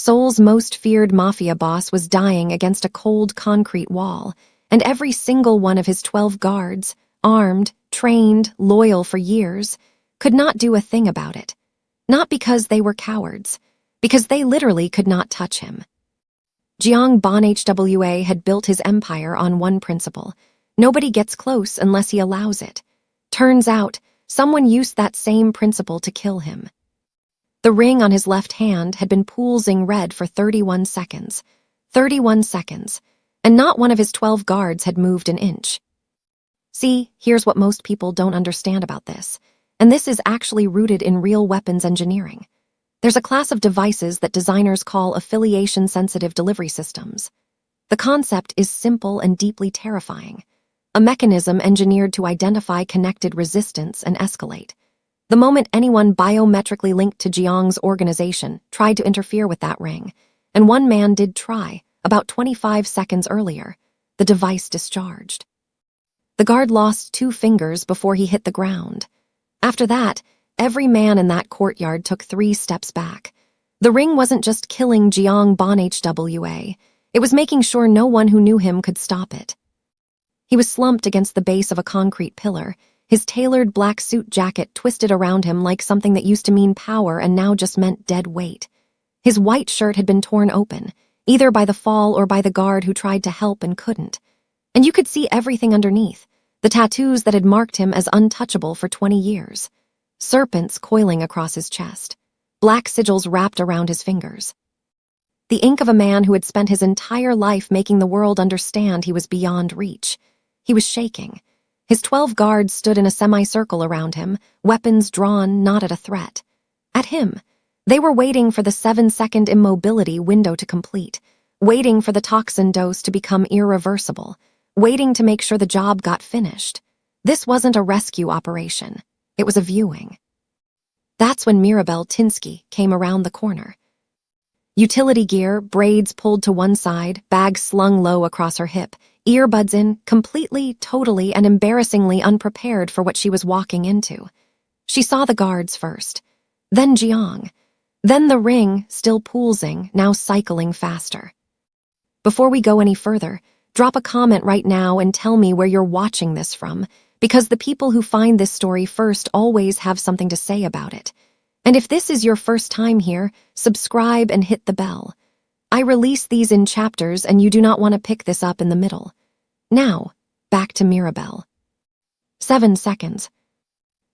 Seoul's most feared Mafia boss was dying against a cold concrete wall, and every single one of his 12 guards, armed, trained, loyal for years, could not do a thing about it. Not because they were cowards, because they literally could not touch him. Jiang Ban HWA had built his empire on one principle: nobody gets close unless he allows it. Turns out, someone used that same principle to kill him. The ring on his left hand had been pulsing red for 31 seconds. 31 seconds, and not one of his 12 guards had moved an inch. See, here's what most people don't understand about this, and this is actually rooted in real weapons engineering. There's a class of devices that designers call affiliation-sensitive delivery systems. The concept is simple and deeply terrifying. A mechanism engineered to identify connected resistance and escalate. The moment anyone biometrically linked to Jiang's organization tried to interfere with that ring, and one man did try, about 25 seconds earlier, the device discharged. The guard lost 2 fingers before he hit the ground. After that, every man in that courtyard took 3 steps back. The ring wasn't just killing Jiang Ban HWA, it was making sure no one who knew him could stop it. He was slumped against the base of a concrete pillar, his tailored black suit jacket twisted around him like something that used to mean power and now just meant dead weight. His white shirt had been torn open, either by the fall or by the guard who tried to help and couldn't. And you could see everything underneath, the tattoos that had marked him as untouchable for 20 years. Serpents coiling across his chest, black sigils wrapped around his fingers. The ink of a man who had spent his entire life making the world understand he was beyond reach. He was shaking. His 12 guards stood in a semicircle around him, weapons drawn not at a threat. At him. They were waiting for the 7-second immobility window to complete, waiting for the toxin dose to become irreversible, waiting to make sure the job got finished. This wasn't a rescue operation. It was a viewing. That's when Mirabel Tinsky came around the corner. Utility gear, braids pulled to one side, bag slung low across her hip, earbuds in, completely, totally, and embarrassingly unprepared for what she was walking into. She saw the guards first, then Jiang, then the ring, still pulsing, now cycling faster. Before we go any further, drop a comment right now and tell me where you're watching this from, because the people who find this story first always have something to say about it. And if this is your first time here, subscribe and hit the bell. I release these in chapters and you do not want to pick this up in the middle. Now, back to Mirabel. 7 seconds.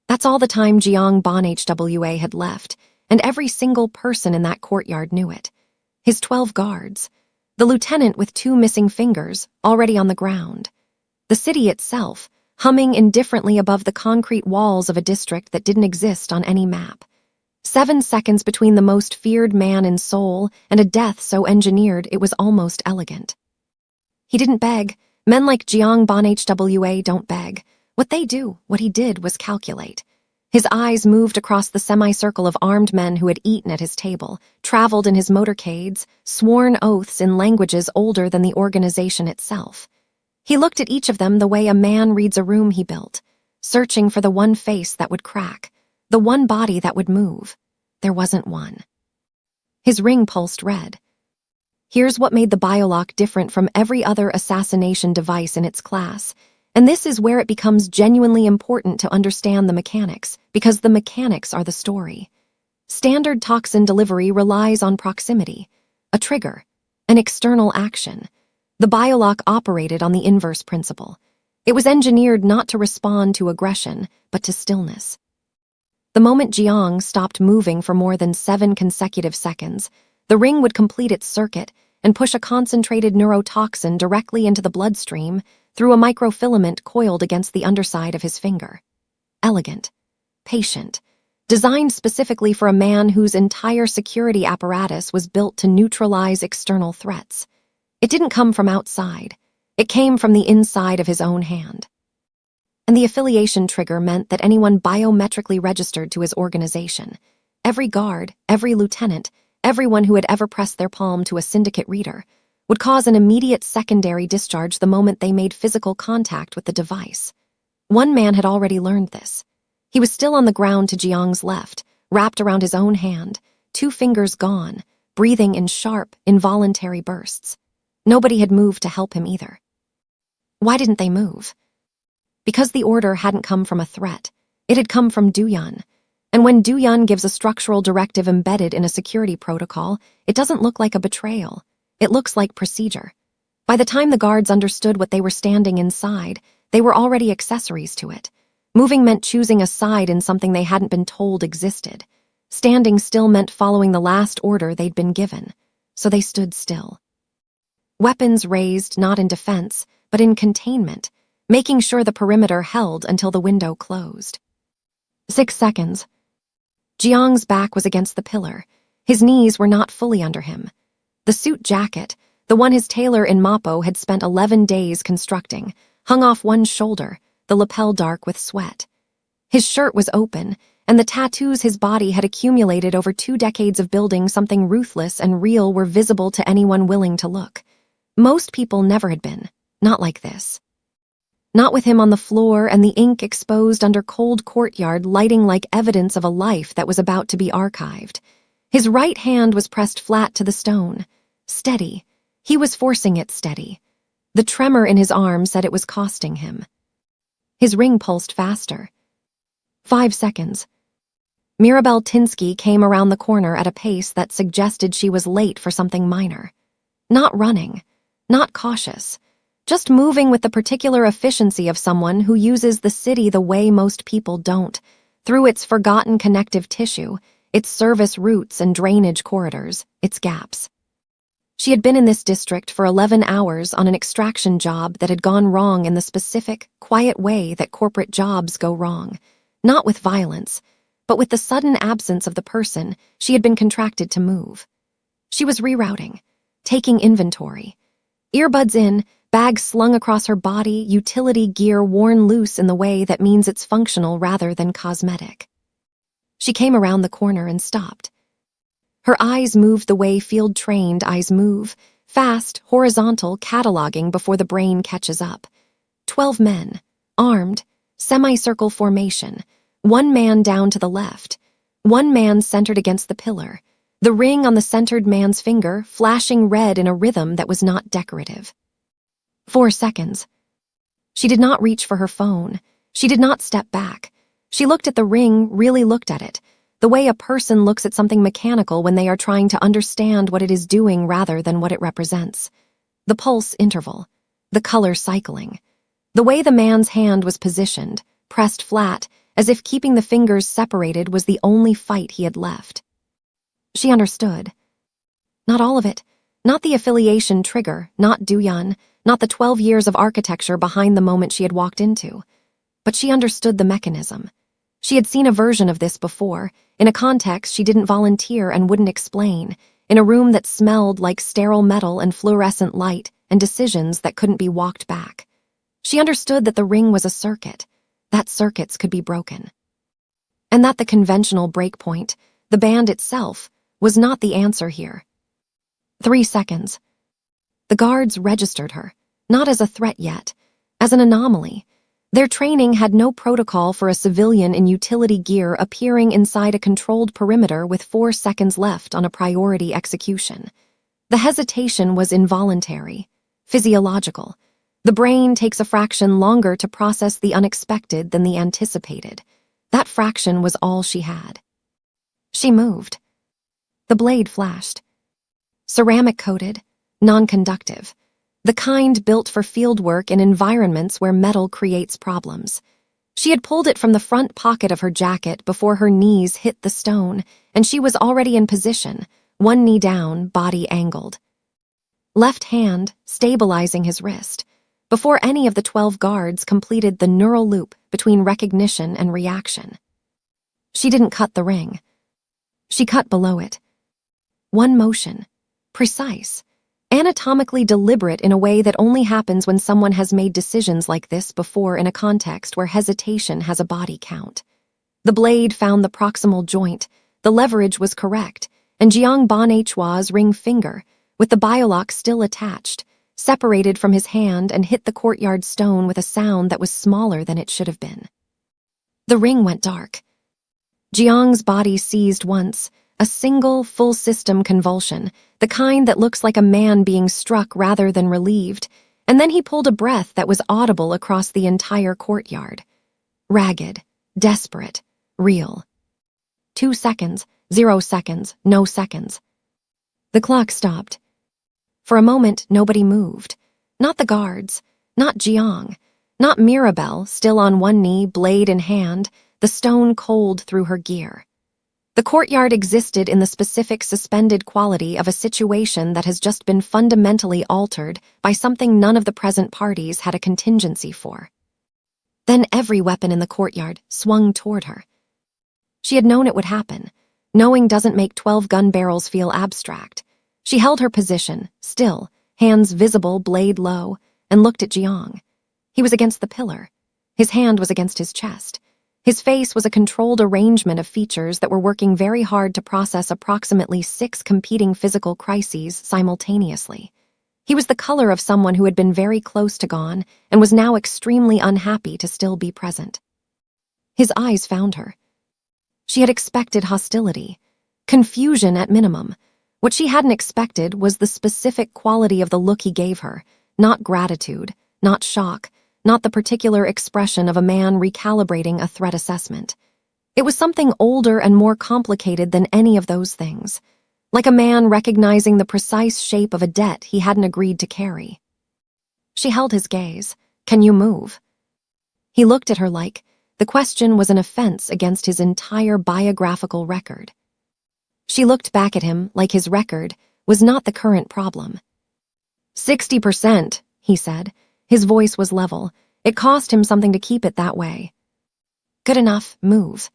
That's all the time Jiang Ban HWA had left, and every single person in that courtyard knew it. His 12 guards. The lieutenant with 2 missing fingers, already on the ground. The city itself, humming indifferently above the concrete walls of a district that didn't exist on any map. 7 seconds between the most feared man in Seoul and a death so engineered it was almost elegant. He didn't beg. Men like Jiang Ban HWA don't beg. What they do, what he did, was calculate. His eyes moved across the semicircle of armed men who had eaten at his table, traveled in his motorcades, sworn oaths in languages older than the organization itself. He looked at each of them the way a man reads a room he built, searching for the one face that would crack, the one body that would move. There wasn't one. His ring pulsed red. Here's what made the biolock different from every other assassination device in its class, and this is where it becomes genuinely important to understand the mechanics, because the mechanics are the story. Standard toxin delivery relies on proximity, a trigger, an external action. The biolock operated on the inverse principle. It was engineered not to respond to aggression, but to stillness. The moment Jiang stopped moving for more than 7 consecutive seconds, the ring would complete its circuit and push a concentrated neurotoxin directly into the bloodstream through a microfilament coiled against the underside of his finger. Elegant, patient, designed specifically for a man whose entire security apparatus was built to neutralize external threats. It didn't come from outside. It came from the inside of his own hand. And the affiliation trigger meant that anyone biometrically registered to his organization, every guard, every lieutenant, everyone who had ever pressed their palm to a syndicate reader, would cause an immediate secondary discharge the moment they made physical contact with the device. One man had already learned this. He was still on the ground to Jiang's left, wrapped around his own hand, 2 fingers gone, breathing in sharp, involuntary bursts. Nobody had moved to help him either. Why didn't they move? Because the order hadn't come from a threat. It had come from Duyun. And when Duyun gives a structural directive embedded in a security protocol, it doesn't look like a betrayal. It looks like procedure. By the time the guards understood what they were standing inside, they were already accessories to it. Moving meant choosing a side in something they hadn't been told existed. Standing still meant following the last order they'd been given. So they stood still. Weapons raised not in defense, but in containment, making sure the perimeter held until the window closed. 6 seconds. Jiang's back was against the pillar. His knees were not fully under him. The suit jacket, the one his tailor in Mappo had spent 11 days constructing, hung off one shoulder, the lapel dark with sweat. His shirt was open, and the tattoos his body had accumulated over 2 decades of building something ruthless and real were visible to anyone willing to look. Most people never had been, not like this. Not with him on the floor and the ink exposed under cold courtyard lighting like evidence of a life that was about to be archived. His right hand was pressed flat to the stone. Steady. He was forcing it steady. The tremor in his arm said it was costing him. His ring pulsed faster. 5 seconds. Mirabel Tinsky came around the corner at a pace that suggested she was late for something minor. Not running. Not cautious. Just moving with the particular efficiency of someone who uses the city the way most people don't, through its forgotten connective tissue, its service routes and drainage corridors, its gaps. She had been in this district for 11 hours on an extraction job that had gone wrong in the specific, quiet way that corporate jobs go wrong, not with violence, but with the sudden absence of the person she had been contracted to move. She was rerouting, taking inventory. Earbuds in, bag slung across her body, utility gear worn loose in the way that means it's functional rather than cosmetic. She came around the corner and stopped. Her eyes moved the way field-trained eyes move, fast, horizontal, cataloging before the brain catches up. 12 men, armed, semicircle formation, 1 man down to the left, 1 man centered against the pillar, the ring on the centered man's finger flashing red in a rhythm that was not decorative. 4 seconds. She did not reach for her phone. She did not step back. She looked at the ring, really looked at it, the way a person looks at something mechanical when they are trying to understand what it is doing rather than what it represents. The pulse interval, the color cycling, the way the man's hand was positioned, pressed flat, as if keeping the fingers separated was the only fight he had left. She understood. Not all of it. Not the affiliation trigger, not Duyun, not the 12 years of architecture behind the moment she had walked into. But she understood the mechanism. She had seen a version of this before, in a context she didn't volunteer and wouldn't explain, in a room that smelled like sterile metal and fluorescent light and decisions that couldn't be walked back. She understood that the ring was a circuit, that circuits could be broken. And that the conventional breakpoint, the band itself, was not the answer here. 3 seconds. The guards registered her, not as a threat yet, as an anomaly. Their training had no protocol for a civilian in utility gear appearing inside a controlled perimeter with 4 seconds left on a priority execution. The hesitation was involuntary, physiological. The brain takes a fraction longer to process the unexpected than the anticipated. That fraction was all she had. She moved. The blade flashed. Ceramic-coated, non-conductive. The kind built for fieldwork in environments where metal creates problems. She had pulled it from the front pocket of her jacket before her knees hit the stone, and she was already in position, 1 knee down, body angled. Left hand stabilizing his wrist, before any of the 12 guards completed the neural loop between recognition and reaction. She didn't cut the ring. She cut below it. 1 motion, precise, anatomically deliberate in a way that only happens when someone has made decisions like this before in a context where hesitation has a body count. The blade found the proximal joint, the leverage was correct, and Jiang Bonhua's ring finger, with the biolock still attached, separated from his hand and hit the courtyard stone with a sound that was smaller than it should have been. The ring went dark. Jiang's body seized once, A single, full-system convulsion, the kind that looks like a man being struck rather than relieved, and then he pulled a breath that was audible across the entire courtyard. Ragged, desperate, real. 2 seconds, 0 seconds, no seconds. The clock stopped. For a moment, nobody moved. Not the guards, not Jiang, not Mirabel, still on one knee, blade in hand, the stone cold through her gear. The courtyard existed in the specific suspended quality of a situation that has just been fundamentally altered by something none of the present parties had a contingency for. Then every weapon in the courtyard swung toward her. She had known it would happen. Knowing doesn't make 12 gun barrels feel abstract. She held her position, still, hands visible, blade low, and looked at Jiang. He was against the pillar. His hand was against his chest. His face was a controlled arrangement of features that were working very hard to process approximately 6 competing physical crises simultaneously. He was the color of someone who had been very close to gone and was now extremely unhappy to still be present. His eyes found her. She had expected hostility, confusion at minimum. What she hadn't expected was the specific quality of the look he gave her, not gratitude, not shock, not the particular expression of a man recalibrating a threat assessment. It was something older and more complicated than any of those things, like a man recognizing the precise shape of a debt he hadn't agreed to carry. She held his gaze. "Can you move?" He looked at her like the question was an offense against his entire biographical record. She looked back at him like his record was not the current problem. 60%, he said. His voice was level. It cost him something to keep it that way. Good enough, move.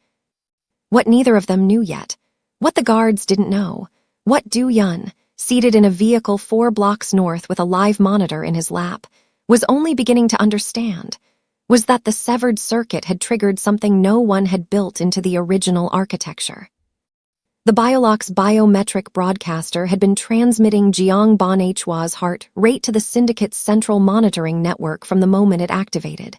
What neither of them knew yet, what the guards didn't know, what Du Yun, seated in a vehicle 4 blocks north with a live monitor in his lap, was only beginning to understand, was that the severed circuit had triggered something no one had built into the original architecture. The Bioloc's biometric broadcaster had been transmitting Jiang Bonhua's heart rate to the syndicate's central monitoring network from the moment it activated.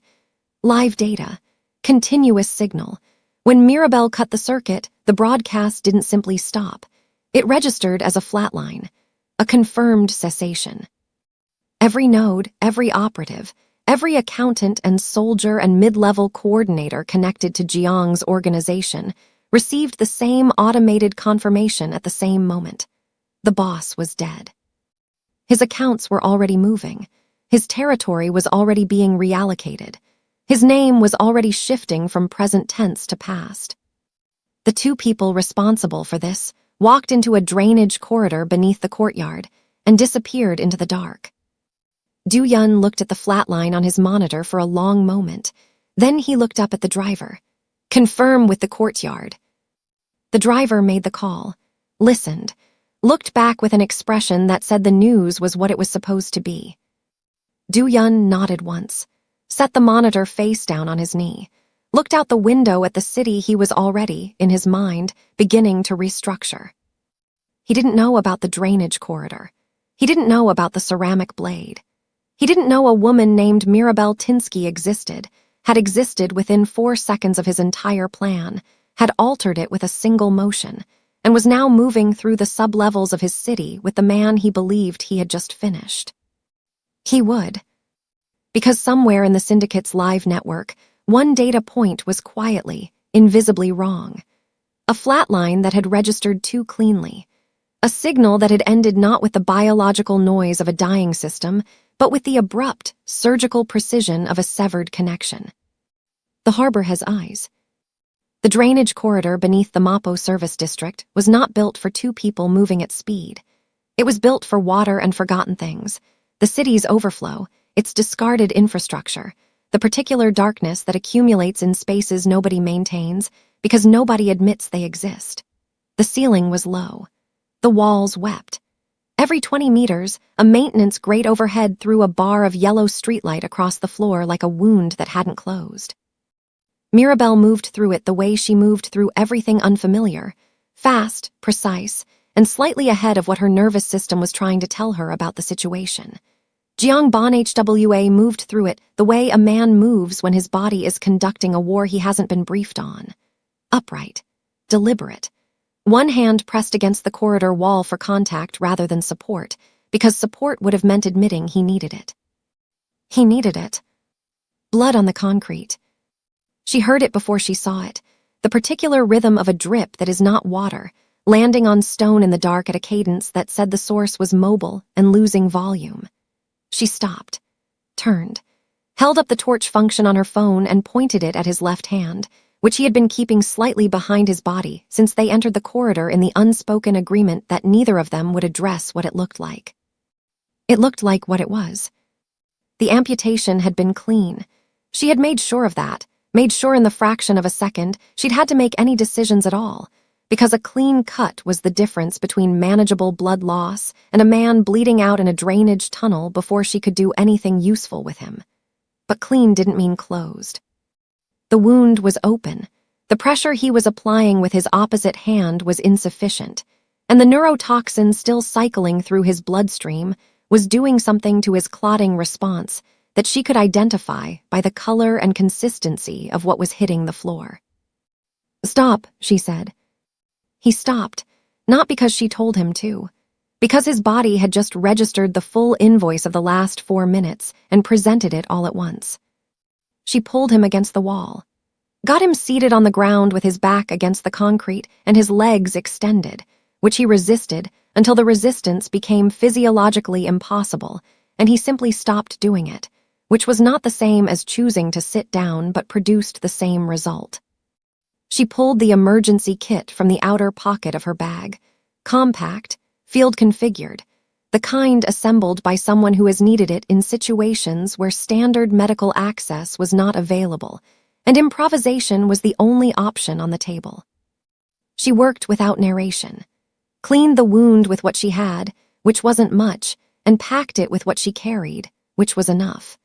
Live data, continuous signal. When Mirabel cut the circuit, the broadcast didn't simply stop. It registered as a flatline, a confirmed cessation. Every node, every operative, every accountant and soldier and mid-level coordinator connected to Jiang's organization received the same automated confirmation at the same moment. The boss was dead. His accounts were already moving. His territory was already being reallocated. His name was already shifting from present tense to past. The 2 people responsible for this walked into a drainage corridor beneath the courtyard and disappeared into the dark. Du Yun looked at the flatline on his monitor for a long moment. Then he looked up at the driver. "Confirm with the courtyard." The driver made the call, listened, looked back with an expression that said the news was what it was supposed to be. Du Yun nodded once, set the monitor face down on his knee, looked out the window at the city he was already, in his mind, beginning to restructure. He didn't know about the drainage corridor. He didn't know about the ceramic blade. He didn't know a woman named Mirabel Tinsky had existed within 4 seconds of his entire plan, had altered it with a single motion, and was now moving through the sub-levels of his city with the man he believed he had just finished. He would. Because somewhere in the syndicate's live network, one data point was quietly, invisibly wrong. A flatline that had registered too cleanly. A signal that had ended not with the biological noise of a dying system, but with the abrupt, surgical precision of a severed connection. The harbor has eyes. The drainage corridor beneath the Mapo service district was not built for 2 people moving at speed. It was built for water and forgotten things, the city's overflow, its discarded infrastructure, the particular darkness that accumulates in spaces nobody maintains because nobody admits they exist. The ceiling was low. The walls wept. Every 20 meters, a maintenance grate overhead threw a bar of yellow streetlight across the floor like a wound that hadn't closed. Mirabel moved through it the way she moved through everything unfamiliar, fast, precise, and slightly ahead of what her nervous system was trying to tell her about the situation. Jiang Bonhwa moved through it the way a man moves when his body is conducting a war he hasn't been briefed on. Upright, deliberate, One hand pressed against the corridor wall for contact rather than support, because support would have meant admitting he needed it. He needed it. Blood on the concrete. She heard it before she saw it, the particular rhythm of a drip that is not water, landing on stone in the dark at a cadence that said the source was mobile and losing volume. She stopped, turned, held up the torch function on her phone and pointed it at his left hand, which he had been keeping slightly behind his body since they entered the corridor in the unspoken agreement that neither of them would address what it looked like. It looked like what it was. The amputation had been clean. She had made sure of that, made sure in the fraction of a second she'd had to make any decisions at all, because a clean cut was the difference between manageable blood loss and a man bleeding out in a drainage tunnel before she could do anything useful with him. But clean didn't mean closed. The wound was open. The pressure he was applying with his opposite hand was insufficient, and the neurotoxin still cycling through his bloodstream was doing something to his clotting response that she could identify by the color and consistency of what was hitting the floor. "Stop," she said. He stopped, not because she told him to, because his body had just registered the full invoice of the last 4 minutes and presented it all at once. She pulled him against the wall, got him seated on the ground with his back against the concrete and his legs extended, which he resisted until the resistance became physiologically impossible, and he simply stopped doing it, which was not the same as choosing to sit down but produced the same result. She pulled the emergency kit from the outer pocket of her bag, compact, field-configured, the kind assembled by someone who has needed it in situations where standard medical access was not available, and improvisation was the only option on the table. She worked without narration, cleaned the wound with what she had, which wasn't much, and packed it with what she carried, which was enough.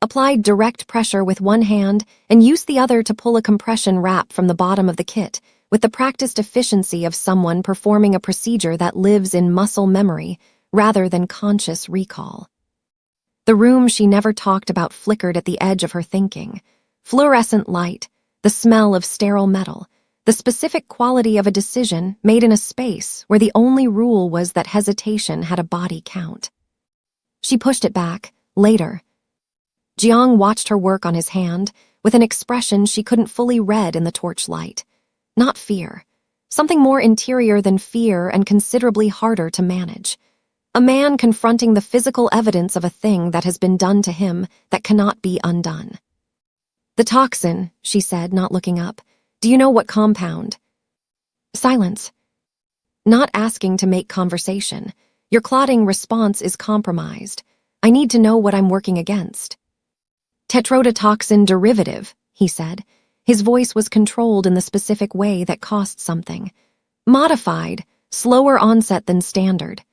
Applied direct pressure with one hand and used the other to pull a compression wrap from the bottom of the kit with the practiced efficiency of someone performing a procedure that lives in muscle memory rather than conscious recall. The room she never talked about flickered at the edge of her thinking. Fluorescent light, the smell of sterile metal, the specific quality of a decision made in a space where the only rule was that hesitation had a body count. She pushed it back, later. Jiang watched her work on his hand with an expression she couldn't fully read in the torchlight. Not fear. Something more interior than fear and considerably harder to manage. A man confronting the physical evidence of a thing that has been done to him that cannot be undone. "The toxin," she said, not looking up. "Do you know what compound?" Silence. Not asking to make conversation. Your clotting response is compromised. I need to know what I'm working against. Tetrodotoxin derivative, he said. His voice was controlled in the specific way that cost something. Modified, slower onset than standard.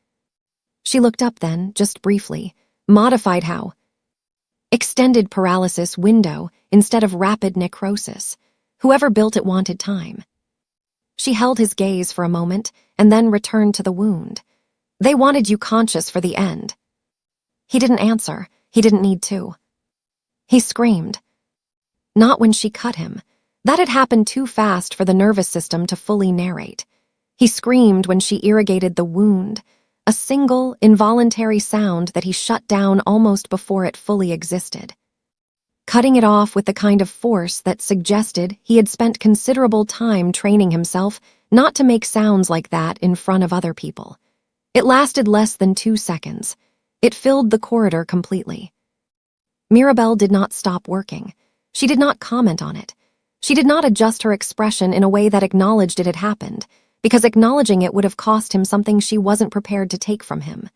She looked up then, just briefly. Modified how? Extended paralysis window instead of rapid necrosis. Whoever built it wanted time. She held his gaze for a moment and then returned to the wound. They wanted you conscious for the end. He didn't answer. He didn't need to. He screamed. Not when she cut him. That had happened too fast for the nervous system to fully narrate. He screamed when she irrigated the wound, a single, involuntary sound that he shut down almost before it fully existed. Cutting it off with the kind of force that suggested he had spent considerable time training himself not to make sounds like that in front of other people. It lasted less than 2 seconds. It filled the corridor completely. Mirabel did not stop working. She did not comment on it. She did not adjust her expression in a way that acknowledged it had happened, because acknowledging it would have cost him something she wasn't prepared to take from him.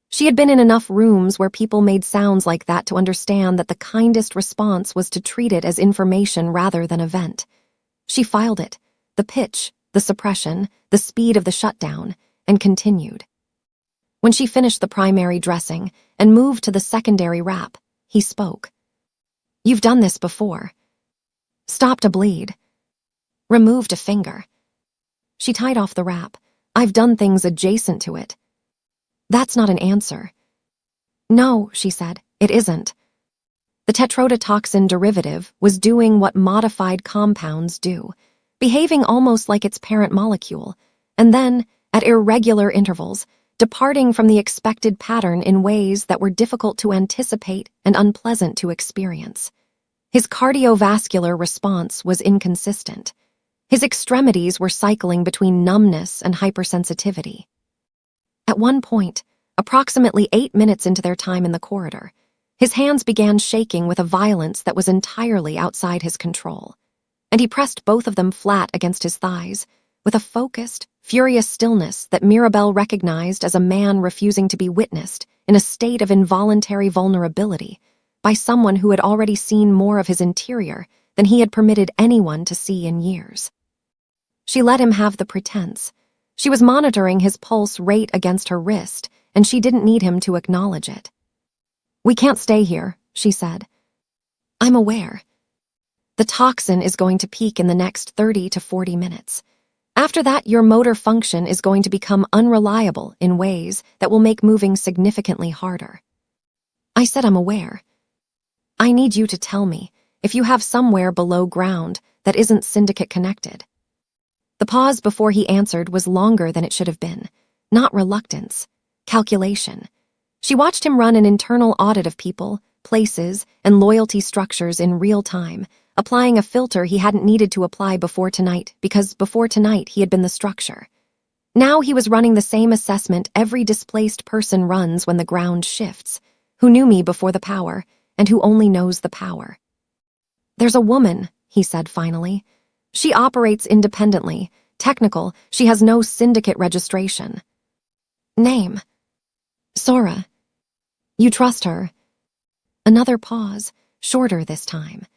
She had been in enough rooms where people made sounds like that to understand that the kindest response was to treat it as information rather than event. She filed it, the pitch, the suppression, the speed of the shutdown, and continued. When she finished the primary dressing and moved to the secondary wrap, he spoke. You've done this before. Stopped a bleed. Removed a finger. She tied off the wrap. I've done things adjacent to it. That's not an answer. No, she said, it isn't. The tetrodotoxin derivative was doing what modified compounds do, behaving almost like its parent molecule, and then, at irregular intervals, departing from the expected pattern in ways that were difficult to anticipate and unpleasant to experience. His cardiovascular response was inconsistent. His extremities were cycling between numbness and hypersensitivity. At one point, approximately 8 minutes into their time in the corridor, his hands began shaking with a violence that was entirely outside his control, and he pressed both of them flat against his thighs with a focused, furious stillness that Mirabel recognized as a man refusing to be witnessed in a state of involuntary vulnerability by someone who had already seen more of his interior than he had permitted anyone to see in years. She let him have the pretense. She was monitoring his pulse rate against her wrist, and she didn't need him to acknowledge it. "We can't stay here," she said. "I'm aware. The toxin is going to peak in the next 30 to 40 minutes. After that, your motor function is going to become unreliable in ways that will make moving significantly harder." I said I'm aware. "I need you to tell me if you have somewhere below ground that isn't syndicate connected." The pause before he answered was longer than it should have been. Not reluctance, calculation. She watched him run an internal audit of people, places, and loyalty structures in real time, applying a filter he hadn't needed to apply before tonight because before tonight he had been the structure. Now he was running the same assessment every displaced person runs when the ground shifts. Who knew me before the power, and who only knows the power? "There's a woman," he said finally. "She operates independently. Technical, she has no syndicate registration." "Name?" "Sora." "You trust her?" Another pause, shorter this time.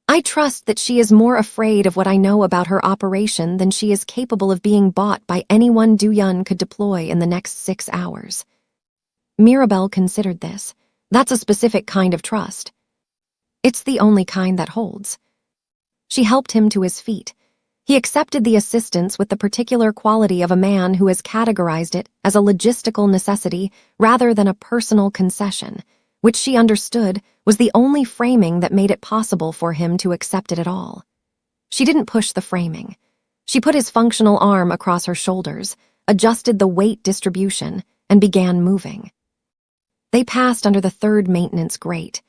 "I trust that she is more afraid of what I know about her operation than she is capable of being bought by anyone Duyun could deploy in the next 6 hours." Mirabel considered this. That's a specific kind of trust. It's the only kind that holds. She helped him to his feet. He accepted the assistance with the particular quality of a man who has categorized it as a logistical necessity rather than a personal concession, which she understood was the only framing that made it possible for him to accept it at all. She didn't push the framing. She put his functional arm across her shoulders, adjusted the weight distribution, and began moving. They passed under the third maintenance grate.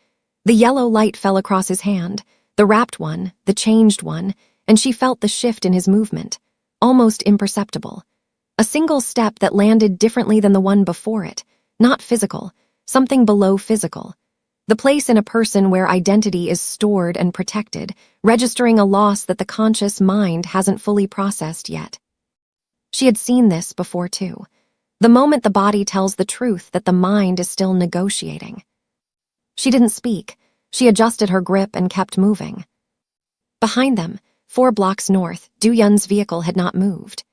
The yellow light fell across his hand, the wrapped one, the changed one, and she felt the shift in his movement, almost imperceptible. A single step that landed differently than the one before it, not physical, something below physical. The place in a person where identity is stored and protected, registering a loss that the conscious mind hasn't fully processed yet. She had seen this before too. The moment the body tells the truth that the mind is still negotiating. She didn't speak. She adjusted her grip and kept moving. Behind them, 4 blocks north, Duyun's vehicle had not moved.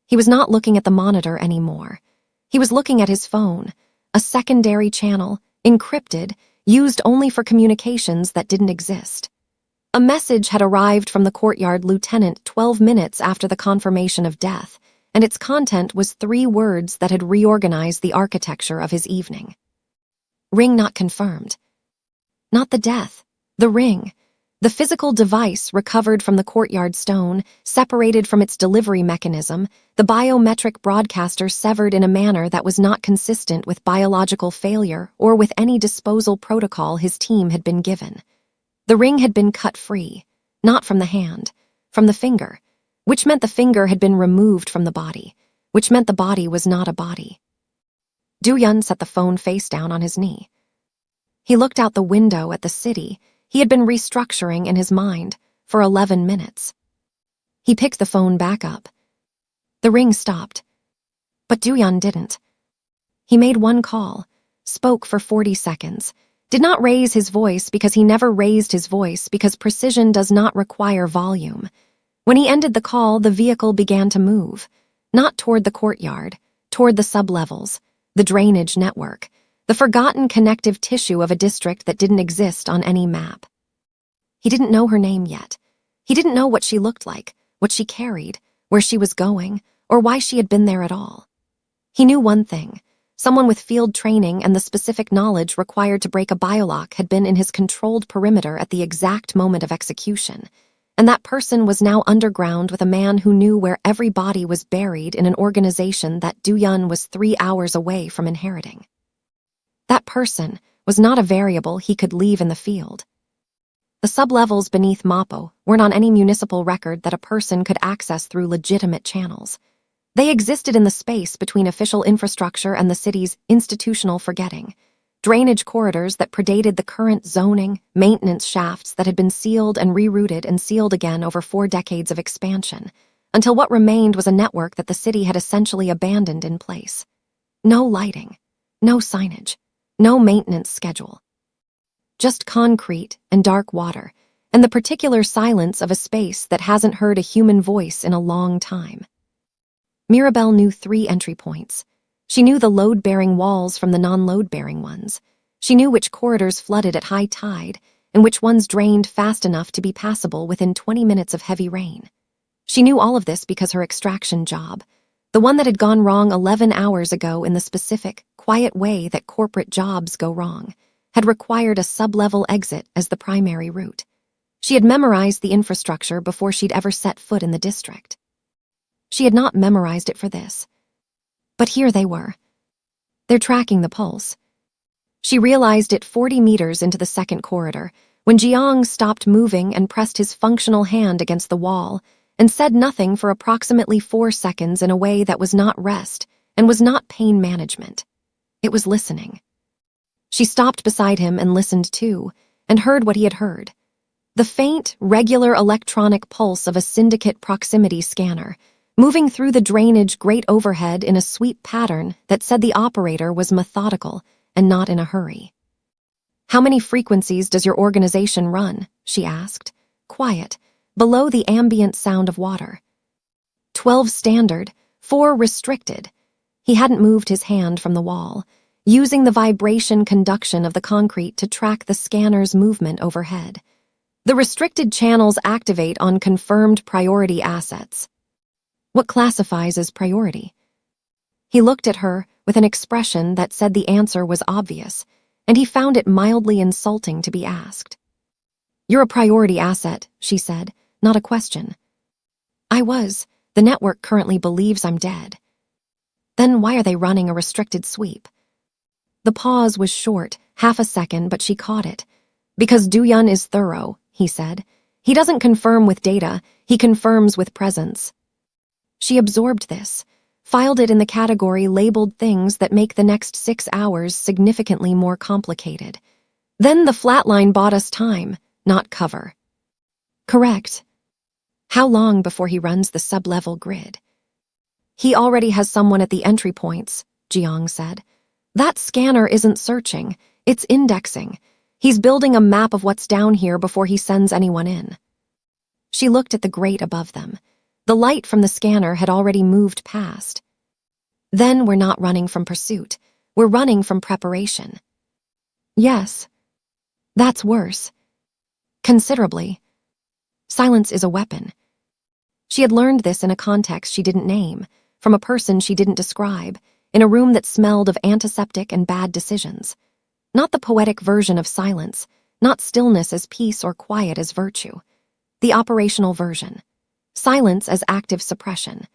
He was not looking at the monitor anymore. He was looking at his phone, a secondary channel, encrypted, used only for communications that didn't exist. A message had arrived from the courtyard lieutenant 12 minutes after the confirmation of death, and its content was 3 words that had reorganized the architecture of his evening. Ring not confirmed. Not the death, the ring. The physical device recovered from the courtyard stone, separated from its delivery mechanism, the biometric broadcaster severed in a manner that was not consistent with biological failure or with any disposal protocol his team had been given. The ring had been cut free, not from the hand, from the finger, which meant the finger had been removed from the body, which meant the body was not a body. Duyun set the phone face down on his knee. He looked out the window at the city he had been restructuring in his mind for 11 minutes. He picked the phone back up. The ring stopped. But Duyun didn't. He made one call, spoke for 40 seconds, did not raise his voice because he never raised his voice because precision does not require volume. When he ended the call, the vehicle began to move, not toward the courtyard, toward the sublevels, the drainage network, the forgotten connective tissue of a district that didn't exist on any map. He didn't know her name yet. He didn't know what she looked like, what she carried, where she was going, or why she had been there at all. He knew one thing. Someone with field training and the specific knowledge required to break a biolock had been in his controlled perimeter at the exact moment of execution, and that person was now underground with a man who knew where every body was buried in an organization that Do-yeon was 3 hours away from inheriting. That person was not a variable he could leave in the field. The sublevels beneath Mappo weren't on any municipal record that a person could access through legitimate channels. They existed in the space between official infrastructure and the city's institutional forgetting. Drainage corridors that predated the current zoning, maintenance shafts that had been sealed and rerouted and sealed again over 4 decades of expansion, until what remained was a network that the city had essentially abandoned in place. No lighting, no signage, no maintenance schedule. Just concrete and dark water, and the particular silence of a space that hasn't heard a human voice in a long time. Mirabel knew 3 entry points. She knew the load-bearing walls from the non-load-bearing ones. She knew which corridors flooded at high tide and which ones drained fast enough to be passable within 20 minutes of heavy rain. She knew all of this because her extraction job, the one that had gone wrong 11 hours ago in the specific, quiet way that corporate jobs go wrong, had required a sub-level exit as the primary route. She had memorized the infrastructure before she'd ever set foot in the district. She had not memorized it for this. But here they were. They're tracking the pulse. She realized it 40 meters into the second corridor, when Jiang stopped moving and pressed his functional hand against the wall, and said nothing for approximately 4 seconds in a way that was not rest and was not pain management. It was listening. She stopped beside him and listened too, and heard what he had heard. The faint, regular electronic pulse of a syndicate proximity scanner, moving through the drainage grate overhead in a sweep pattern that said the operator was methodical and not in a hurry. "How many frequencies does your organization run?" she asked, quiet, below the ambient sound of water. 12 standard, 4 restricted. He hadn't moved his hand from the wall, using the vibration conduction of the concrete to track the scanner's movement overhead. The restricted channels activate on confirmed priority assets. What classifies as priority? He looked at her with an expression that said the answer was obvious, and he found it mildly insulting to be asked. "You're a priority asset," she said, not a question. "I was. The network currently believes I'm dead." "Then why are they running a restricted sweep?" The pause was short, half a second, but she caught it. "Because Do-yeon is thorough," he said. "He doesn't confirm with data, he confirms with presence." She absorbed this, filed it in the category labeled things that make the next 6 hours significantly more complicated. Then the flatline bought us time, not cover. "Correct. How long before he runs the sub-level grid?" "He already has someone at the entry points," Jiang said. "That scanner isn't searching, it's indexing. He's building a map of what's down here before he sends anyone in." She looked at the grate above them. The light from the scanner had already moved past. "Then we're not running from pursuit. We're running from preparation." "Yes. That's worse. Considerably. Silence is a weapon." She had learned this in a context she didn't name, from a person she didn't describe, in a room that smelled of antiseptic and bad decisions. Not the poetic version of silence, not stillness as peace or quiet as virtue. The operational version. Silence as active suppression.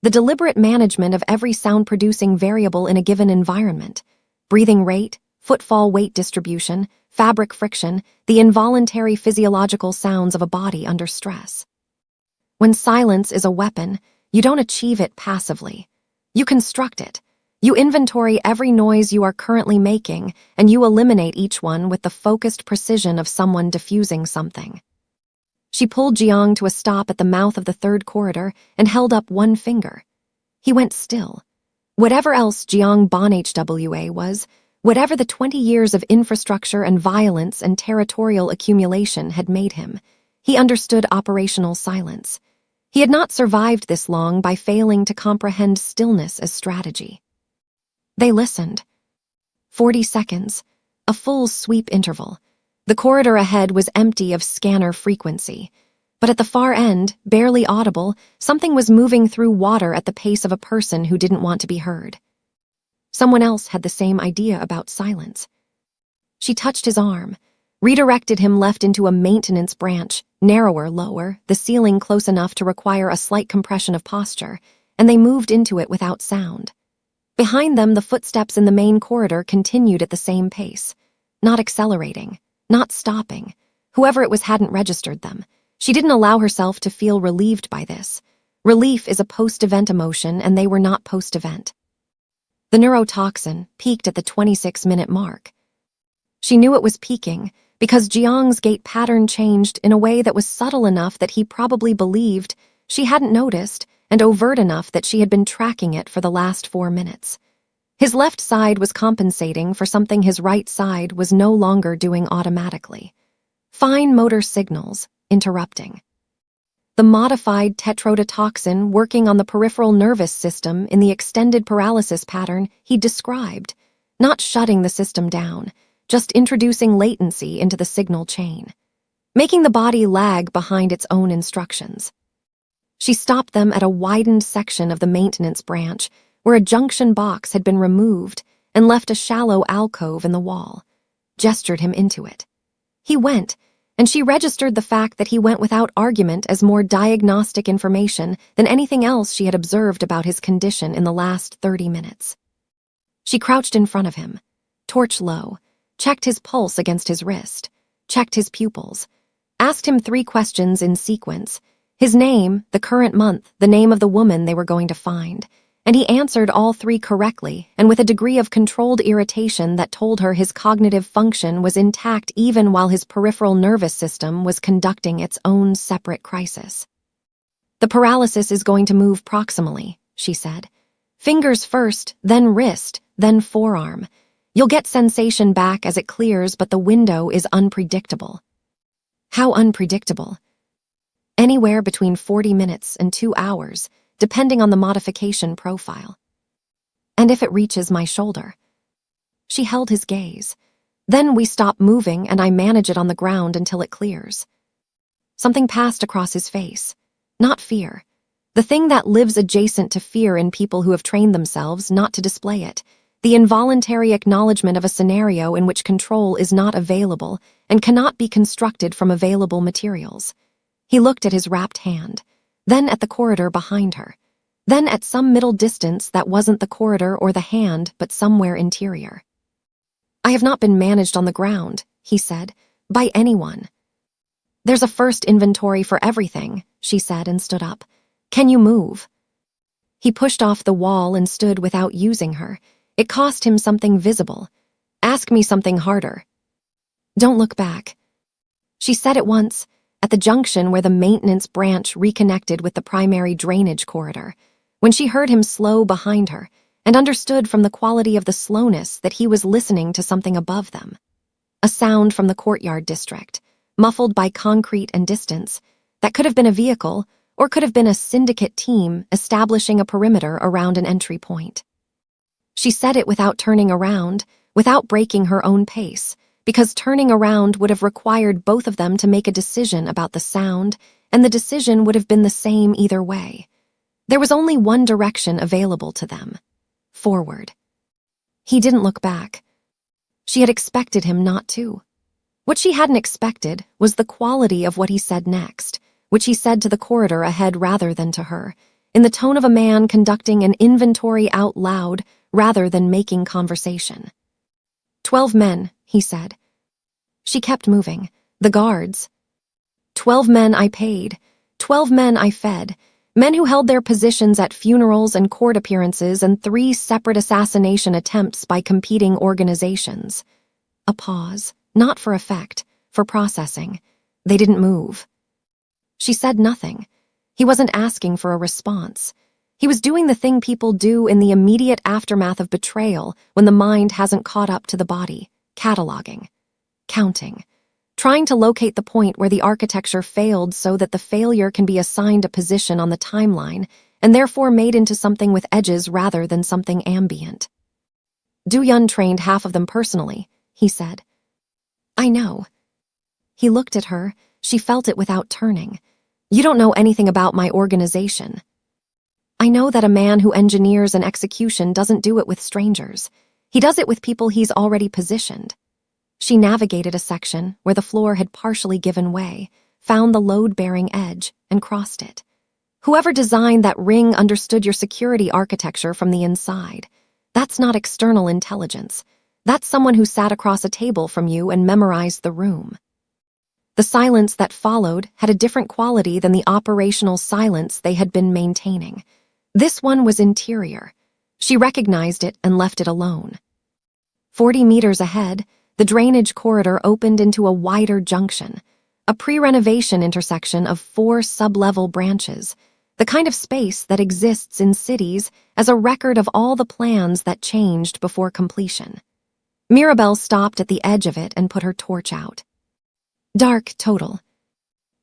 The deliberate management of every sound-producing variable in a given environment. Breathing rate, footfall weight distribution, fabric friction, the involuntary physiological sounds of a body under stress. When silence is a weapon, you don't achieve it passively. You construct it. You inventory every noise you are currently making, and you eliminate each one with the focused precision of someone diffusing something. She pulled Jiang to a stop at the mouth of the third corridor and held up one finger. He went still. Whatever else Jiang Bon HWA was, whatever the 20 years of infrastructure and violence and territorial accumulation had made him, he understood operational silence. He had not survived this long by failing to comprehend stillness as strategy. They listened. 40 seconds, a full sweep interval. The corridor ahead was empty of scanner frequency, but at the far end, barely audible, something was moving through water at the pace of a person who didn't want to be heard. Someone else had the same idea about silence. She touched his arm, redirected him left into a maintenance branch, narrower lower, the ceiling close enough to require a slight compression of posture, and they moved into it without sound. Behind them, the footsteps in the main corridor continued at the same pace, not accelerating, not stopping. Whoever it was hadn't registered them. She didn't allow herself to feel relieved by this. Relief is a post-event emotion, and they were not post-event. The neurotoxin peaked at the 26-minute mark. She knew it was peaking because Jiang's gait pattern changed in a way that was subtle enough that he probably believed she hadn't noticed, and overt enough that she had been tracking it for the last 4 minutes. His left side was compensating for something his right side was no longer doing automatically. Fine motor signals interrupting. The modified tetrodotoxin working on the peripheral nervous system in the extended paralysis pattern he described, not shutting the system down, just introducing latency into the signal chain, making the body lag behind its own instructions. She stopped them at a widened section of the maintenance branch where a junction box had been removed and left a shallow alcove in the wall, gestured him into it. He went, and she registered the fact that he went without argument as more diagnostic information than anything else she had observed about his condition in the last 30 minutes. She crouched in front of him, torch low, checked his pulse against his wrist, checked his pupils, asked him 3 questions in sequence: his name, the current month, the name of the woman they were going to find, and he answered all 3 correctly and with a degree of controlled irritation that told her his cognitive function was intact even while his peripheral nervous system was conducting its own separate crisis. "The paralysis is going to move proximally," she said. "Fingers first, then wrist, then forearm. You'll get sensation back as it clears, but the window is unpredictable." "How unpredictable?" "Anywhere between 40 minutes and 2 hours, depending on the modification profile." "And if it reaches my shoulder?" She held his gaze. "Then we stop moving and I manage it on the ground until it clears." Something passed across his face. Not fear. The thing that lives adjacent to fear in people who have trained themselves not to display it. The involuntary acknowledgement of a scenario in which control is not available and cannot be constructed from available materials. He looked at his wrapped hand, then at the corridor behind her, then at some middle distance that wasn't the corridor or the hand, but somewhere interior. "I have not been managed on the ground," he said, "by anyone." "There's a first inventory for everything," she said and stood up. "Can you move?" He pushed off the wall and stood without using her. It cost him something visible. "Ask me something harder." "Don't look back." She said it once, at the junction where the maintenance branch reconnected with the primary drainage corridor, when she heard him slow behind her and understood from the quality of the slowness that he was listening to something above them. A sound from the courtyard district, muffled by concrete and distance, that could have been a vehicle or could have been a syndicate team establishing a perimeter around an entry point. She said it without turning around, without breaking her own pace, because turning around would have required both of them to make a decision about the sound, and the decision would have been the same either way. There was only one direction available to them: forward. He didn't look back. She had expected him not to. What she hadn't expected was the quality of what he said next, which he said to the corridor ahead rather than to her, in the tone of a man conducting an inventory out loud rather than making conversation. 12 men, he said. She kept moving. The guards. 12 men I paid. 12 men I fed. Men who held their positions at funerals and court appearances and 3 separate assassination attempts by competing organizations. A pause, not for effect, for processing. They didn't move. She said nothing. He wasn't asking for a response. He was doing the thing people do in the immediate aftermath of betrayal when the mind hasn't caught up to the body, cataloging, counting, trying to locate the point where the architecture failed so that the failure can be assigned a position on the timeline and therefore made into something with edges rather than something ambient. Du-Yun trained half of them personally, he said. I know. He looked at her. She felt it without turning. You don't know anything about my organization. I know that a man who engineers an execution doesn't do it with strangers. He does it with people he's already positioned. She navigated a section where the floor had partially given way, found the load-bearing edge, and crossed it. Whoever designed that ring understood your security architecture from the inside. That's not external intelligence. That's someone who sat across a table from you and memorized the room. The silence that followed had a different quality than the operational silence they had been maintaining. This one was interior. She recognized it and left it alone. 40 meters ahead, the drainage corridor opened into a wider junction, a pre-renovation intersection of 4 sub-level branches, the kind of space that exists in cities as a record of all the plans that changed before completion. Mirabel stopped at the edge of it and put her torch out. Dark total.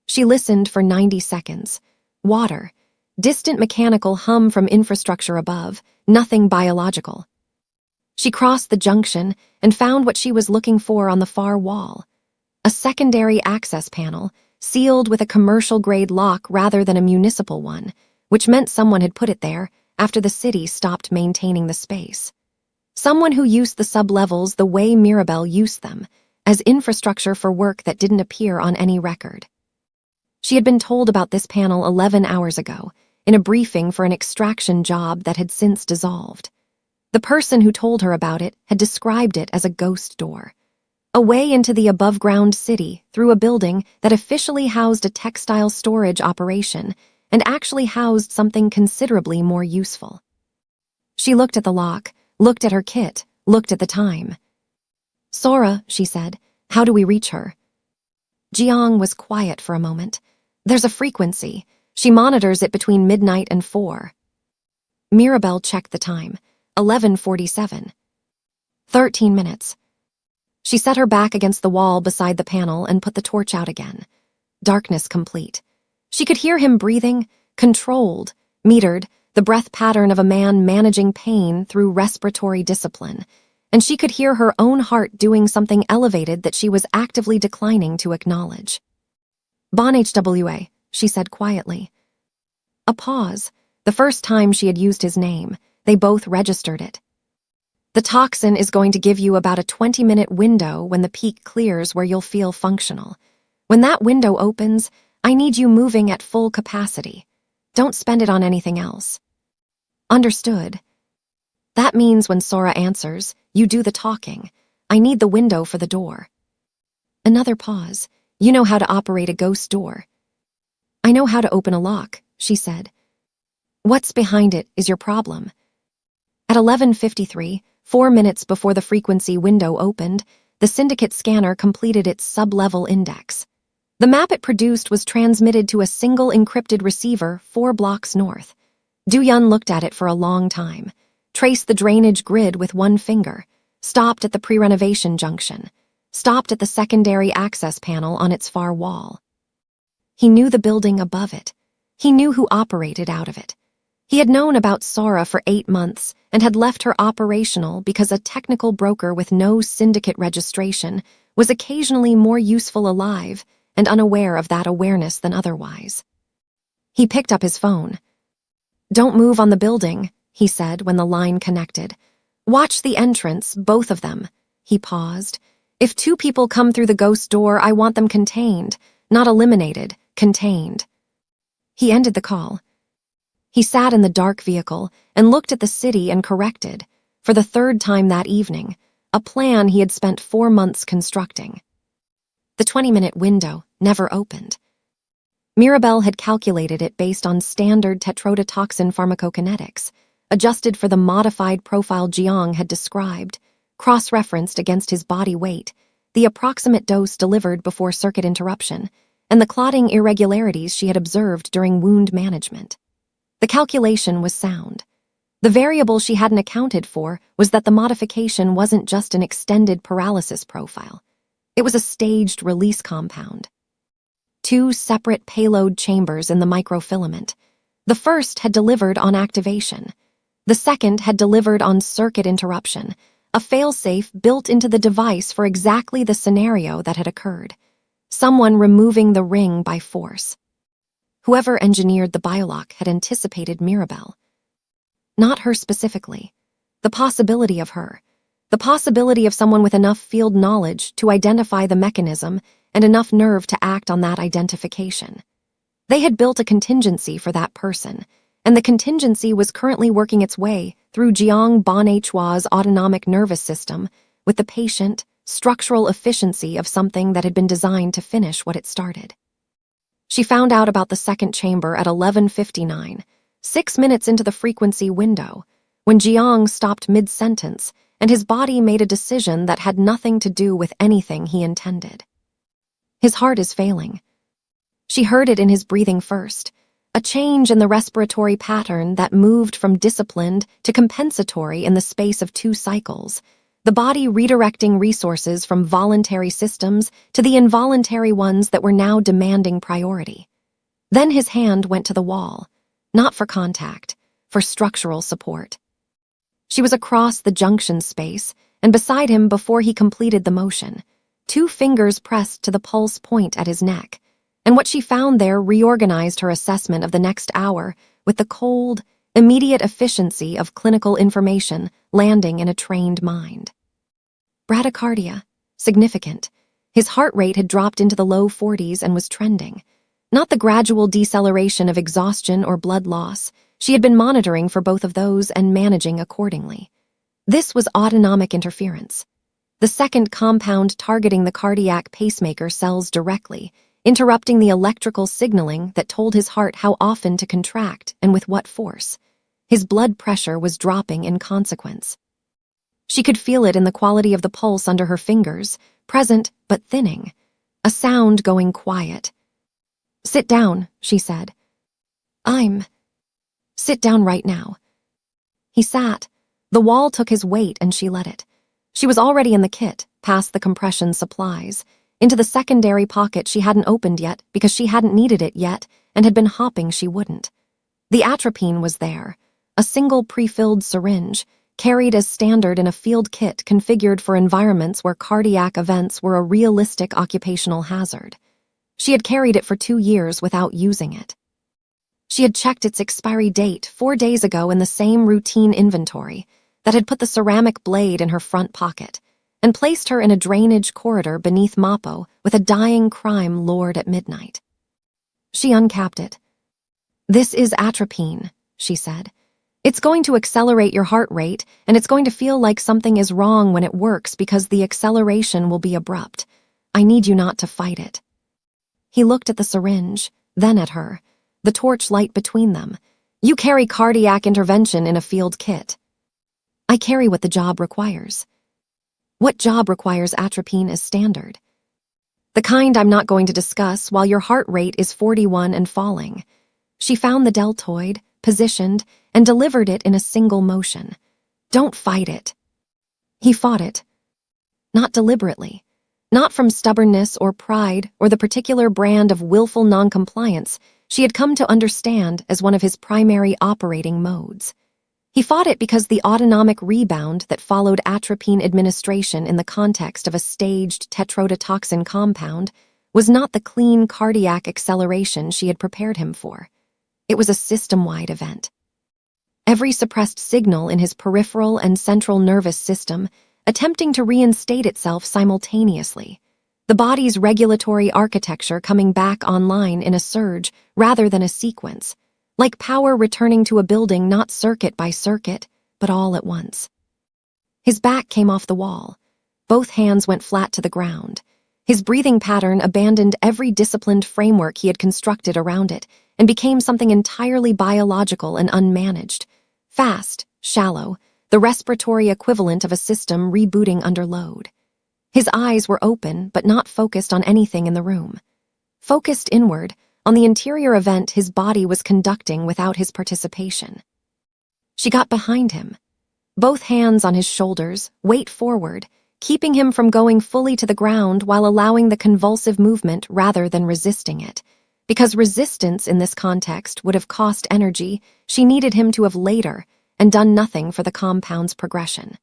She listened for 90 seconds. Water. Distant mechanical hum from infrastructure above, nothing biological. She crossed the junction and found what she was looking for on the far wall. A secondary access panel, sealed with a commercial-grade lock rather than a municipal one, which meant someone had put it there after the city stopped maintaining the space. Someone who used the sub-levels the way Mirabel used them, as infrastructure for work that didn't appear on any record. She had been told about this panel 11 hours ago, in a briefing for an extraction job that had since dissolved. The person who told her about it had described it as a ghost door. A way into the above-ground city through a building that officially housed a textile storage operation and actually housed something considerably more useful. She looked at the lock, looked at her kit, looked at the time. "Sora," she said, "how do we reach her?" Jiang was quiet for a moment. "There's a frequency. She monitors it between midnight and 4. Mirabel checked the time. 11:47. 13 minutes. She set her back against the wall beside the panel and put the torch out again. Darkness complete. She could hear him breathing, controlled, metered, the breath pattern of a man managing pain through respiratory discipline, and she could hear her own heart doing something elevated that she was actively declining to acknowledge. "Bon HWA," she said quietly. A pause, the first time she had used his name. They both registered it. "The toxin is going to give you about a 20-minute window when the peak clears where you'll feel functional. When that window opens, I need you moving at full capacity. Don't spend it on anything else." "Understood." "That means when Sora answers, you do the talking. I need the window for the door." Another pause. "You know how to operate a ghost door." "I know how to open a lock," she said. "What's behind it is your problem." At 11:53, 4 minutes before the frequency window opened, the syndicate scanner completed its sub-level index. The map it produced was transmitted to a single encrypted receiver 4 blocks north. Du-Yun looked at it for a long time, traced the drainage grid with one finger, stopped at the pre-renovation junction, stopped at the secondary access panel on its far wall. He knew the building above it. He knew who operated out of it. He had known about Sora for 8 months and had left her operational because a technical broker with no syndicate registration was occasionally more useful alive and unaware of that awareness than otherwise. He picked up his phone. "Don't move on the building," he said when the line connected. "Watch the entrance, both of them." He paused. "If 2 people come through the ghost door, I want them contained, not eliminated, contained." He ended the call. He sat in the dark vehicle and looked at the city and corrected, for the 3rd time that evening, a plan he had spent 4 months constructing. The 20-minute window never opened. Mirabel had calculated it based on standard tetrodotoxin pharmacokinetics, adjusted for the modified profile Jiang had described, cross-referenced against his body weight, the approximate dose delivered before circuit interruption, and the clotting irregularities she had observed during wound management. The calculation was sound. The variable she hadn't accounted for was that the modification wasn't just an extended paralysis profile. It was a staged release compound. 2 separate payload chambers in the microfilament. The first had delivered on activation. The second had delivered on circuit interruption, a failsafe built into the device for exactly the scenario that had occurred. Someone removing the ring by force. Whoever engineered the biolock had anticipated Mirabel. Not her specifically. The possibility of her. The possibility of someone with enough field knowledge to identify the mechanism and enough nerve to act on that identification. They had built a contingency for that person, and the contingency was currently working its way through Jiang Bonhua's autonomic nervous system with the patient, structural efficiency of something that had been designed to finish what it started. She found out about the second chamber at 11:59, 6 minutes into the frequency window, when Jiang stopped mid-sentence and his body made a decision that had nothing to do with anything he intended. His heart is failing. She heard it in his breathing first, a change in the respiratory pattern that moved from disciplined to compensatory in the space of 2 cycles, the body redirecting resources from voluntary systems to the involuntary ones that were now demanding priority. Then his hand went to the wall, not for contact, for structural support. She was across the junction space and beside him before he completed the motion, 2 fingers pressed to the pulse point at his neck, and what she found there reorganized her assessment of the next hour with the cold, immediate efficiency of clinical information landing in a trained mind. Bradycardia, significant. His heart rate had dropped into the low 40s and was trending. Not the gradual deceleration of exhaustion or blood loss. She had been monitoring for both of those and managing accordingly. This was autonomic interference. The second compound targeting the cardiac pacemaker cells directly, interrupting the electrical signaling that told his heart how often to contract and with what force. His blood pressure was dropping in consequence. She could feel it in the quality of the pulse under her fingers, present but thinning. A sound going quiet. "Sit down," she said. Sit down right now." He sat. The wall took his weight and she let it. She was already in the kit, past the compression supplies, into the secondary pocket she hadn't opened yet because she hadn't needed it yet and had been hoping she wouldn't. The atropine was there, a single pre-filled syringe, carried as standard in a field kit configured for environments where cardiac events were a realistic occupational hazard. She had carried it for 2 years without using it. She had checked its expiry date 4 days ago in the same routine inventory that had put the ceramic blade in her front pocket and placed her in a drainage corridor beneath Mappo with a dying crime lord at midnight. She uncapped it. "This is atropine," she said. "It's going to accelerate your heart rate, and it's going to feel like something is wrong when it works because the acceleration will be abrupt. I need you not to fight it." He looked at the syringe, then at her, the torchlight between them. "You carry cardiac intervention in a field kit." "I carry what the job requires." "What job requires atropine as standard?" "The kind I'm not going to discuss while your heart rate is 41 and falling." She found the deltoid, positioned, and delivered it in a single motion. "Don't fight it." He fought it. Not deliberately. Not from stubbornness or pride or the particular brand of willful noncompliance she had come to understand as one of his primary operating modes. He fought it because the autonomic rebound that followed atropine administration in the context of a staged tetrodotoxin compound was not the clean cardiac acceleration she had prepared him for. It was a system-wide event. Every suppressed signal in his peripheral and central nervous system attempting to reinstate itself simultaneously, the body's regulatory architecture coming back online in a surge rather than a sequence, like power returning to a building not circuit by circuit, but all at once. His back came off the wall. Both hands went flat to the ground. His breathing pattern abandoned every disciplined framework he had constructed around it and became something entirely biological and unmanaged. Fast, shallow, the respiratory equivalent of a system rebooting under load. His eyes were open but not focused on anything in the room. Focused inward, on the interior event his body was conducting without his participation. She got behind him. Both hands on his shoulders, weight forward, keeping him from going fully to the ground while allowing the convulsive movement rather than resisting it. Because resistance in this context would have cost energy, she needed him to have later and done nothing for the compound's progression.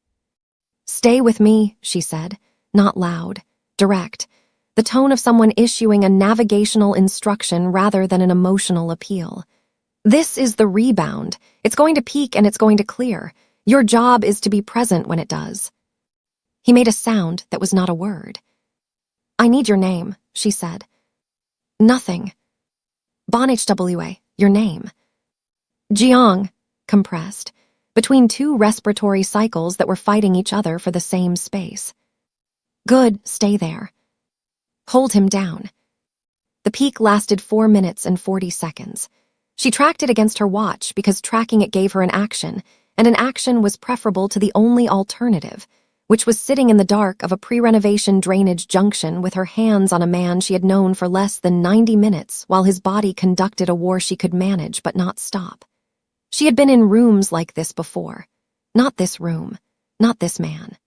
"Stay with me," she said, not loud, direct, the tone of someone issuing a navigational instruction rather than an emotional appeal. "This is the rebound. It's going to peak and it's going to clear. Your job is to be present when it does." He made a sound that was not a word. "I need your name," she said. "Nothing." "Bon HWA, your name." Jiang, compressed, between two respiratory cycles that were fighting each other for the same space. "Good, stay there." "Hold him down." The peak lasted 4 minutes and 40 seconds. She tracked it against her watch because tracking it gave her an action, and an action was preferable to the only alternative, which was sitting in the dark of a pre-renovation drainage junction with her hands on a man she had known for less than 90 minutes while his body conducted a war she could manage but not stop. She had been in rooms like this before. Not this room, not this man.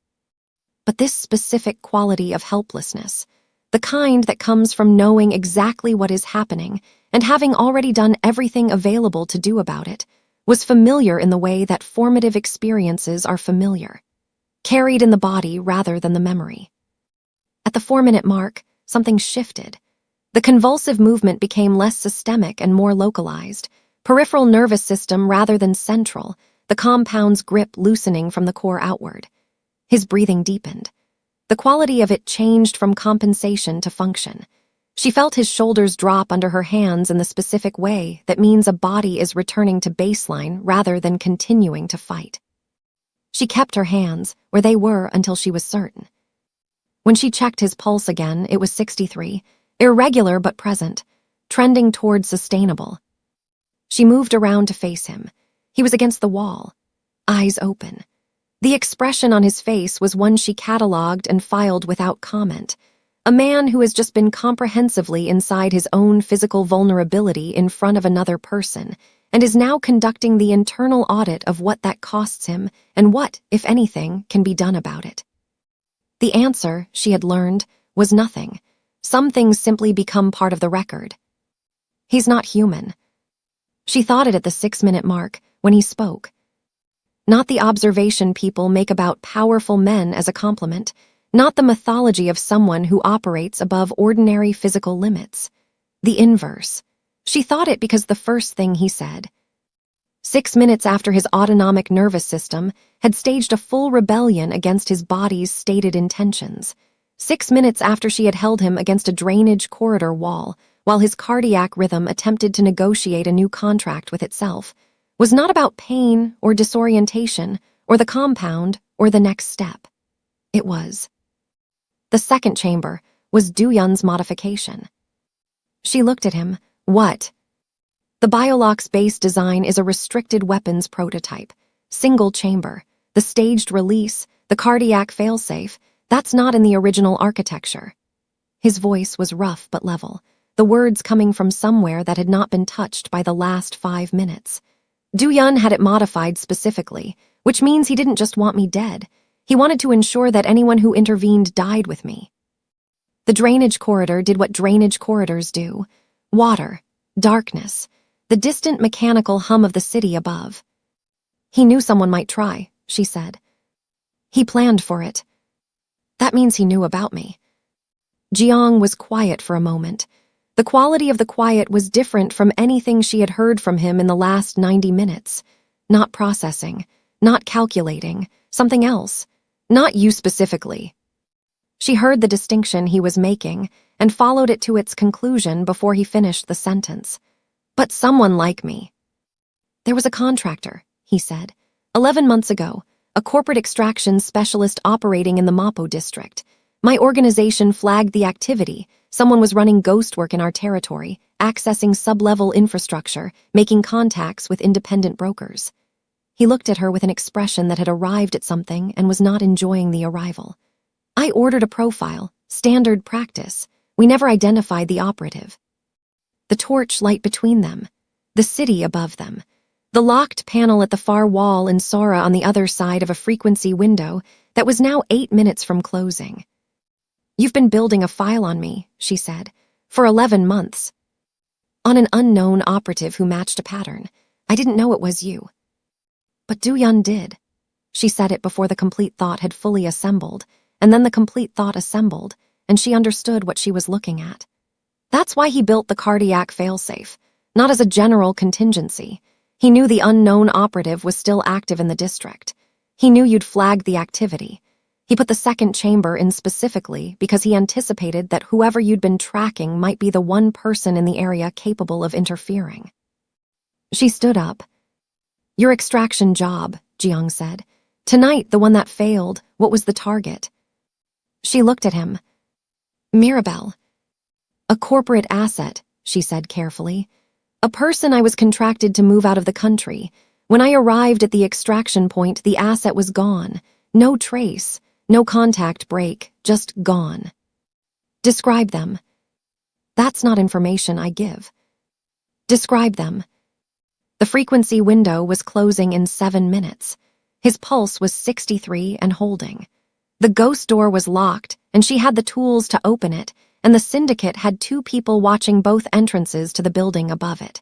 But this specific quality of helplessness, the kind that comes from knowing exactly what is happening and having already done everything available to do about it, was familiar in the way that formative experiences are familiar, carried in the body rather than the memory. At the 4-minute mark, something shifted. The convulsive movement became less systemic and more localized, peripheral nervous system rather than central, the compound's grip loosening from the core outward. His breathing deepened. The quality of it changed from compensation to function. She felt his shoulders drop under her hands in the specific way that means a body is returning to baseline rather than continuing to fight. She kept her hands where they were until she was certain. When she checked his pulse again, it was 63, irregular but present, trending toward sustainable. She moved around to face him. He was against the wall, eyes open. The expression on his face was one she catalogued and filed without comment. A man who has just been comprehensively inside his own physical vulnerability in front of another person and is now conducting the internal audit of what that costs him and what, if anything, can be done about it. The answer, she had learned, was nothing. Some things simply become part of the record. He's not human. She thought it at the 6-minute mark when he spoke. Not the observation people make about powerful men as a compliment, not the mythology of someone who operates above ordinary physical limits. The inverse. She thought it because the first thing he said. 6 minutes after his autonomic nervous system had staged a full rebellion against his body's stated intentions. 6 minutes after she had held him against a drainage corridor wall, while his cardiac rhythm attempted to negotiate a new contract with itself, was not about pain or disorientation or the compound or the next step. It was. The second chamber was Duyun's modification. She looked at him. What? The Biolock's base design is a restricted weapons prototype. Single chamber. The staged release, the cardiac failsafe, that's not in the original architecture. His voice was rough but level, the words coming from somewhere that had not been touched by the last 5 minutes. Duyun had it modified specifically, which means he didn't just want me dead. He wanted to ensure that anyone who intervened died with me. The drainage corridor did what drainage corridors do. Water, darkness, the distant mechanical hum of the city above. He knew someone might try, she said. He planned for it. That means he knew about me. Jiang was quiet for a moment. The quality of the quiet was different from anything she had heard from him in the last 90 minutes. Not processing, not calculating, something else. Not you specifically. She heard the distinction he was making and followed it to its conclusion before he finished the sentence. But someone like me. There was a contractor, he said, 11 months ago, a corporate extraction specialist operating in the Mapo district. My organization flagged the activity. Someone was running ghost work in our territory, accessing sub-level infrastructure, making contacts with independent brokers. He looked at her with an expression that had arrived at something and was not enjoying the arrival. I ordered a profile, standard practice. We never identified the operative. The torch light between them, the city above them, the locked panel at the far wall and Sora on the other side of a frequency window that was now 8 minutes from closing. You've been building a file on me, she said, for 11 months. On an unknown operative who matched a pattern. I didn't know it was you. But Duyun did. She said it before the complete thought had fully assembled, and then the complete thought assembled, and she understood what she was looking at. That's why he built the cardiac failsafe, not as a general contingency. He knew the unknown operative was still active in the district. He knew you'd flagged the activity. He put the second chamber in specifically because he anticipated that whoever you'd been tracking might be the one person in the area capable of interfering. She stood up. "Your extraction job," Jiang said. "Tonight, the one that failed, what was the target?" She looked at him. "Mirabel. A corporate asset," she said carefully. "A person I was contracted to move out of the country. When I arrived at the extraction point, the asset was gone. No trace, no contact break, just gone." "Describe them." "That's not information I give." "Describe them." The frequency window was closing in 7 minutes. His pulse was 63 and holding. The ghost door was locked, and she had the tools to open it, and the syndicate had 2 people watching both entrances to the building above it.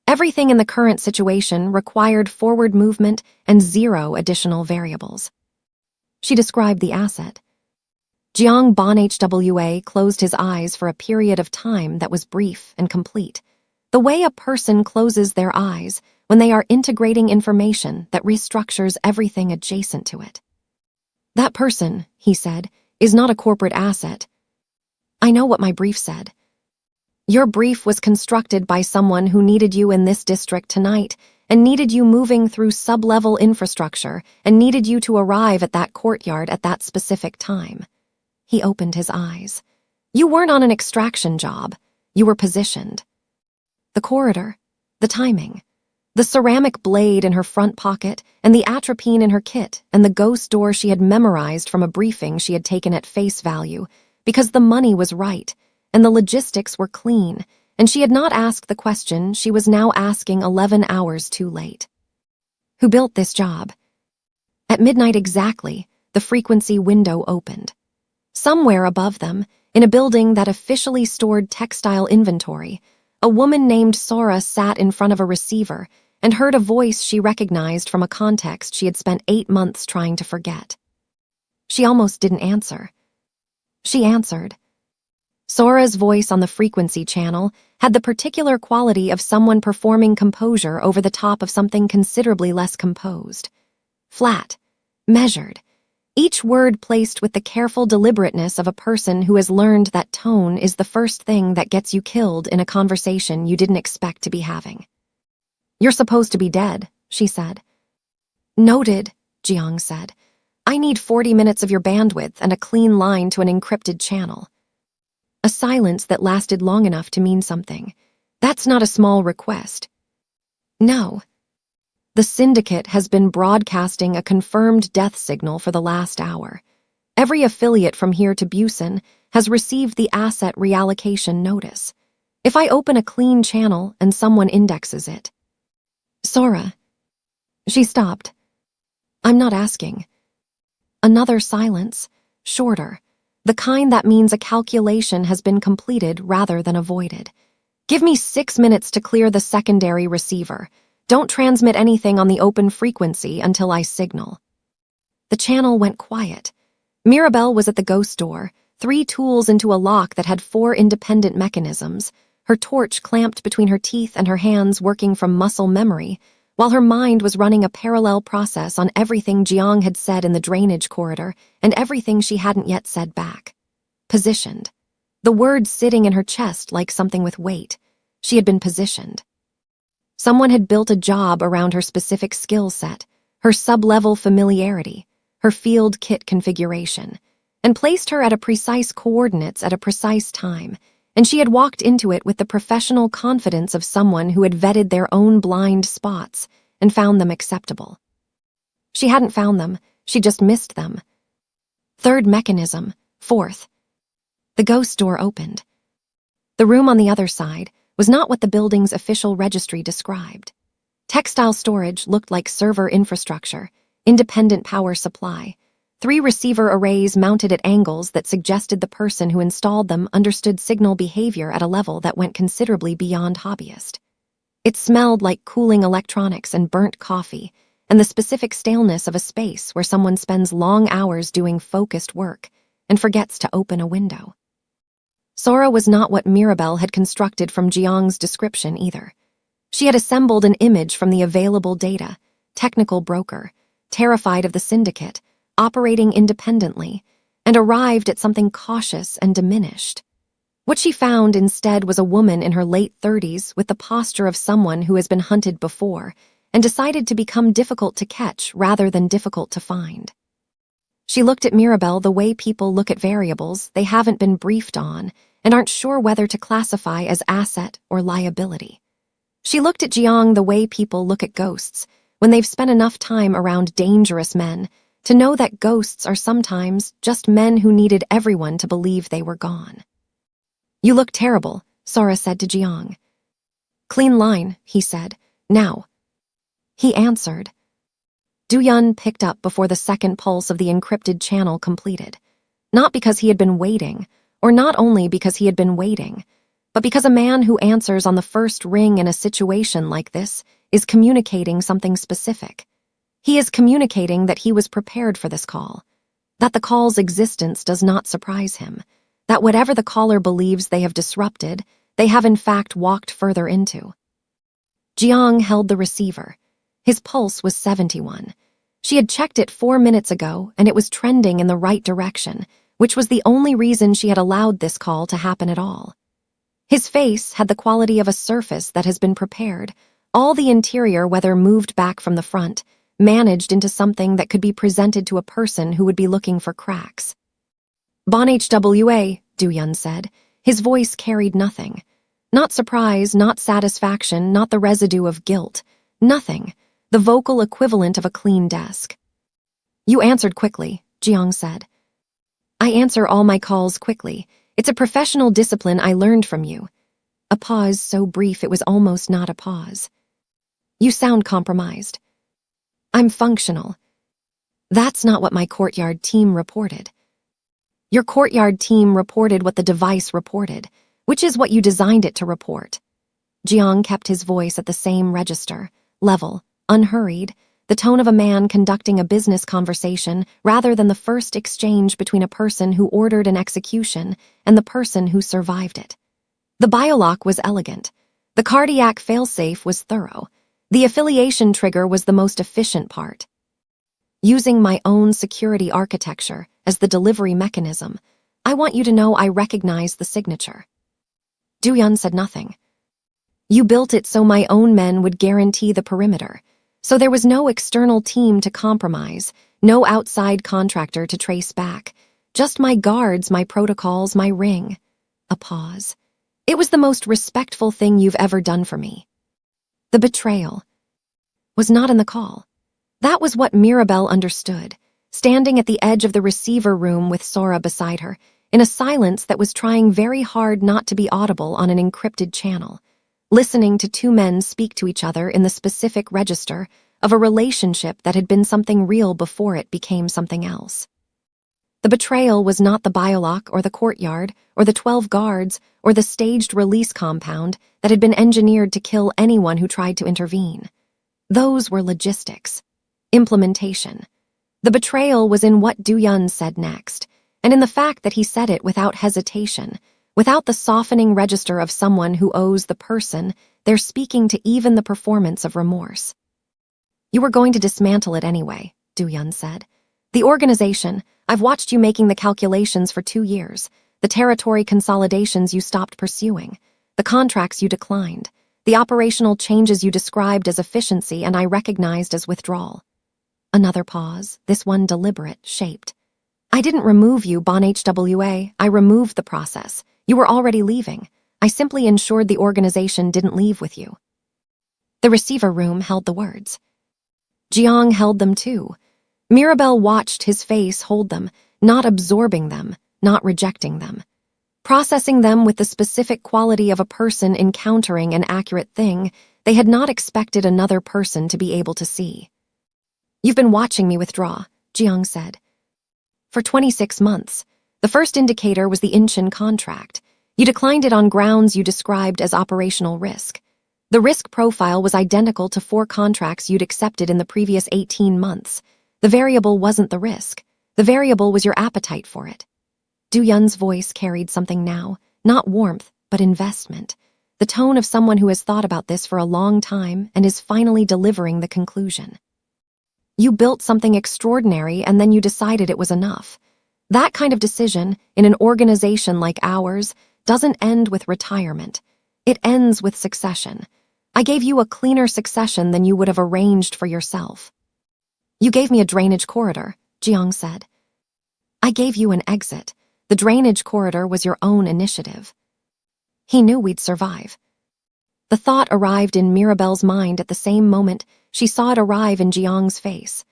Everything in the current situation required forward movement and 0 additional variables. She described the asset. Jiang Bon HWA closed his eyes for a period of time that was brief and complete. The way a person closes their eyes when they are integrating information that restructures everything adjacent to it. "That person," he said, "is not a corporate asset." "I know what my brief said." "Your brief was constructed by someone who needed you in this district tonight and needed you moving through sub-level infrastructure and needed you to arrive at that courtyard at that specific time." He opened his eyes. "You weren't on an extraction job. You were positioned." The corridor, the timing, the ceramic blade in her front pocket, and the atropine in her kit, and the ghost door she had memorized from a briefing she had taken at face value, because the money was right, and the logistics were clean, and she had not asked the question she was now asking 11 hours too late. Who built this job? At midnight exactly, the frequency window opened. Somewhere above them, in a building that officially stored textile inventory, a woman named Sora sat in front of a receiver and heard a voice she recognized from a context she had spent 8 months trying to forget. She almost didn't answer. She answered. Sora's voice on the frequency channel had the particular quality of someone performing composure over the top of something considerably less composed. Flat, measured, each word placed with the careful deliberateness of a person who has learned that tone is the first thing that gets you killed in a conversation you didn't expect to be having. "You're supposed to be dead," she said. "Noted," Jiang said. "I need 40 minutes of your bandwidth and a clean line to an encrypted channel." A silence that lasted long enough to mean something. "That's not a small request." "No." "The syndicate has been broadcasting a confirmed death signal for the last hour. Every affiliate from here to Blasian has received the asset reallocation notice. If I open a clean channel and someone indexes it..." "Sora." She stopped. "I'm not asking." Another silence, shorter, the kind that means a calculation has been completed rather than avoided. "Give me 6 minutes to clear the secondary receiver. Don't transmit anything on the open frequency until I signal." The channel went quiet. Mirabel was at the ghost door, 3 tools into a lock that had 4 independent mechanisms, her torch clamped between her teeth and her hands working from muscle memory, while her mind was running a parallel process on everything Jiang had said in the drainage corridor and everything she hadn't yet said back. Positioned. The word sitting in her chest like something with weight. She had been positioned. Someone had built a job around her specific skill set, her sub-level familiarity, her field kit configuration, and placed her at a precise coordinates at a precise time, and she had walked into it with the professional confidence of someone who had vetted their own blind spots and found them acceptable. She hadn't found them, she just missed them. Third mechanism, fourth. The ghost door opened. The room on the other side was not what the building's official registry described. Textile storage looked like server infrastructure, independent power supply, 3 receiver arrays mounted at angles that suggested the person who installed them understood signal behavior at a level that went considerably beyond hobbyist. It smelled like cooling electronics and burnt coffee, and the specific staleness of a space where someone spends long hours doing focused work and forgets to open a window. Sora was not what Mirabel had constructed from Jiang's description either. She had assembled an image from the available data, technical broker, terrified of the syndicate, operating independently, and arrived at something cautious and diminished. What she found instead was a woman in her late 30s with the posture of someone who has been hunted before and decided to become difficult to catch rather than difficult to find. She looked at Mirabel the way people look at variables they haven't been briefed on and aren't sure whether to classify as asset or liability. She looked at Jiang the way people look at ghosts when they've spent enough time around dangerous men to know that ghosts are sometimes just men who needed everyone to believe they were gone. "You look terrible," Sora said to Jiang. "Clean line," he said. "Now." He answered. Du-yun picked up before the second pulse of the encrypted channel completed. Not because he had been waiting, or not only because he had been waiting, but because a man who answers on the first ring in a situation like this is communicating something specific. He is communicating that he was prepared for this call, that the call's existence does not surprise him, that whatever the caller believes they have disrupted, they have in fact walked further into. Jiang held the receiver. His pulse was 71. She had checked it 4 minutes ago, and it was trending in the right direction, which was the only reason she had allowed this call to happen at all. His face had the quality of a surface that has been prepared, all the interior, whether moved back from the front, managed into something that could be presented to a person who would be looking for cracks. "Bon HWA," Du-yun said. His voice carried nothing. Not surprise, not satisfaction, not the residue of guilt. Nothing. The vocal equivalent of a clean desk. "You answered quickly," Jiang said. "I answer all my calls quickly. It's a professional discipline I learned from you." A pause so brief it was almost not a pause. "You sound compromised." "I'm functional." "That's not what my courtyard team reported." "Your courtyard team reported what the device reported, which is what you designed it to report." Jiang kept his voice at the same register, level, unhurried, the tone of a man conducting a business conversation rather than the first exchange between a person who ordered an execution and the person who survived it. The biolock was elegant. The cardiac failsafe was thorough. The affiliation trigger was the most efficient part. Using my own security architecture as the delivery mechanism, I want you to know I recognize the signature. Du-yun said nothing. "You built it so my own men would guarantee the perimeter. So there was no external team to compromise, no outside contractor to trace back. Just my guards, my protocols, my ring." A pause. "It was the most respectful thing you've ever done for me." The betrayal was not in the call. That was what Mirabel understood, standing at the edge of the receiver room with Sora beside her, in a silence that was trying very hard not to be audible on an encrypted channel, listening to two men speak to each other in the specific register of a relationship that had been something real before it became something else. The betrayal was not the biolock or the courtyard or the 12 guards or the staged release compound that had been engineered to kill anyone who tried to intervene. Those were logistics. Implementation. The betrayal was in what Du-yun said next, and in the fact that he said it without hesitation, without the softening register of someone who owes the person they're speaking to even the performance of remorse. "You were going to dismantle it anyway," Du-yun said. "The organization, I've watched you making the calculations for 2 years, the territory consolidations you stopped pursuing, the contracts you declined, the operational changes you described as efficiency and I recognized as withdrawal." Another pause, this one deliberate, shaped. "I didn't remove you, Bon HWA. I removed the process. You were already leaving. I simply ensured the organization didn't leave with you." The receiver room held the words. Jiang held them too. Mirabel watched his face hold them, not absorbing them, not rejecting them, processing them with the specific quality of a person encountering an accurate thing they had not expected another person to be able to see. "You've been watching me withdraw," Jiang said. "For 26 months. The first indicator was the Inchin contract. You declined it on grounds you described as operational risk. The risk profile was identical to 4 contracts you'd accepted in the previous 18 months. The variable wasn't the risk. The variable was your appetite for it." Du-yun's voice carried something now, not warmth, but investment, the tone of someone who has thought about this for a long time and is finally delivering the conclusion. You built something extraordinary and then you decided it was enough. That kind of decision, in an organization like ours, doesn't end with retirement. It ends with succession. I gave you a cleaner succession than you would have arranged for yourself. You gave me a drainage corridor, Jiang said. I gave you an exit. The drainage corridor was your own initiative. He knew we'd survive. The thought arrived in Mirabel's mind at the same moment she saw it arrive in Jiang's face.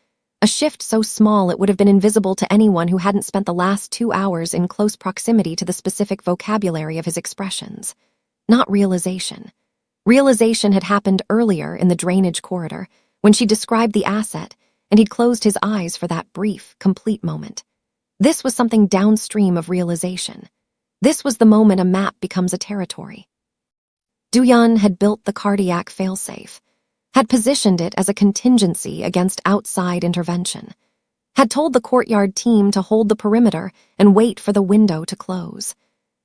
A shift so small it would have been invisible to anyone who hadn't spent the last 2 hours in close proximity to the specific vocabulary of his expressions. Not realization. Realization had happened earlier in the drainage corridor, when she described the asset, and he'd closed his eyes for that brief, complete moment. This was something downstream of realization. This was the moment a map becomes a territory. Du-Yun had built the cardiac failsafe, had positioned it as a contingency against outside intervention, had told the courtyard team to hold the perimeter and wait for the window to close,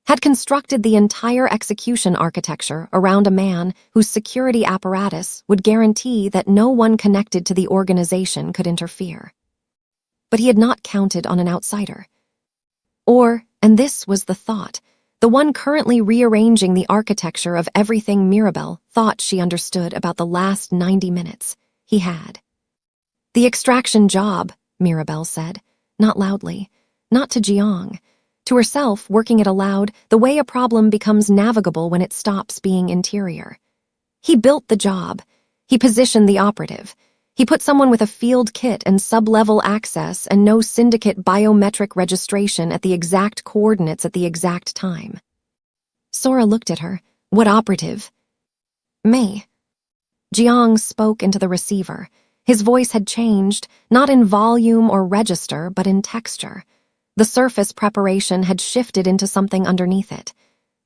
had constructed the entire execution architecture around a man whose security apparatus would guarantee that no one connected to the organization could interfere. But he had not counted on an outsider. Or, and this was the thought, the one currently rearranging the architecture of everything Mirabel thought she understood about the last 90 minutes, he had. The extraction job, Mirabel said, not loudly, not to Jiang. To herself, working it aloud, the way a problem becomes navigable when it stops being interior. He built the job. He positioned the operative. He put someone with a field kit and sub-level access and no syndicate biometric registration at the exact coordinates at the exact time. Sora looked at her. What operative? Me. Jiang spoke into the receiver. His voice had changed, not in volume or register, but in texture. The surface preparation had shifted into something underneath it.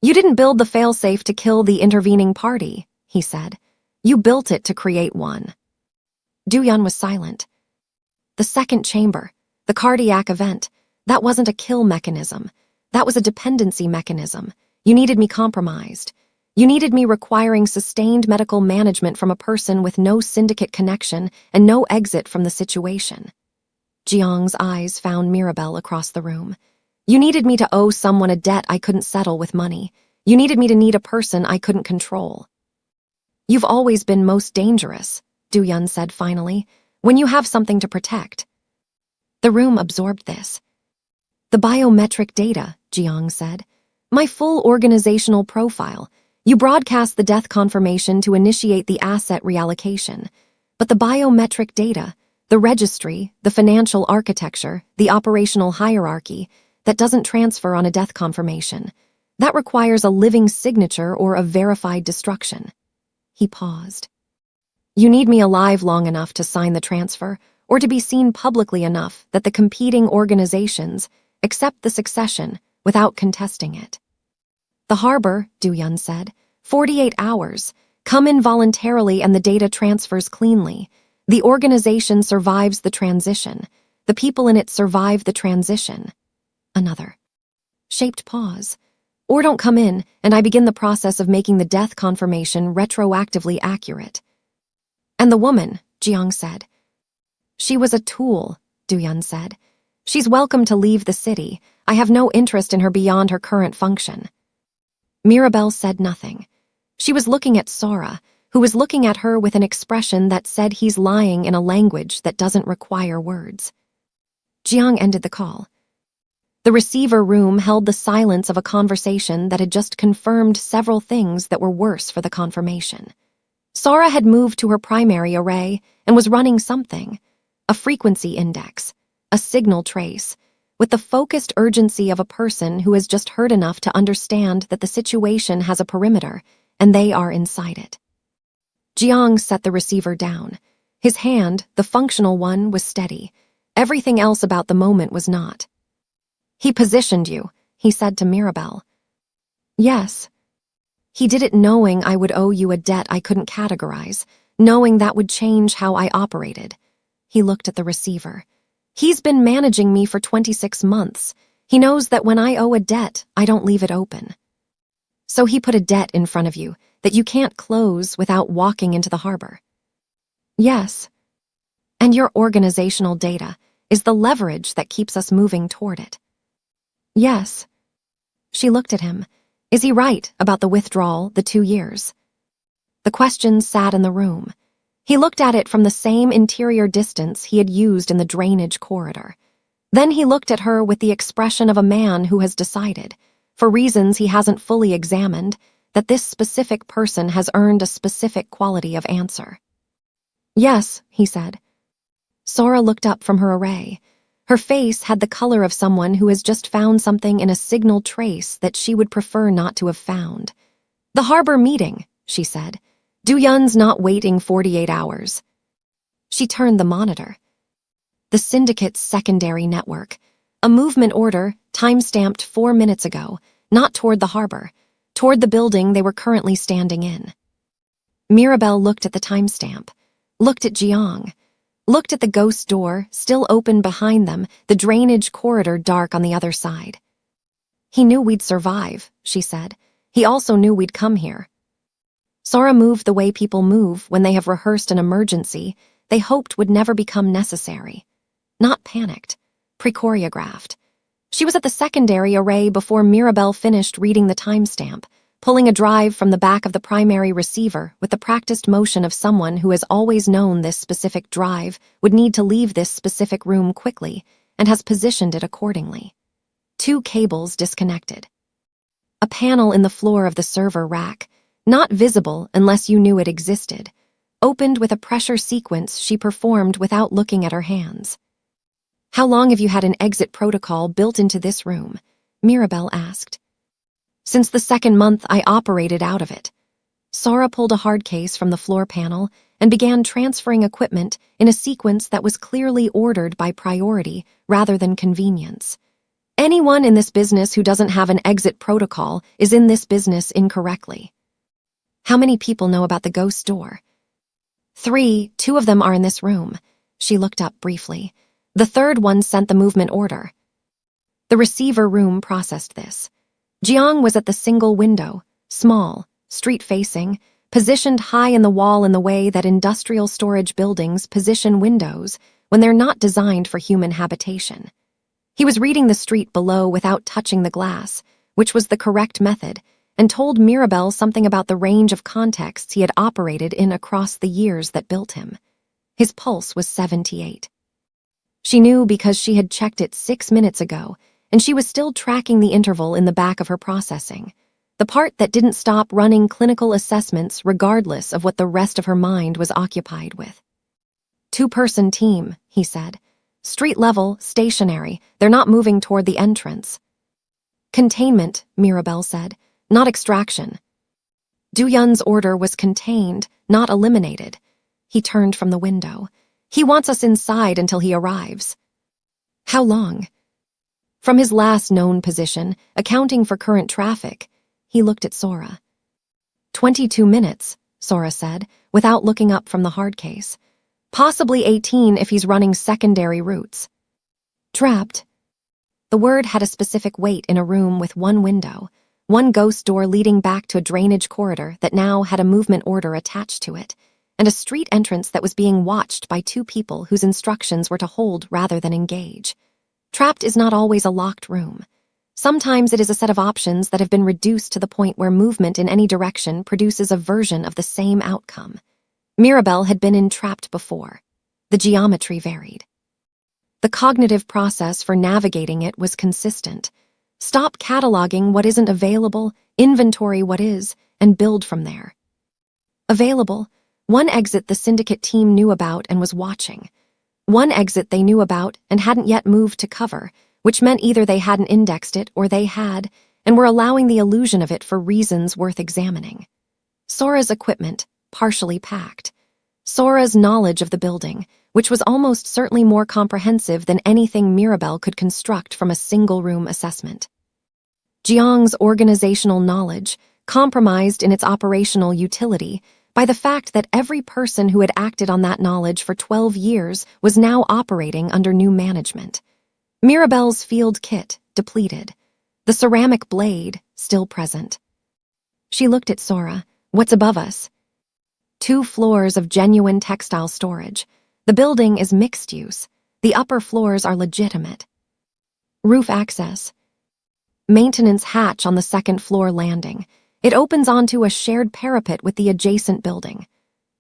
You didn't build the failsafe to kill the intervening party, he said. You built it to create one. Du-Yun was silent. The second chamber, the cardiac event, that wasn't a kill mechanism. That was a dependency mechanism. You needed me compromised. You needed me requiring sustained medical management from a person with no syndicate connection and no exit from the situation. Jiang's eyes found Mirabel across the room. You needed me to owe someone a debt I couldn't settle with money. You needed me to need a person I couldn't control. You've always been most dangerous, Du-Yun said finally, when you have something to protect. The room absorbed this. The biometric data, Jiang said. My full organizational profile. You broadcast the death confirmation to initiate the asset reallocation. But the biometric data, the registry, the financial architecture, the operational hierarchy, that doesn't transfer on a death confirmation. That requires a living signature or a verified destruction. He paused. You need me alive long enough to sign the transfer, or to be seen publicly enough that the competing organizations accept the succession without contesting it. The harbor, Du-Yun said, 48 hours. Come in voluntarily and the data transfers cleanly. The organization survives the transition. The people in it survive the transition. Another shaped pause. Or don't come in, and I begin the process of making the death confirmation retroactively accurate. And the woman, Jiang said. She was a tool, Du-Yun said. She's welcome to leave the city. I have no interest in her beyond her current function. Mirabel said nothing. She was looking at Sora, who was looking at her with an expression that said he's lying in a language that doesn't require words. Jiang ended the call. The receiver room held the silence of a conversation that had just confirmed several things that were worse for the confirmation. Sora had moved to her primary array and was running something, a frequency index, a signal trace, with the focused urgency of a person who has just heard enough to understand that the situation has a perimeter and they are inside it. Jiang set the receiver down. His hand, the functional one, was steady. Everything else about the moment was not. He positioned you, he said to Mirabel. Yes. He did it knowing I would owe you a debt I couldn't categorize, knowing that would change how I operated. He looked at the receiver. He's been managing me for 26 months. He knows that when I owe a debt, I don't leave it open. So he put a debt in front of you that you can't close without walking into the harbor. Yes. And your organizational data is the leverage that keeps us moving toward it. Yes. She looked at him. Is he right about the withdrawal, the 2 years? The question sat in the room. He looked at it from the same interior distance he had used in the drainage corridor. Then he looked at her with the expression of a man who has decided, for reasons he hasn't fully examined, that this specific person has earned a specific quality of answer. Yes, he said. Sora looked up from her array. Her face had the color of someone who has just found something in a signal trace that she would prefer not to have found. The harbor meeting, she said. Du-Yun's not waiting 48 hours. She turned the monitor. The syndicate's secondary network. A movement order, time-stamped 4 minutes ago, not toward the harbor, toward the building they were currently standing in. Mirabel looked at the timestamp, looked at Jiang, looked at the ghost door, still open behind them, the drainage corridor dark on the other side. He knew we'd survive, she said. He also knew we'd come here. Sora moved the way people move when they have rehearsed an emergency they hoped would never become necessary. Not panicked, pre-choreographed. She was at the secondary array before Mirabel finished reading the timestamp, pulling a drive from the back of the primary receiver with the practiced motion of someone who has always known this specific drive would need to leave this specific room quickly and has positioned it accordingly. 2 cables disconnected. A panel in the floor of the server rack, not visible unless you knew it existed, opened with a pressure sequence she performed without looking at her hands. How long have you had an exit protocol built into this room? Mirabel asked. Since the 2nd month I operated out of it. Sora pulled a hard case from the floor panel and began transferring equipment in a sequence that was clearly ordered by priority rather than convenience. Anyone in this business who doesn't have an exit protocol is in this business incorrectly. How many people know about the ghost door? 3, 2 of them are in this room. She looked up briefly. The 3rd one sent the movement order. The receiver room processed this. Jiang was at the single window, small, street-facing, positioned high in the wall in the way that industrial storage buildings position windows when they're not designed for human habitation. He was reading the street below without touching the glass, which was the correct method, and told Mirabel something about the range of contexts he had operated in across the years that built him. His pulse was 78. She knew because she had checked it 6 minutes ago, and she was still tracking the interval in the back of her processing, the part that didn't stop running clinical assessments regardless of what the rest of her mind was occupied with. 2-person team, he said. Street level, stationary, they're not moving toward the entrance. Containment, Mirabel said. Not extraction. Du-Yun's order was contained, not eliminated. He turned from the window. He wants us inside until he arrives. How long? From his last known position, accounting for current traffic, he looked at Sora. 22 minutes, Sora said, without looking up from the hard case. Possibly 18 if he's running secondary routes. Trapped. The word had a specific weight in a room with 1 window, 1 ghost door leading back to a drainage corridor that now had a movement order attached to it, and a street entrance that was being watched by 2 people whose instructions were to hold rather than engage. Trapped is not always a locked room. Sometimes it is a set of options that have been reduced to the point where movement in any direction produces a version of the same outcome. Mirabel had been entrapped before. The geometry varied. The cognitive process for navigating it was consistent. Stop cataloging what isn't available, inventory what is, and build from there. Available, 1 exit the syndicate team knew about and was watching. 1 exit they knew about and hadn't yet moved to cover, which meant either they hadn't indexed it or they had, and were allowing the illusion of it for reasons worth examining. Sora's equipment, partially packed. Sora's knowledge of the building, which was almost certainly more comprehensive than anything Mirabel could construct from a single-room assessment. Jiang's organizational knowledge, compromised in its operational utility by the fact that every person who had acted on that knowledge for 12 years was now operating under new management. Mirabel's field kit, depleted. The ceramic blade, still present. She looked at Sora. What's above us? 2 floors of genuine textile storage. The building is mixed use. The upper floors are legitimate. Roof access. Maintenance hatch on the second floor landing. It opens onto a shared parapet with the adjacent building.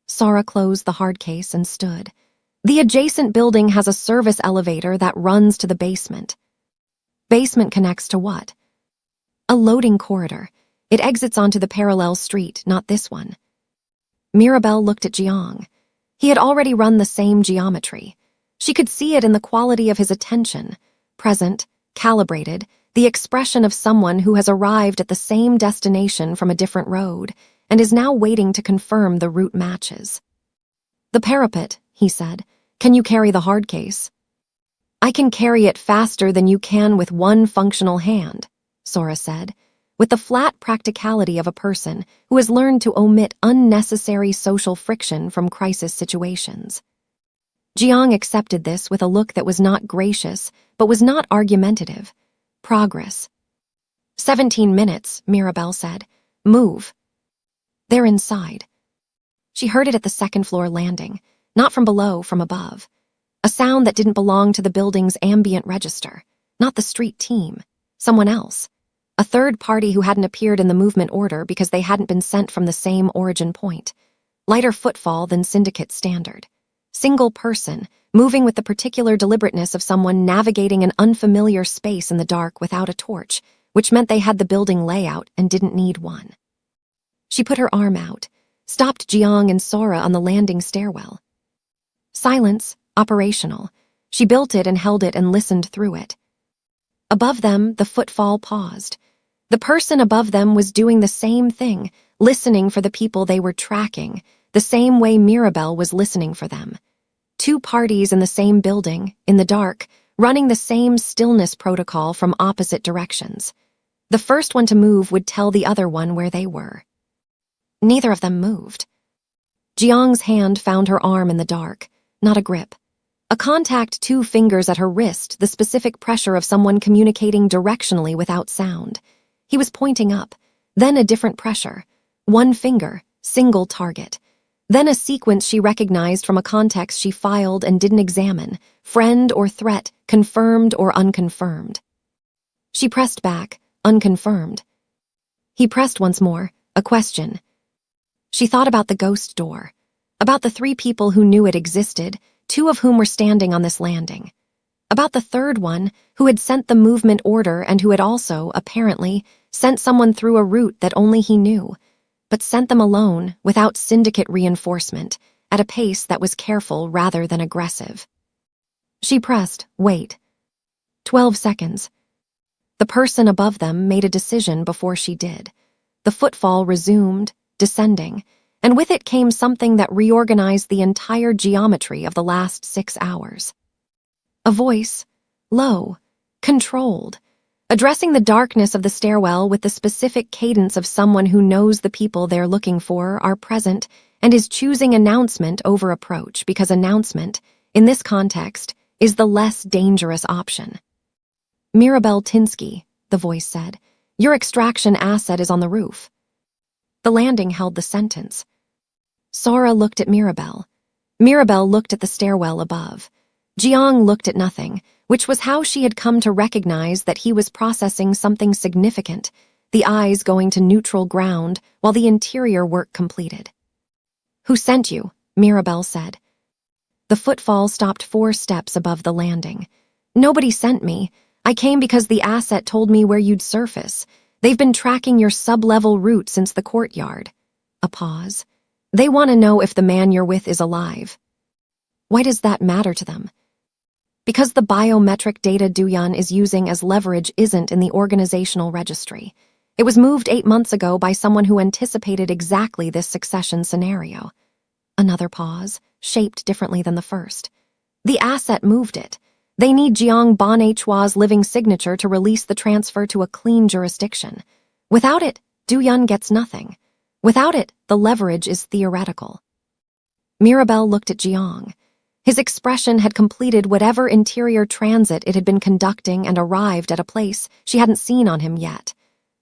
Sora closed the hard case and stood. The adjacent building has a service elevator that runs to the basement. Basement connects to what? A loading corridor. It exits onto the parallel street, not this one. Mirabel looked at Jiang. He had already run the same geometry. She could see it in the quality of his attention, present, calibrated, the expression of someone who has arrived at the same destination from a different road and is now waiting to confirm the route matches. "The parapet," he said. "Can you carry the hard case?" "I can carry it faster than you can with one functional hand," Sora said, with the flat practicality of a person who has learned to omit unnecessary social friction from crisis situations. Jiang accepted this with a look that was not gracious, but was not argumentative. Progress. 17 minutes, Mirabel said. "Move." "They're inside." She heard it at the second floor landing, not from below, from above. A sound that didn't belong to the building's ambient register, not the street team, someone else. A third party who hadn't appeared in the movement order because they hadn't been sent from the same origin point. Lighter footfall than syndicate standard. Single person, moving with the particular deliberateness of someone navigating an unfamiliar space in the dark without a torch, which meant they had the building layout and didn't need one. She put her arm out, stopped Jiang and Sora on the landing stairwell. Silence, operational. She built it and held it and listened through it. Above them, the footfall paused. The person above them was doing the same thing, listening for the people they were tracking, the same way Mirabel was listening for them. Two parties in the same building, in the dark, running the same stillness protocol from opposite directions. The first one to move would tell the other one where they were. Neither of them moved. Jiang's hand found her arm in the dark, not a grip. A contact 2 fingers at her wrist, the specific pressure of someone communicating directionally without sound. He was pointing up, then a different pressure. 1 finger, single target. Then a sequence she recognized from a context she filed and didn't examine, friend or threat, confirmed or unconfirmed. She pressed back, unconfirmed. He pressed once more, a question. She thought about the ghost door, about the 3 people who knew it existed, 2 of whom were standing on this landing. About the third one, who had sent the movement order and who had also, apparently, sent someone through a route that only he knew, but sent them alone, without syndicate reinforcement, at a pace that was careful rather than aggressive. She pressed, wait. 12 seconds. The person above them made a decision before she did. The footfall resumed, descending, and with it came something that reorganized the entire geometry of the last 6 hours. A voice, low, controlled, addressing the darkness of the stairwell with the specific cadence of someone who knows the people they're looking for are present and is choosing announcement over approach because announcement, in this context, is the less dangerous option. "Mirabel Tinsky," the voice said, "your extraction asset is on the roof." The landing held the sentence. Sora looked at Mirabel. Mirabel looked at the stairwell above. Jiang looked at nothing, which was how she had come to recognize that he was processing something significant, the eyes going to neutral ground while the interior work completed. "Who sent you?" Mirabel said. The footfall stopped 4 steps above the landing. "Nobody sent me. I came because the asset told me where you'd surface. They've been tracking your sub-level route since the courtyard." A pause. "They want to know if the man you're with is alive." "Why does that matter to them?" "Because the biometric data Duyan is using as leverage isn't in the organizational registry. It was moved 8 months ago by someone who anticipated exactly this succession scenario." Another pause, shaped differently than the first. "The asset moved it. They need Jiang Bonhua's living signature to release the transfer to a clean jurisdiction. Without it, Duyan gets nothing. Without it, the leverage is theoretical." Mirabel looked at Jiang. His expression had completed whatever interior transit it had been conducting and arrived at a place she hadn't seen on him yet.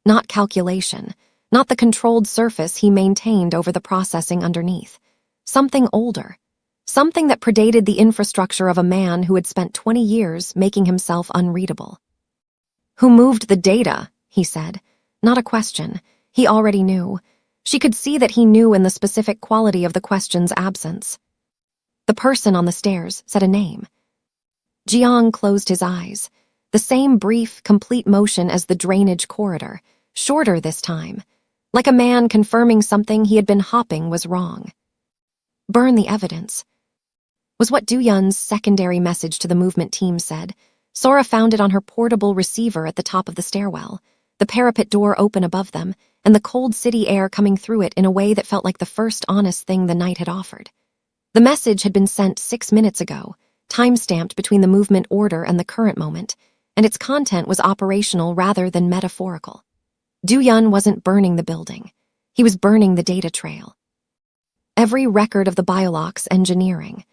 Not calculation, not the controlled surface he maintained over the processing underneath. Something older. Something that predated the infrastructure of a man who had spent 20 years making himself unreadable. "Who moved the data?" he said. Not a question. He already knew. She could see that he knew in the specific quality of the question's absence. The person on the stairs said a name. Jiang closed his eyes. The same brief, complete motion as the drainage corridor, shorter this time, like a man confirming something he had been hopping was wrong. "Burn the evidence," was what Du-Yun's secondary message to the movement team said. Sora found it on her portable receiver at the top of the stairwell, the parapet door open above them, and the cold city air coming through it in a way that felt like the first honest thing the night had offered. The message had been sent 6 minutes ago, time-stamped between the movement order and the current moment, and its content was operational rather than metaphorical. Du-Yun wasn't burning the building. He was burning the data trail. Every record of the bioloc's engineering,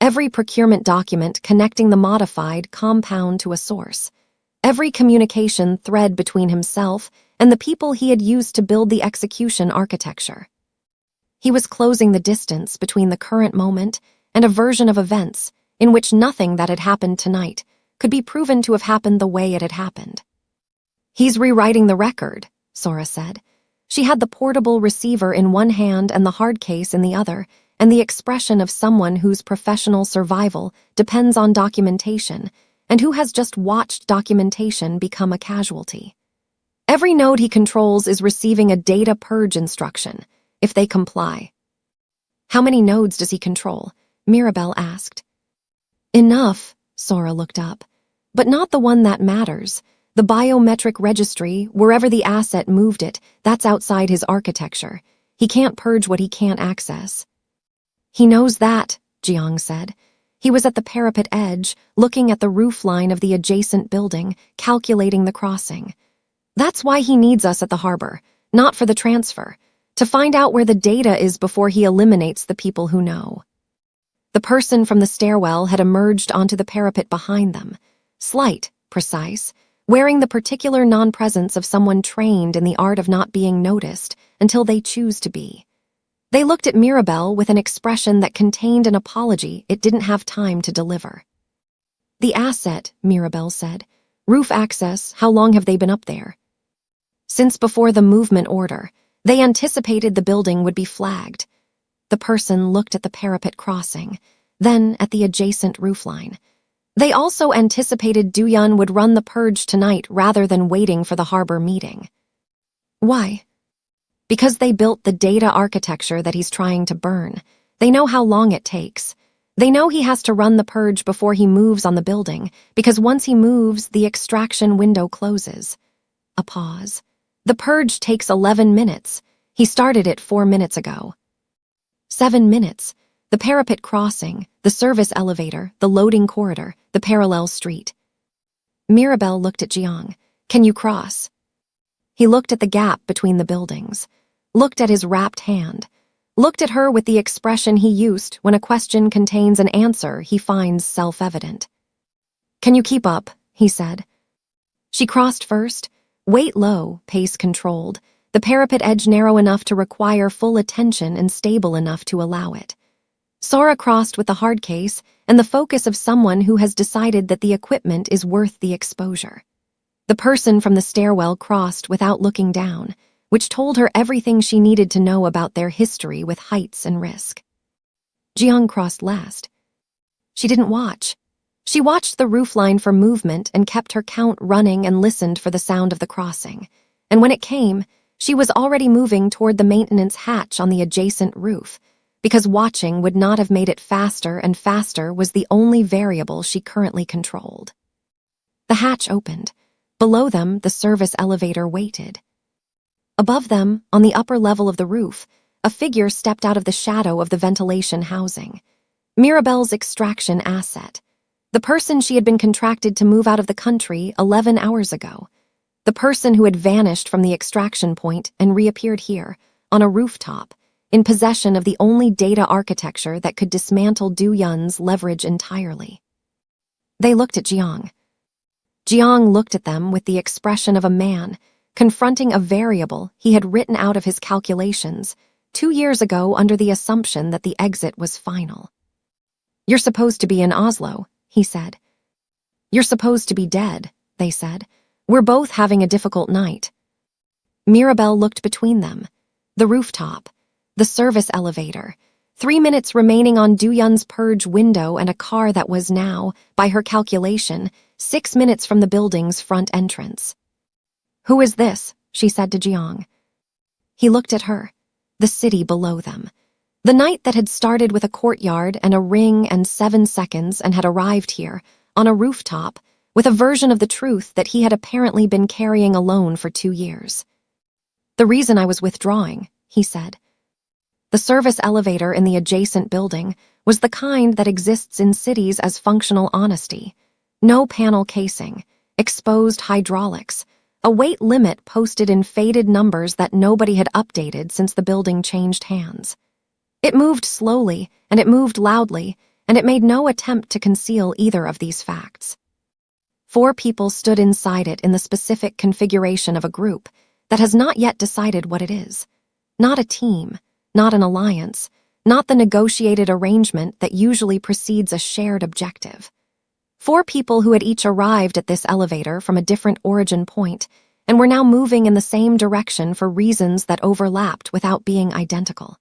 every procurement document connecting the modified compound to a source, every communication thread between himself and the people he had used to build the execution architecture. He was closing the distance between the current moment and a version of events in which nothing that had happened tonight could be proven to have happened the way it had happened. "He's rewriting the record," Sora said. She had the portable receiver in one hand and the hard case in the other, and the expression of someone whose professional survival depends on documentation, and who has just watched documentation become a casualty. "Every node he controls is receiving a data purge instruction, if they comply." "How many nodes does he control?" Mirabel asked. "Enough," Sora looked up. "But not the one that matters. The biometric registry, wherever the asset moved it, that's outside his architecture. He can't purge what he can't access." "He knows that," Jiang said. He was at the parapet edge, looking at the roofline of the adjacent building, calculating the crossing. "That's why he needs us at the harbor, not for the transfer, to find out where the data is before he eliminates the people who know." The person from the stairwell had emerged onto the parapet behind them, slight, precise, wearing the particular non-presence of someone trained in the art of not being noticed until they choose to be. They looked at Mirabel with an expression that contained an apology it didn't have time to deliver. "The asset," Mirabel said. "Roof access, how long have they been up there?" "Since before the movement order. They anticipated the building would be flagged." The person looked at the parapet crossing, then at the adjacent roofline. "They also anticipated Du-Yun would run the purge tonight rather than waiting for the harbor meeting." "Why?" "Because they built the data architecture that he's trying to burn. They know how long it takes. They know he has to run the purge before he moves on the building, because once he moves, the extraction window closes." A pause. "The purge takes 11 minutes. He started it 4 minutes ago." 7 minutes. The parapet crossing, the service elevator, the loading corridor, the parallel street. Mirabel looked at Jiang. "Can you cross?" He looked at the gap between the buildings, looked at his wrapped hand, looked at her with the expression he used when a question contains an answer he finds self-evident. "Can you keep up?" he said. She crossed first, weight low, pace controlled, the parapet edge narrow enough to require full attention and stable enough to allow it. Sora crossed with the hard case and the focus of someone who has decided that the equipment is worth the exposure. The person from the stairwell crossed without looking down, which told her everything she needed to know about their history with heights and risk. Jiang crossed last. She didn't watch. She watched the roofline for movement and kept her count running and listened for the sound of the crossing. And when it came, she was already moving toward the maintenance hatch on the adjacent roof, because watching would not have made it faster, and faster was the only variable she currently controlled. The hatch opened. Below them, the service elevator waited. Above them, on the upper level of the roof, a figure stepped out of the shadow of the ventilation housing. Mirabel's extraction asset. The person she had been contracted to move out of the country 11 hours ago. The person who had vanished from the extraction point and reappeared here, on a rooftop, in possession of the only data architecture that could dismantle Du-Yun's leverage entirely. They looked at Jiang. Jiang looked at them with the expression of a man confronting a variable he had written out of his calculations 2 years ago under the assumption that the exit was final. "You're supposed to be in Oslo," he said. "You're supposed to be dead," they said. "We're both having a difficult night." Mirabel looked between them. The rooftop, the service elevator, 3 minutes remaining on Duyun's purge window, and a car that was now, by her calculation, 6 minutes from the building's front entrance. "Who is this?" she said to Jiang. He looked at her. The city below them. The night that had started with a courtyard and a ring and 7 seconds and had arrived here, on a rooftop, with a version of the truth that he had apparently been carrying alone for 2 years. "The reason I was withdrawing," he said. The service elevator in the adjacent building was the kind that exists in cities as functional honesty. No panel casing, exposed hydraulics, a weight limit posted in faded numbers that nobody had updated since the building changed hands. It moved slowly, and it moved loudly, and it made no attempt to conceal either of these facts. 4 people stood inside it in the specific configuration of a group that has not yet decided what it is. Not a team, not an alliance, not the negotiated arrangement that usually precedes a shared objective. 4 people who had each arrived at this elevator from a different origin point and were now moving in the same direction for reasons that overlapped without being identical.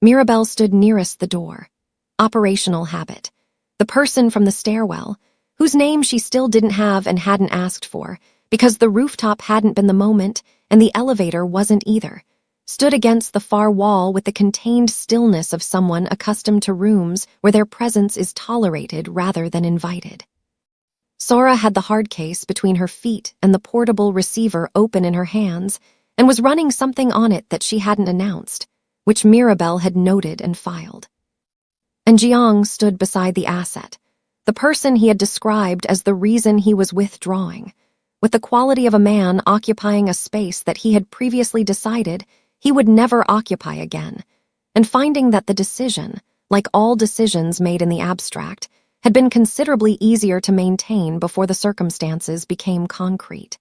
Mirabel stood nearest the door. Operational habit. The person from the stairwell, whose name she still didn't have and hadn't asked for, because the rooftop hadn't been the moment and the elevator wasn't either, stood against the far wall with the contained stillness of someone accustomed to rooms where their presence is tolerated rather than invited. Sora had the hard case between her feet and the portable receiver open in her hands and was running something on it that she hadn't announced, which Mirabel had noted and filed. And Jiang stood beside the asset, the person he had described as the reason he was withdrawing, with the quality of a man occupying a space that he had previously decided he would never occupy again, and finding that the decision, like all decisions made in the abstract, had been considerably easier to maintain before the circumstances became concrete.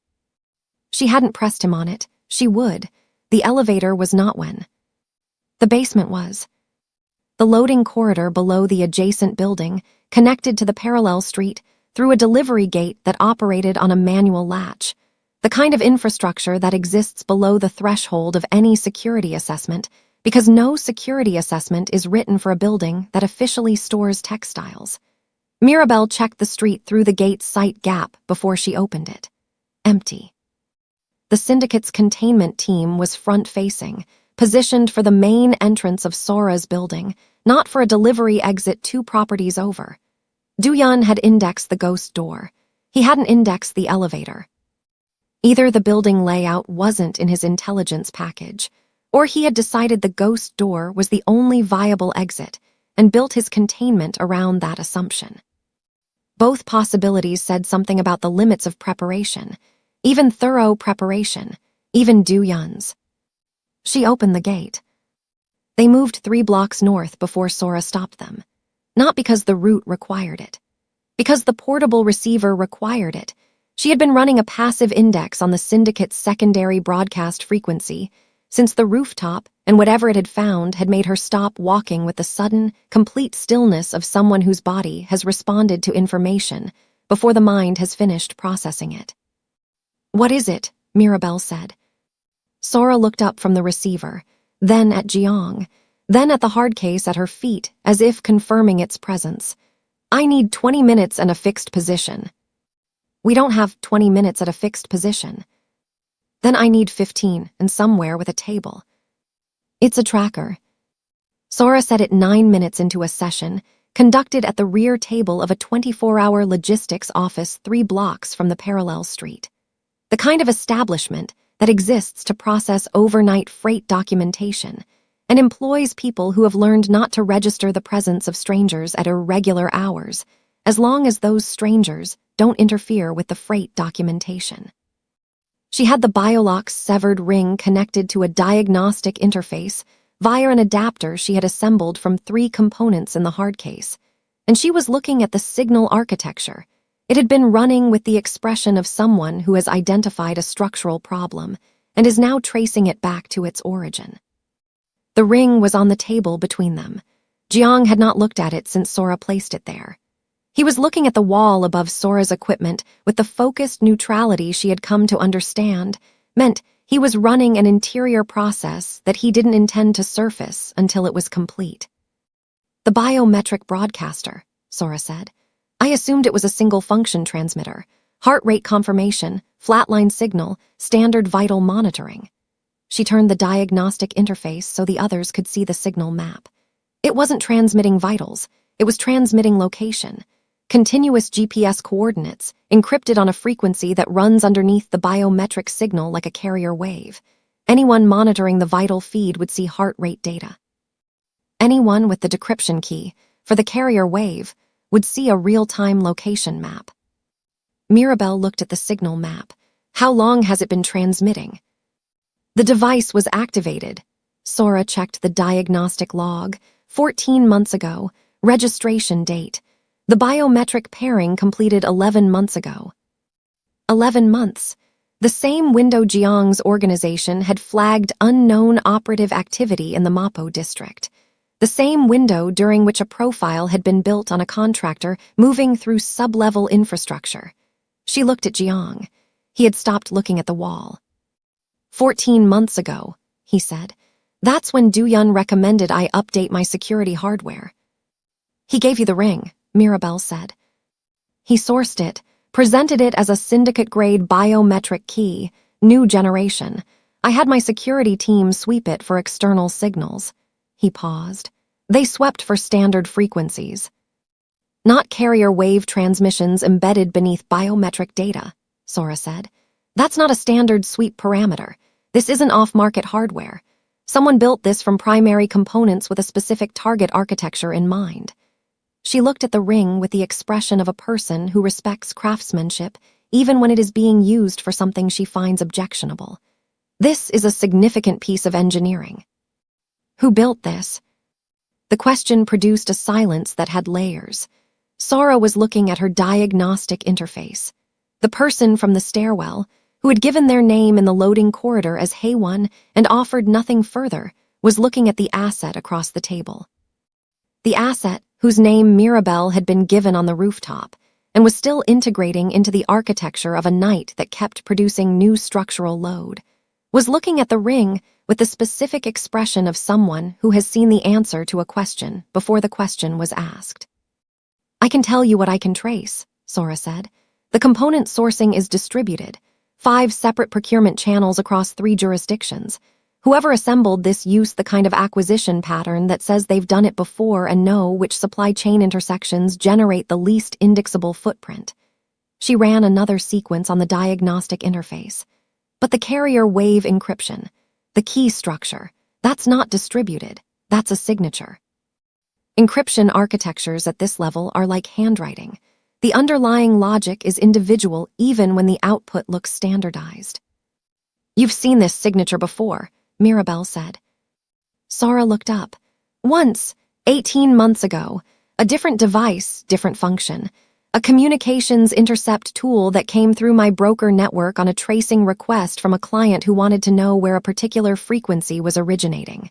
She hadn't pressed him on it. She would. The elevator was not when. The basement was. The loading corridor below the adjacent building connected to the parallel street through a delivery gate that operated on a manual latch, the kind of infrastructure that exists below the threshold of any security assessment, because no security assessment is written for a building that officially stores textiles. Mirabel checked the street through the gate's sight gap before she opened it. Empty. The syndicate's containment team was front-facing, positioned for the main entrance of Sora's building, not for a delivery exit 2 properties over. Duyun had indexed the ghost door. He hadn't indexed the elevator. Either the building layout wasn't in his intelligence package, or he had decided the ghost door was the only viable exit and built his containment around that assumption. Both possibilities said something about the limits of preparation, even thorough preparation, even Duyun's. She opened the gate. They moved 3 blocks north before Sora stopped them. Not because the route required it. Because the portable receiver required it. She had been running a passive index on the syndicate's secondary broadcast frequency, since the rooftop and whatever it had found had made her stop walking with the sudden, complete stillness of someone whose body has responded to information before the mind has finished processing it. "What is it?" Mirabel said. Sora looked up from the receiver, then at Jiang, then at the hard case at her feet, as if confirming its presence. "I need 20 minutes and a fixed position." "We don't have 20 minutes at a fixed position." "Then I need 15 and somewhere with a table." "It's a tracker." Sora set it 9 minutes into a session, conducted at the rear table of a 24-hour logistics office 3 blocks from the parallel street. The kind of establishment that exists to process overnight freight documentation and employs people who have learned not to register the presence of strangers at irregular hours, as long as those strangers don't interfere with the freight documentation. She had the Biolock's severed ring connected to a diagnostic interface via an adapter she had assembled from 3 components in the hard case, and she was looking at the signal architecture. It had been running with the expression of someone who has identified a structural problem and is now tracing it back to its origin. The ring was on the table between them. Jiang had not looked at it since Sora placed it there. He was looking at the wall above Sora's equipment with the focused neutrality she had come to understand meant he was running an interior process that he didn't intend to surface until it was complete. The biometric broadcaster, Sora said. I assumed it was a single-function transmitter, heart rate confirmation, flatline signal, standard vital monitoring. She turned the diagnostic interface so the others could see the signal map. It wasn't transmitting vitals, it was transmitting location. Continuous GPS coordinates, encrypted on a frequency that runs underneath the biometric signal like a carrier wave. Anyone monitoring the vital feed would see heart rate data. Anyone with the decryption key, for the carrier wave, would see a real-time location map. Mirabel looked at the signal map. How long has it been transmitting? The device was activated. Sora checked the diagnostic log. 14 months ago. Registration date. The biometric pairing completed 11 months ago. 11 months. The same window Jiang's organization had flagged unknown operative activity in the Mapo district. The same window during which a profile had been built on a contractor moving through sub-level infrastructure. She looked at Jiang. He had stopped looking at the wall. 14 months ago, he said. That's when Duyun recommended I update my security hardware. He gave you the ring, Mirabel said. He sourced it, presented it as a syndicate-grade biometric key, new generation. I had my security team sweep it for external signals. He paused. They swept for standard frequencies. Not carrier wave transmissions embedded beneath biometric data, Sora said. That's not a standard sweep parameter. This isn't off-market hardware. Someone built this from primary components with a specific target architecture in mind. She looked at the ring with the expression of a person who respects craftsmanship even when it is being used for something she finds objectionable. This is a significant piece of engineering. Who built this? The question produced a silence that had layers. Sora was looking at her diagnostic interface. The person from the stairwell, who had given their name in the loading corridor as Hey1 and offered nothing further, was looking at the asset across the table. The asset, whose name Mirabel had been given on the rooftop, and was still integrating into the architecture of a night that kept producing new structural load, was looking at the ring with the specific expression of someone who has seen the answer to a question before the question was asked. I can tell you what I can trace, Sora said. The component sourcing is distributed, 5 separate procurement channels across 3 jurisdictions. Whoever assembled this used the kind of acquisition pattern that says they've done it before and know which supply chain intersections generate the least indexable footprint. She ran another sequence on the diagnostic interface. But the carrier wave encryption, the key structure, that's not distributed, that's a signature. Encryption architectures at this level are like handwriting. The underlying logic is individual even when the output looks standardized. You've seen this signature before, Mirabel said. Sora looked up. Once, 18 months ago, a different device, different function. A communications intercept tool that came through my broker network on a tracing request from a client who wanted to know where a particular frequency was originating.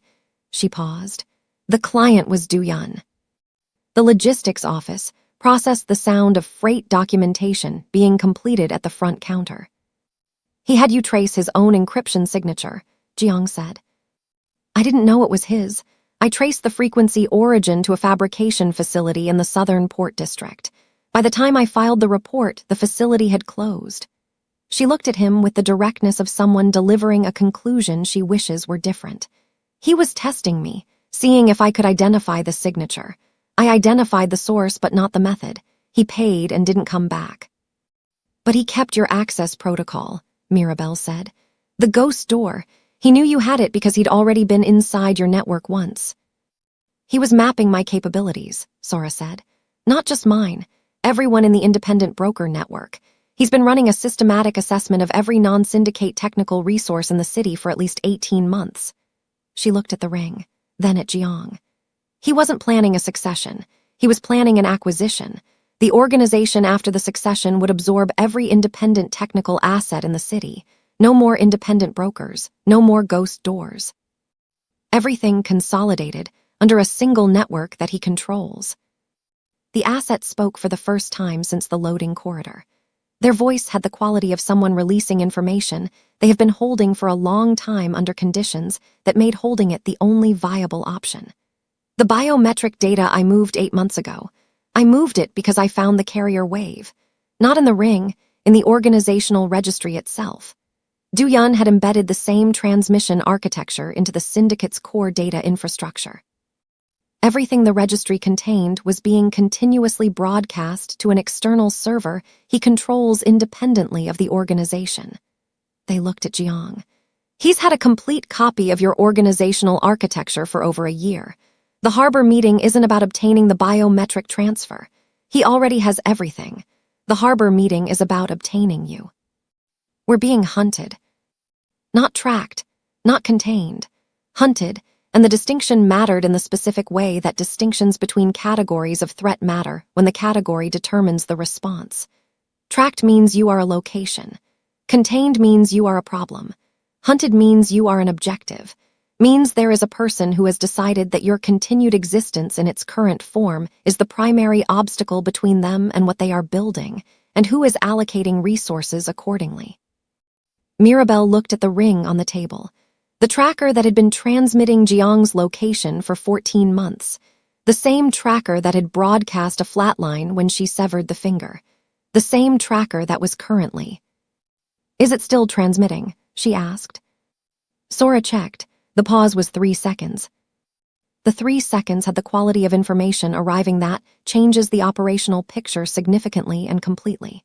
She paused. The client was Duyun. The logistics office processed the sound of freight documentation being completed at the front counter. He had you trace his own encryption signature, Jiang said. I didn't know it was his. I traced the frequency origin to a fabrication facility in the southern port district. By the time I filed the report, the facility had closed. She looked at him with the directness of someone delivering a conclusion she wishes were different. He was testing me, seeing if I could identify the signature. I identified the source but not the method. He paid and didn't come back. But he kept your access protocol, Mirabel said. The ghost door. He knew you had it because he'd already been inside your network once. He was mapping my capabilities, Sora said. Not just mine. Everyone in the independent broker network. He's been running a systematic assessment of every non-syndicate technical resource in the city for at least 18 months. She looked at the ring, then at Jiang. He wasn't planning a succession. He was planning an acquisition. The organization after the succession would absorb every independent technical asset in the city. No more independent brokers. No more ghost doors. Everything consolidated under a single network that he controls. The asset spoke for the first time since the loading corridor. Their voice had the quality of someone releasing information they have been holding for a long time under conditions that made holding it the only viable option. The biometric data I moved 8 months ago. I moved it because I found the carrier wave. Not in the ring, in the organizational registry itself. Du-Yun had embedded the same transmission architecture into the syndicate's core data infrastructure. Everything the registry contained was being continuously broadcast to an external server he controls independently of the organization. They looked at Jiang. He's had a complete copy of your organizational architecture for over a year. The harbor meeting isn't about obtaining the biometric transfer. He already has everything. The harbor meeting is about obtaining you. We're being hunted. Not tracked, not contained. Hunted, and the distinction mattered in the specific way that distinctions between categories of threat matter when the category determines the response. Tracked means you are a location. Contained means you are a problem. Hunted means you are an objective. Means there is a person who has decided that your continued existence in its current form is the primary obstacle between them and what they are building, and who is allocating resources accordingly. Mirabel looked at the ring on the table. The tracker that had been transmitting Jiang's location for 14 months. The same tracker that had broadcast a flatline when she severed the finger. The same tracker that was currently. Is it still transmitting? She asked. Sora checked. The pause was 3 seconds. The 3 seconds had the quality of information arriving that changes the operational picture significantly and completely.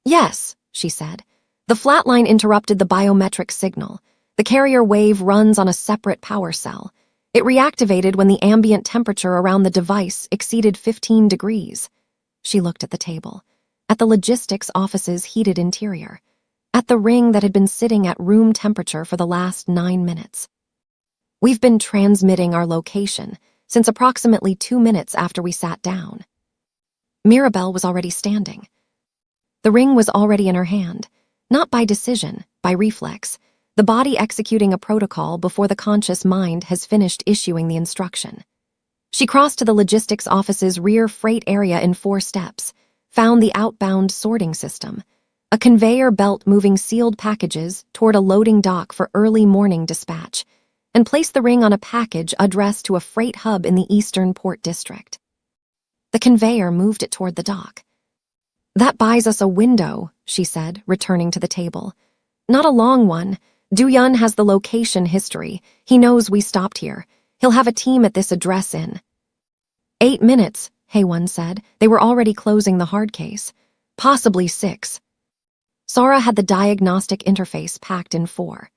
Yes, she said. The flatline interrupted the biometric signal. The carrier wave runs on a separate power cell. It reactivated when the ambient temperature around the device exceeded 15 degrees. She looked at the table, at the logistics office's heated interior, at the ring that had been sitting at room temperature for the last 9 minutes. We've been transmitting our location since approximately 2 minutes after we sat down. Mirabel was already standing. The ring was already in her hand, not by decision, by reflex, the body executing a protocol before the conscious mind has finished issuing the instruction. She crossed to the logistics office's rear freight area in 4 steps, found the outbound sorting system, a conveyor belt moving sealed packages toward a loading dock for early morning dispatch, and placed the ring on a package addressed to a freight hub in the Eastern Port District. The conveyor moved it toward the dock. That buys us a window, she said, returning to the table. Not a long one. Du-Yun has the location history. He knows we stopped here. He'll have a team at this address in 8 minutes, Haewon said. They were already closing the hard case. Possibly 6. Sora had the diagnostic interface packed in 4.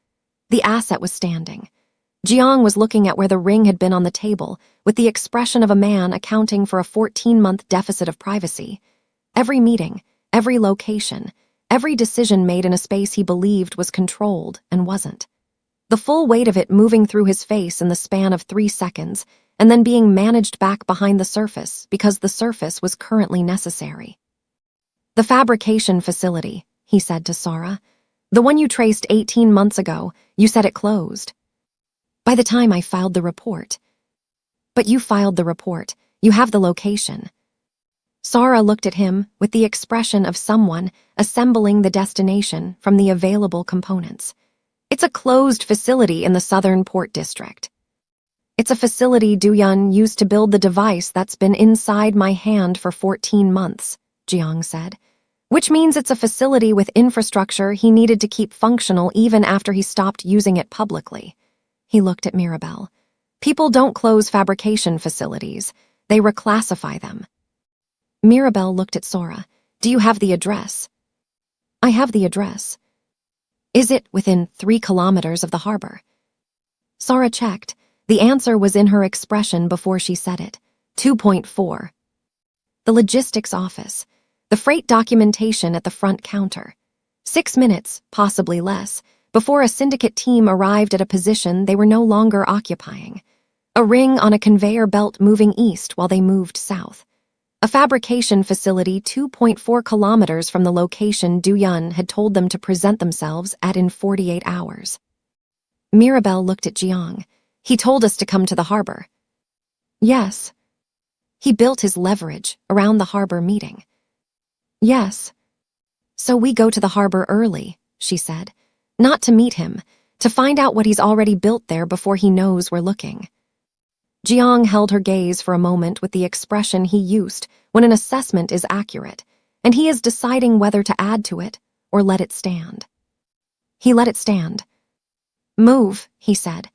The asset was standing. Jiang was looking at where the ring had been on the table, with the expression of a man accounting for a 14-month deficit of privacy. Every meeting, every location, every decision made in a space he believed was controlled and wasn't. The full weight of it moving through his face in the span of 3 seconds, and then being managed back behind the surface because the surface was currently necessary. The fabrication facility, he said to Sora. The one you traced 18 months ago, you said it closed. By the time I filed the report. But you filed the report. You have the location. Sora looked at him with the expression of someone assembling the destination from the available components. It's a closed facility in the Southern Port District. It's a facility Du-Yun used to build the device that's been inside my hand for 14 months, Jiang said. Which means it's a facility with infrastructure he needed to keep functional even after he stopped using it publicly. He looked at Mirabel. People don't close fabrication facilities. They reclassify them. Mirabel looked at Sora. Do you have the address? I have the address. Is it within 3 kilometers of the harbor? Sora checked. The answer was in her expression before she said it. 2.4. The logistics office. The freight documentation at the front counter. 6 minutes, possibly less, before a syndicate team arrived at a position they were no longer occupying. A ring on a conveyor belt moving east while they moved south. A fabrication facility 2.4 kilometers from the location Du-Yun had told them to present themselves at in 48 hours. Mirabel looked at Jiang. He told us to come to the harbor. Yes. He built his leverage around the harbor meeting. Yes. So we go to the harbor early, she said. Not to meet him, to find out what he's already built there before he knows we're looking. Jiang held her gaze for a moment with the expression he used when an assessment is accurate, and he is deciding whether to add to it or let it stand. He let it stand. Move, he said.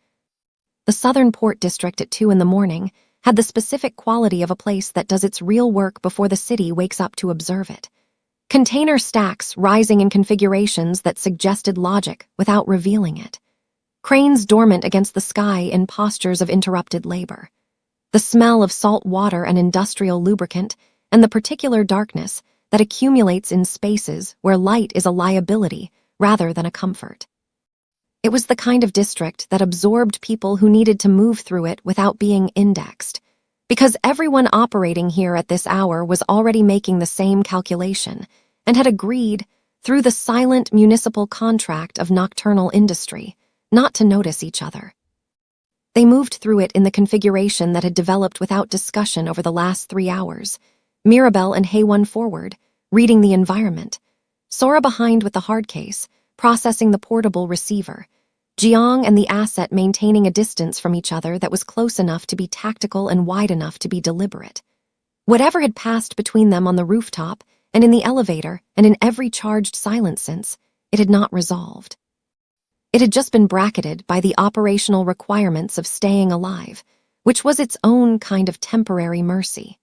The Southern Port District at 2 a.m. had the specific quality of a place that does its real work before the city wakes up to observe it. Container stacks rising in configurations that suggested logic without revealing it. Cranes dormant against the sky in postures of interrupted labor. The smell of salt water and industrial lubricant, and the particular darkness that accumulates in spaces where light is a liability rather than a comfort. It was the kind of district that absorbed people who needed to move through it without being indexed, because everyone operating here at this hour was already making the same calculation and had agreed, through the silent municipal contract of nocturnal industry, not to notice each other. They moved through it in the configuration that had developed without discussion over the last 3 hours, Mirabel and Haewon forward, reading the environment, Sora behind with the hard case, processing the portable receiver, Jiang and the asset maintaining a distance from each other that was close enough to be tactical and wide enough to be deliberate. Whatever had passed between them on the rooftop and in the elevator and in every charged silence since, it had not resolved. It had just been bracketed by the operational requirements of staying alive, which was its own kind of temporary mercy.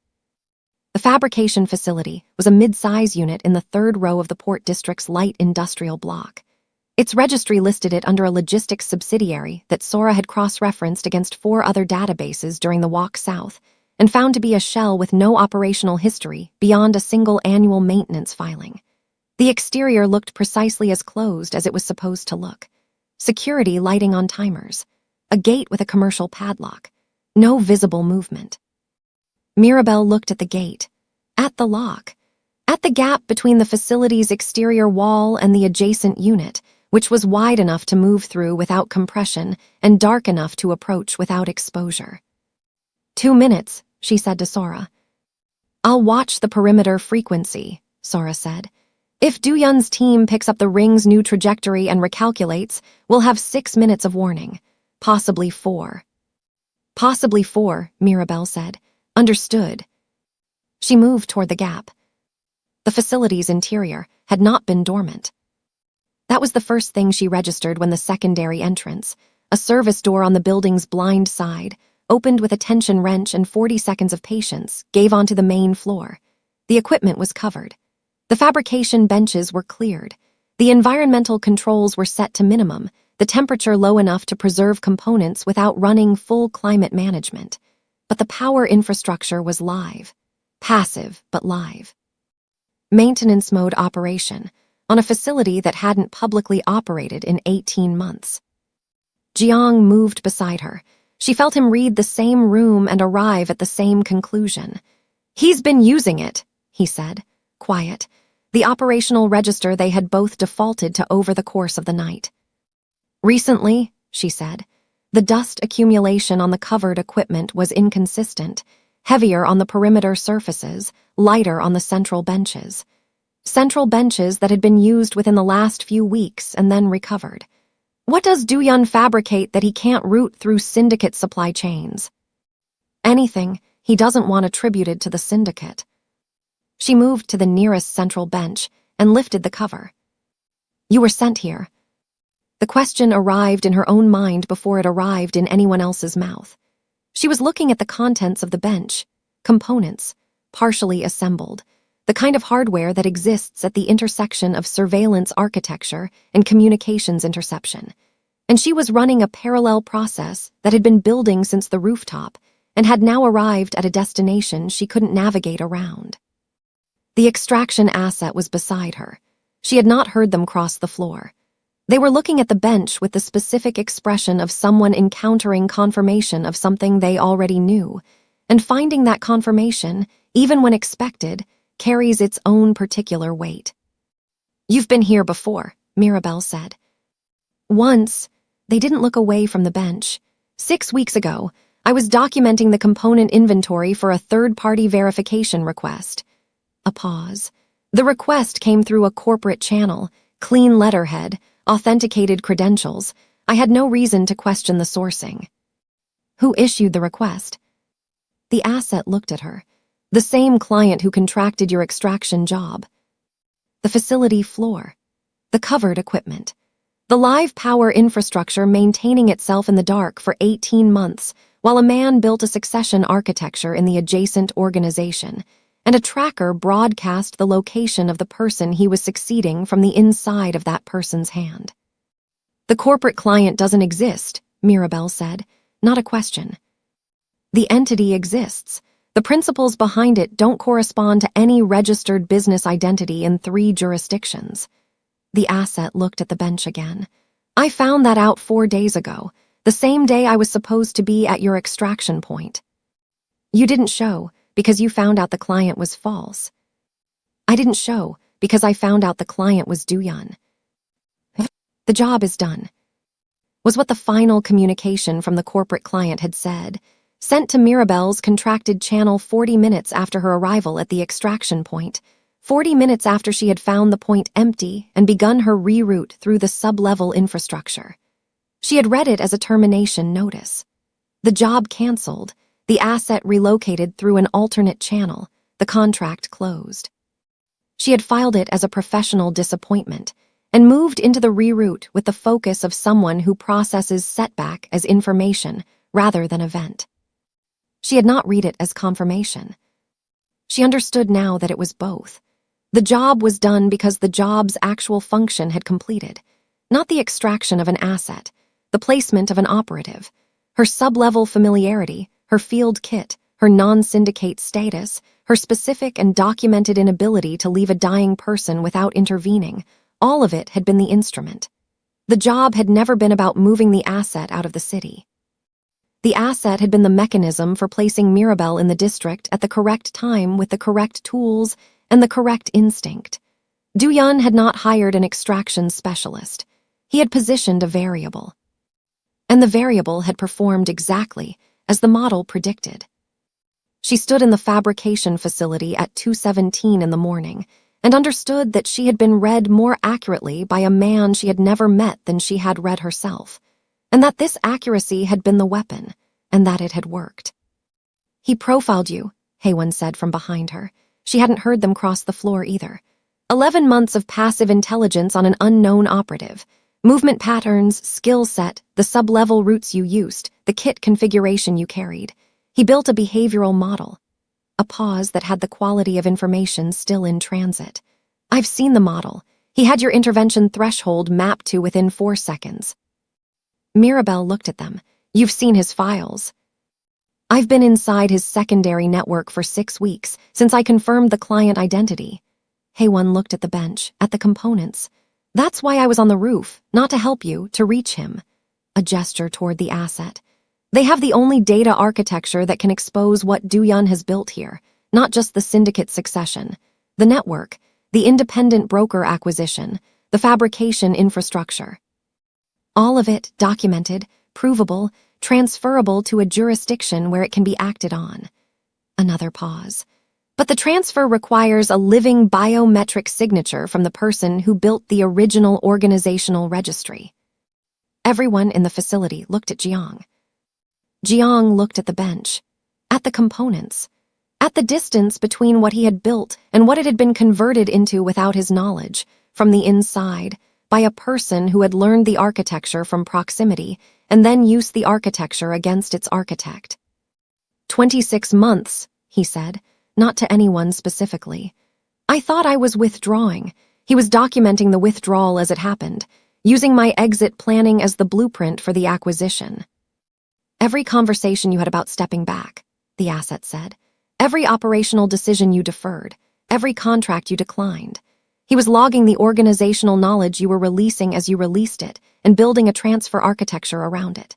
The fabrication facility was a mid-size unit in the 3rd row of the Port District's light industrial block. Its registry listed it under a logistics subsidiary that Sora had cross-referenced against 4 other databases during the walk south, and found to be a shell with no operational history beyond a single annual maintenance filing. The exterior looked precisely as closed as it was supposed to look. Security lighting on timers. A gate with a commercial padlock. No visible movement. Mirabel looked at the gate. At the lock. At the gap between the facility's exterior wall and the adjacent unit, which was wide enough to move through without compression and dark enough to approach without exposure. 2 minutes, she said to Sora. I'll watch the perimeter frequency, Sora said. If Duyun's team picks up the ring's new trajectory and recalculates, we'll have 6 minutes of warning. Possibly 4. Possibly 4, Mirabel said. Understood. She moved toward the gap. The facility's interior had not been dormant. That was the first thing she registered when the secondary entrance, a service door on the building's blind side, opened with a tension wrench and 40 seconds of patience, gave onto the main floor. The equipment was covered. The fabrication benches were cleared. The environmental controls were set to minimum, the temperature low enough to preserve components without running full climate management. But the power infrastructure was live. Passive, but live. Maintenance mode operation, on a facility that hadn't publicly operated in 18 months. Jiang moved beside her. She felt him read the same room and arrive at the same conclusion. He's been using it, he said, quiet, the operational register they had both defaulted to over the course of the night. Recently, she said, the dust accumulation on the covered equipment was inconsistent, heavier on the perimeter surfaces, lighter on the central benches. Central benches that had been used within the last few weeks and then recovered. What does Duyun fabricate that he can't route through syndicate supply chains? Anything he doesn't want attributed to the syndicate. She moved to the nearest central bench and lifted the cover. You were sent here. The question arrived in her own mind before it arrived in anyone else's mouth. She was looking at the contents of the bench, components, partially assembled, the kind of hardware that exists at the intersection of surveillance architecture and communications interception. And she was running a parallel process that had been building since the rooftop and had now arrived at a destination she couldn't navigate around. The extraction asset was beside her. She had not heard them cross the floor. They were looking at the bench with the specific expression of someone encountering confirmation of something they already knew, and finding that confirmation, even when expected, carries its own particular weight. You've been here before, Mirabel said. Once, they didn't look away from the bench. 6 weeks ago, I was documenting the component inventory for a third-party verification request. A pause. The request came through a corporate channel, clean letterhead, authenticated credentials. I had no reason to question the sourcing. Who issued the request? The asset looked at her. The same client who contracted your extraction job. The facility floor. The covered equipment. The live power infrastructure maintaining itself in the dark for 18 months, while a man built a succession architecture in the adjacent organization, and a tracker broadcast the location of the person he was succeeding from the inside of that person's hand. The corporate client doesn't exist, Mirabel said, not a question. The entity exists. The principles behind it don't correspond to any registered business identity in 3 jurisdictions. The asset looked at the bench again. I found that out 4 days ago, the same day I was supposed to be at your extraction point. You didn't show because you found out the client was false. I didn't show because I found out the client was Dooyun. The job is done, was what the final communication from the corporate client had said, sent to Mirabel's contracted channel 40 minutes after her arrival at the extraction point, 40 minutes after she had found the point empty and begun her reroute through the sub-level infrastructure. She had read it as a termination notice. The job canceled, the asset relocated through an alternate channel, the contract closed. She had filed it as a professional disappointment and moved into the reroute with the focus of someone who processes setback as information rather than event. She had not read it as confirmation. She understood now that it was both. The job was done because the job's actual function had completed, not the extraction of an asset, the placement of an operative. Her sub-level familiarity, her field kit, her non-syndicate status, her specific and documented inability to leave a dying person without intervening, all of it had been the instrument. The job had never been about moving the asset out of the city. The asset had been the mechanism for placing Mirabel in the district at the correct time with the correct tools and the correct instinct. Dooyun had not hired an extraction specialist. He had positioned a variable. And the variable had performed exactly as the model predicted. She stood in the fabrication facility at 2:17 in the morning and understood that she had been read more accurately by a man she had never met than she had read herself, and that this accuracy had been the weapon, and that it had worked. He profiled you, Haywan said from behind her. She hadn't heard them cross the floor either. 11 months of passive intelligence on an unknown operative. Movement patterns, skill set, the sub-level routes you used, the kit configuration you carried. He built a behavioral model. A pause that had the quality of information still in transit. I've seen the model. He had your intervention threshold mapped to within 4 seconds. Mirabel looked at them. You've seen his files. I've been inside his secondary network for 6 weeks, since I confirmed the client identity. Haywan looked at the bench, at the components. That's why I was on the roof, not to help you, to reach him. A gesture toward the asset. They have the only data architecture that can expose what Dooyun has built here, not just the syndicate succession, the network, the independent broker acquisition, the fabrication infrastructure. All of it documented, provable, transferable to a jurisdiction where it can be acted on. Another pause. But the transfer requires a living biometric signature from the person who built the original organizational registry. Everyone in the facility looked at Jiang. Jiang looked at the bench, at the components, at the distance between what he had built and what it had been converted into without his knowledge, from the inside, by a person who had learned the architecture from proximity and then used the architecture against its architect. 26 months, he said, not to anyone specifically. I thought I was withdrawing. He was documenting the withdrawal as it happened, using my exit planning as the blueprint for the acquisition. Every conversation you had about stepping back, the asset said. Every operational decision you deferred. Every contract you declined. He was logging the organizational knowledge you were releasing as you released it and building a transfer architecture around it.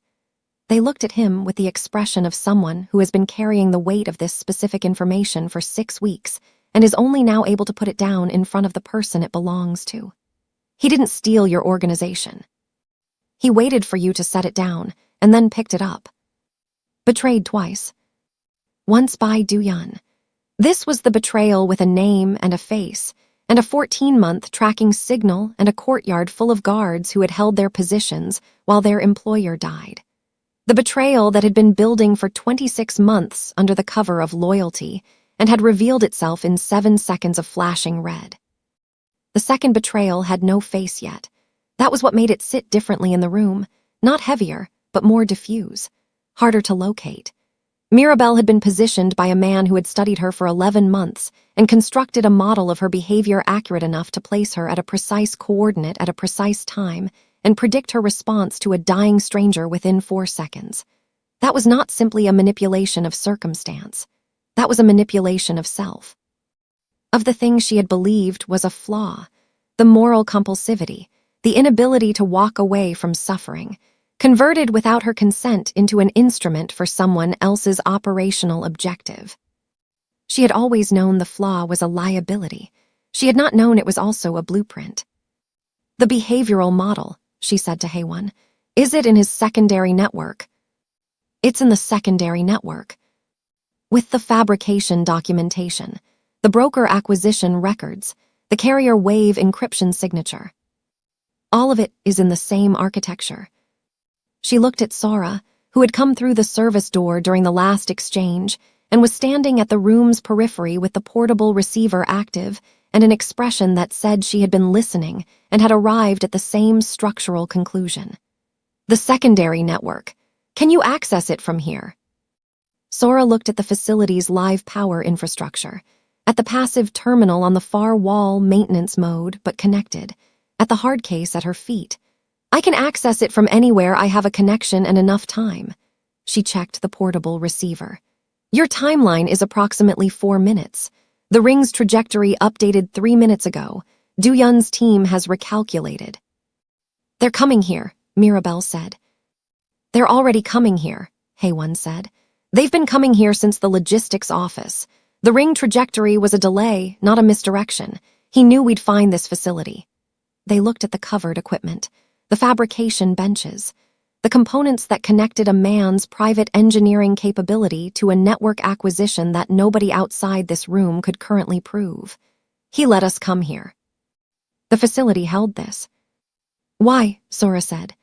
They looked at him with the expression of someone who has been carrying the weight of this specific information for 6 weeks and is only now able to put it down in front of the person it belongs to. He didn't steal your organization. He waited for you to set it down and then picked it up. Betrayed twice. Once by Du-yun. This was the betrayal with a name and a face, and a 14-month tracking signal and a courtyard full of guards who had held their positions while their employer died. The betrayal that had been building for 26 months under the cover of loyalty and had revealed itself in 7 seconds of flashing red. The second betrayal had no face yet. That was what made it sit differently in the room, not heavier, but more diffuse, harder to locate. Mirabel had been positioned by a man who had studied her for 11 months and constructed a model of her behavior accurate enough to place her at a precise coordinate at a precise time and predict her response to a dying stranger within 4 seconds. That was not simply a manipulation of circumstance. That was a manipulation of self. Of the thing she had believed was a flaw, the moral compulsivity, the inability to walk away from suffering, converted without her consent into an instrument for someone else's operational objective. She had always known the flaw was a liability. She had not known it was also a blueprint. The behavioral model, she said to Haewon. Is it in his secondary network? It's in the secondary network. With the fabrication documentation, the broker acquisition records, the carrier wave encryption signature. All of it is in the same architecture. She looked at Sora, who had come through the service door during the last exchange and was standing at the room's periphery with the portable receiver active and an expression that said she had been listening and had arrived at the same structural conclusion. The secondary network. Can you access it from here? Sora looked at the facility's live power infrastructure, at the passive terminal on the far wall maintenance mode but connected, at the hard case at her feet. I can access it from anywhere I have a connection and enough time. She checked the portable receiver. Your timeline is approximately 4 minutes. The ring's trajectory updated 3 minutes ago. Du-yun's team has recalculated. They're coming here, Mirabel said. They're already coming here, Haewon said. They've been coming here since the logistics office. The ring trajectory was a delay, not a misdirection. He knew we'd find this facility. They looked at the covered equipment, the fabrication benches, the components that connected a man's private engineering capability to a network acquisition that nobody outside this room could currently prove. He let us come here. The facility held this. Why? Sora said.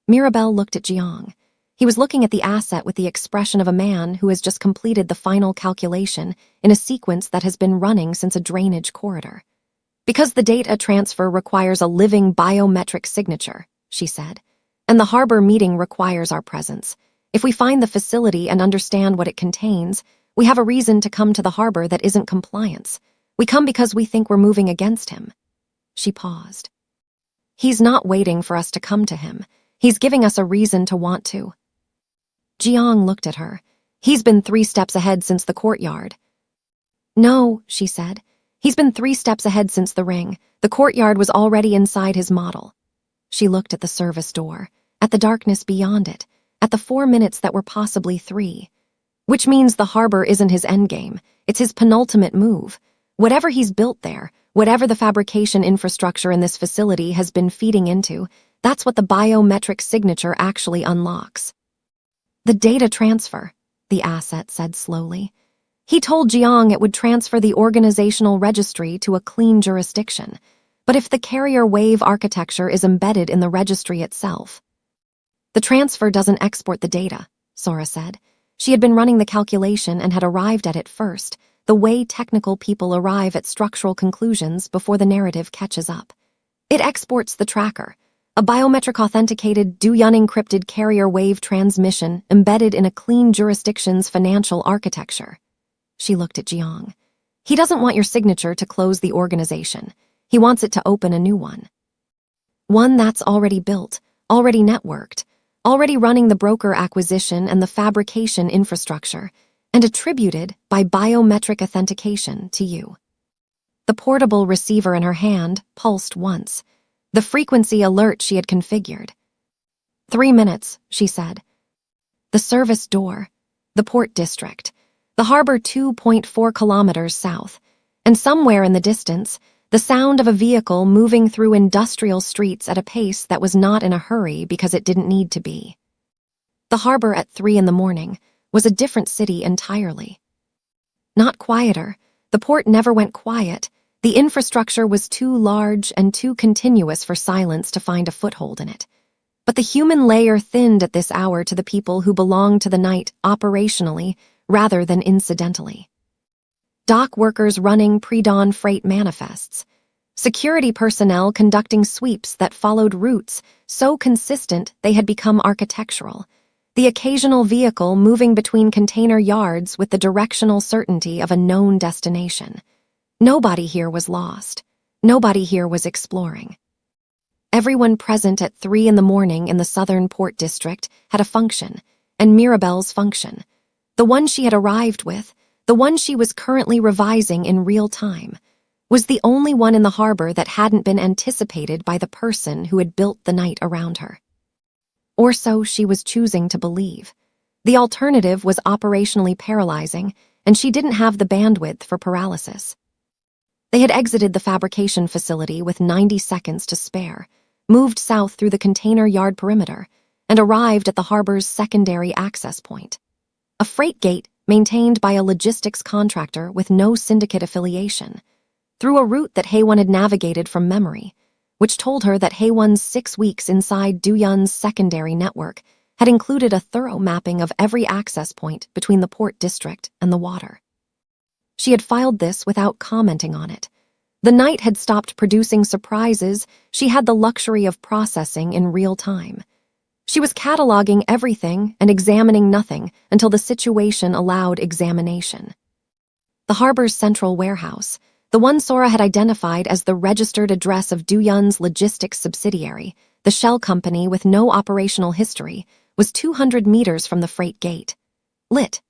Mirabel looked at Jiang. He was looking at the asset with the expression of a man who has just completed the final calculation in a sequence that has been running since a drainage corridor. Because the data transfer requires a living biometric signature, she said, and the harbor meeting requires our presence. If we find the facility and understand what it contains, we have a reason to come to the harbor that isn't compliance. We come because we think we're moving against him. She paused. He's not waiting for us to come to him. He's giving us a reason to want to. Jiang looked at her. He's been 3 steps ahead since the courtyard. No, she said. He's been 3 steps ahead since the ring. The courtyard was already inside his model. She looked at the service door, at the darkness beyond it, at the 4 minutes that were possibly 3. Which means the harbor isn't his endgame. It's his penultimate move. Whatever he's built there, whatever the fabrication infrastructure in this facility has been feeding into, that's what the biometric signature actually unlocks. The data transfer, the asset said slowly. He told Jiang it would transfer the organizational registry to a clean jurisdiction, but if the carrier wave architecture is embedded in the registry itself. The transfer doesn't export the data, Sora said. She had been running the calculation and had arrived at it first, the way technical people arrive at structural conclusions before the narrative catches up. It exports the tracker, a biometric authenticated Du-yun encrypted carrier wave transmission embedded in a clean jurisdiction's financial architecture. She looked at Jiang. He doesn't want your signature to close the organization. He wants it to open a new one. One that's already built, already networked, already running the broker acquisition and the fabrication infrastructure, and attributed by biometric authentication to you. The portable receiver in her hand pulsed once, the frequency alert she had configured. 3 minutes, she said. The service door, the port district, the harbor 2.4 kilometers south, and somewhere in the distance, the sound of a vehicle moving through industrial streets at a pace that was not in a hurry because it didn't need to be. The harbor at 3 in the morning was a different city entirely. Not quieter. The port never went quiet. The infrastructure was too large and too continuous for silence to find a foothold in it. But the human layer thinned at this hour to the people who belonged to the night operationally rather than incidentally. Dock workers running pre-dawn freight manifests. Security personnel conducting sweeps that followed routes so consistent they had become architectural. The occasional vehicle moving between container yards with the directional certainty of a known destination. Nobody here was lost. Nobody here was exploring. Everyone present at 3 in the morning in the southern port district had a function, and Mirabel's function. The one she had arrived with, the one she was currently revising in real time, was the only one in the harbor that hadn't been anticipated by the person who had built the night around her. Or so she was choosing to believe. The alternative was operationally paralyzing, and she didn't have the bandwidth for paralysis. They had exited the fabrication facility with 90 seconds to spare, moved south through the container yard perimeter, and arrived at the harbor's secondary access point. A freight gate maintained by a logistics contractor with no syndicate affiliation, through a route that Haewon had navigated from memory, which told her that Haewon's 6 weeks inside Duyun's secondary network had included a thorough mapping of every access point between the port district and the water. She had filed this without commenting on it. The night had stopped producing surprises she had the luxury of processing in real time. She was cataloging everything and examining nothing until the situation allowed examination. The harbor's central warehouse, the one Sora had identified as the registered address of Duyun's logistics subsidiary, the shell company with no operational history, was 200 meters from the freight gate. Lit.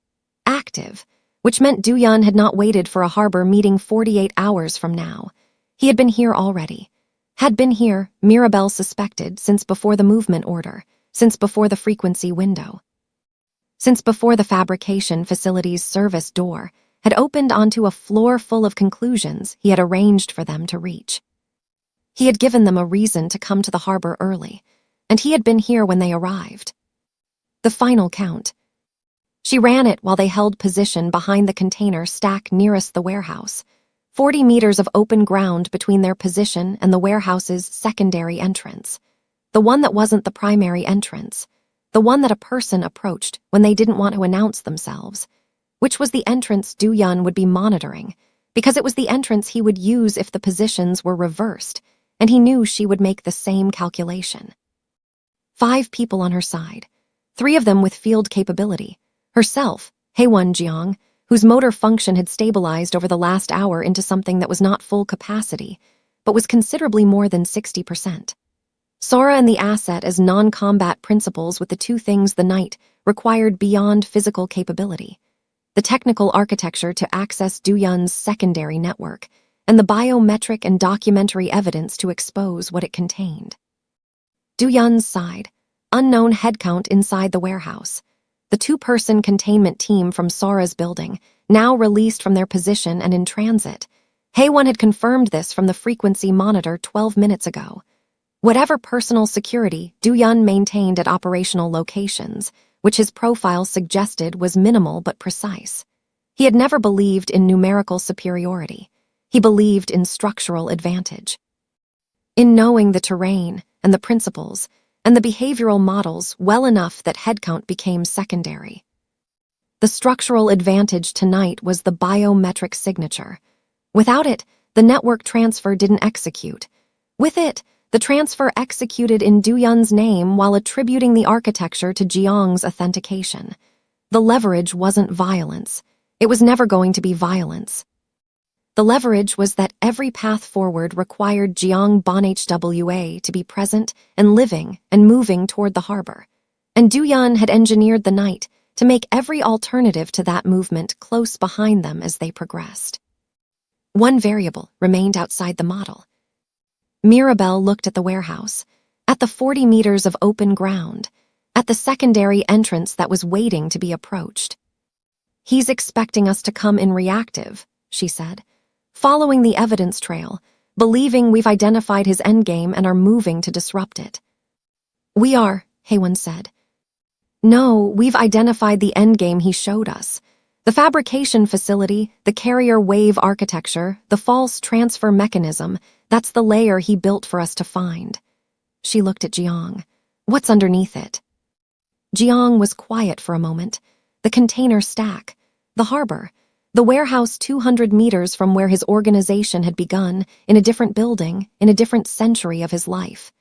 Active. Which meant Duyun had not waited for a harbor meeting 48 hours from now. He had been here already. Had been here, Mirabel suspected, since before the movement order, since before the frequency window. Since before the fabrication facility's service door had opened onto a floor full of conclusions he had arranged for them to reach. He had given them a reason to come to the harbor early, and he had been here when they arrived. The final count. She ran it while they held position behind the container stack nearest the warehouse, 40 meters of open ground between their position and the warehouse's secondary entrance, the one that wasn't the primary entrance, the one that a person approached when they didn't want to announce themselves, which was the entrance Duyun would be monitoring, because it was the entrance he would use if the positions were reversed, and he knew she would make the same calculation. 5 people on her side, 3 of them with field capability. Herself, Haewon Jeong, whose motor function had stabilized over the last hour into something that was not full capacity, but was considerably more than 60%. Sora and the asset as non-combat principles with the 2 things the night required beyond physical capability. The technical architecture to access Duyun's secondary network, and the biometric and documentary evidence to expose what it contained. Duyun's side, unknown headcount inside the warehouse. The 2-person containment team from Sora's building, now released from their position and in transit. Haewon had confirmed this from the frequency monitor 12 minutes ago. Whatever personal security Duyun maintained at operational locations, which his profile suggested was minimal but precise. He had never believed in numerical superiority. He believed in structural advantage. In knowing the terrain and the principles and the behavioral models well enough that headcount became secondary. The structural advantage tonight was the biometric signature. Without it, the network transfer didn't execute. With it, the transfer executed in Duyun's name while attributing the architecture to Jeong's authentication. The leverage wasn't violence. It was never going to be violence. The leverage was that every path forward required Jeong Bon-HWA to be present and living and moving toward the harbor. And Duyun had engineered the night to make every alternative to that movement close behind them as they progressed. One variable remained outside the model. Mirabel looked at the warehouse, at the 40 meters of open ground, at the secondary entrance that was waiting to be approached. "He's expecting us to come in reactive," she said, "following the evidence trail, believing we've identified his endgame and are moving to disrupt it." "We are," Haewon said. No, we've identified the endgame he showed us. The fabrication facility, the carrier wave architecture, the false transfer mechanism, that's the layer he built for us to find. She looked at Jiang. What's underneath it? Jiang was quiet for a moment. The container stack, the harbor, the warehouse 200 meters from where his organization had begun, in a different building, in a different century of his life.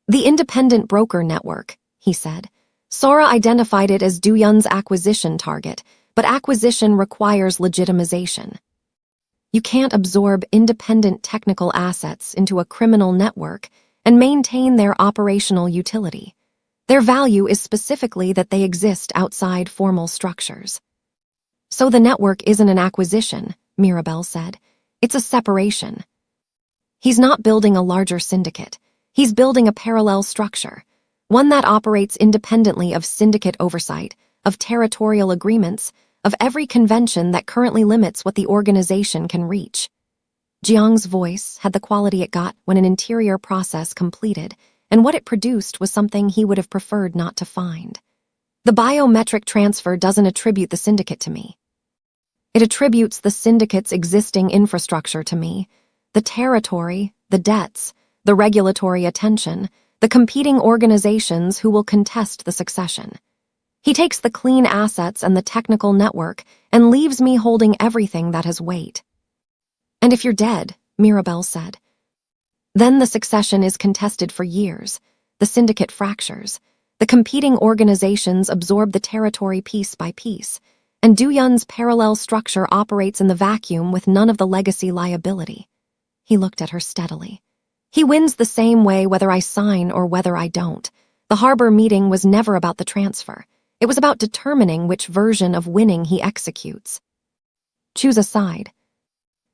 The independent broker network, he said. Sora identified it as Duyun's acquisition target, but acquisition requires legitimization. You can't absorb independent technical assets into a criminal network and maintain their operational utility. Their value is specifically that they exist outside formal structures. So the network isn't an acquisition, Mirabel said. It's a separation. He's not building a larger syndicate. He's building a parallel structure, one that operates independently of syndicate oversight, of territorial agreements, of every convention that currently limits what the organization can reach. Jiang's voice had the quality it got when an interior process completed, and what it produced was something he would have preferred not to find. The biometric transfer doesn't attribute the syndicate to me. It attributes the syndicate's existing infrastructure to me, the territory, the debts, the regulatory attention, the competing organizations who will contest the succession. He takes the clean assets and the technical network and leaves me holding everything that has weight. And if you're dead, Mirabel said, then the succession is contested for years, the syndicate fractures, the competing organizations absorb the territory piece by piece, and Duyun's parallel structure operates in the vacuum with none of the legacy liability. He looked at her steadily. He wins the same way whether I sign or whether I don't. The harbor meeting was never about the transfer. It was about determining which version of winning he executes. Choose a side.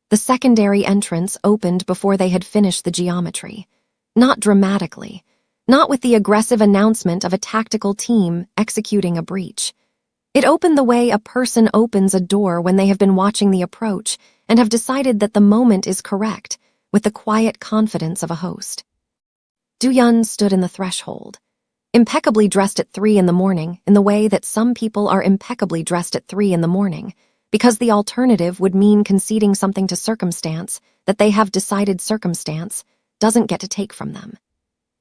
The secondary entrance opened before they had finished the geometry. Not dramatically. Not with the aggressive announcement of a tactical team executing a breach. It opened the way a person opens a door when they have been watching the approach and have decided that the moment is correct, with the quiet confidence of a host. Duyun stood in the threshold, impeccably dressed at 3 in the morning in the way that some people are impeccably dressed at 3 in the morning, because the alternative would mean conceding something to circumstance that they have decided circumstance doesn't get to take from them.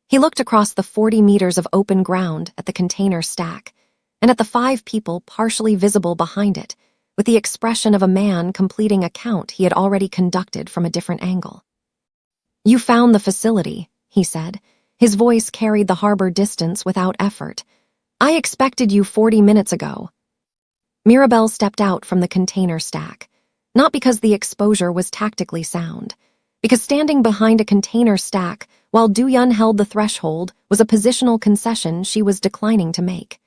He looked across the 40 meters of open ground at the container stack, and at the 5 people partially visible behind it, with the expression of a man completing a count he had already conducted from a different angle. You found the facility, he said. His voice carried the harbor distance without effort. I expected you 40 minutes ago. Mirabel stepped out from the container stack, not because the exposure was tactically sound, because standing behind a container stack while Duyun held the threshold was a positional concession she was declining to make.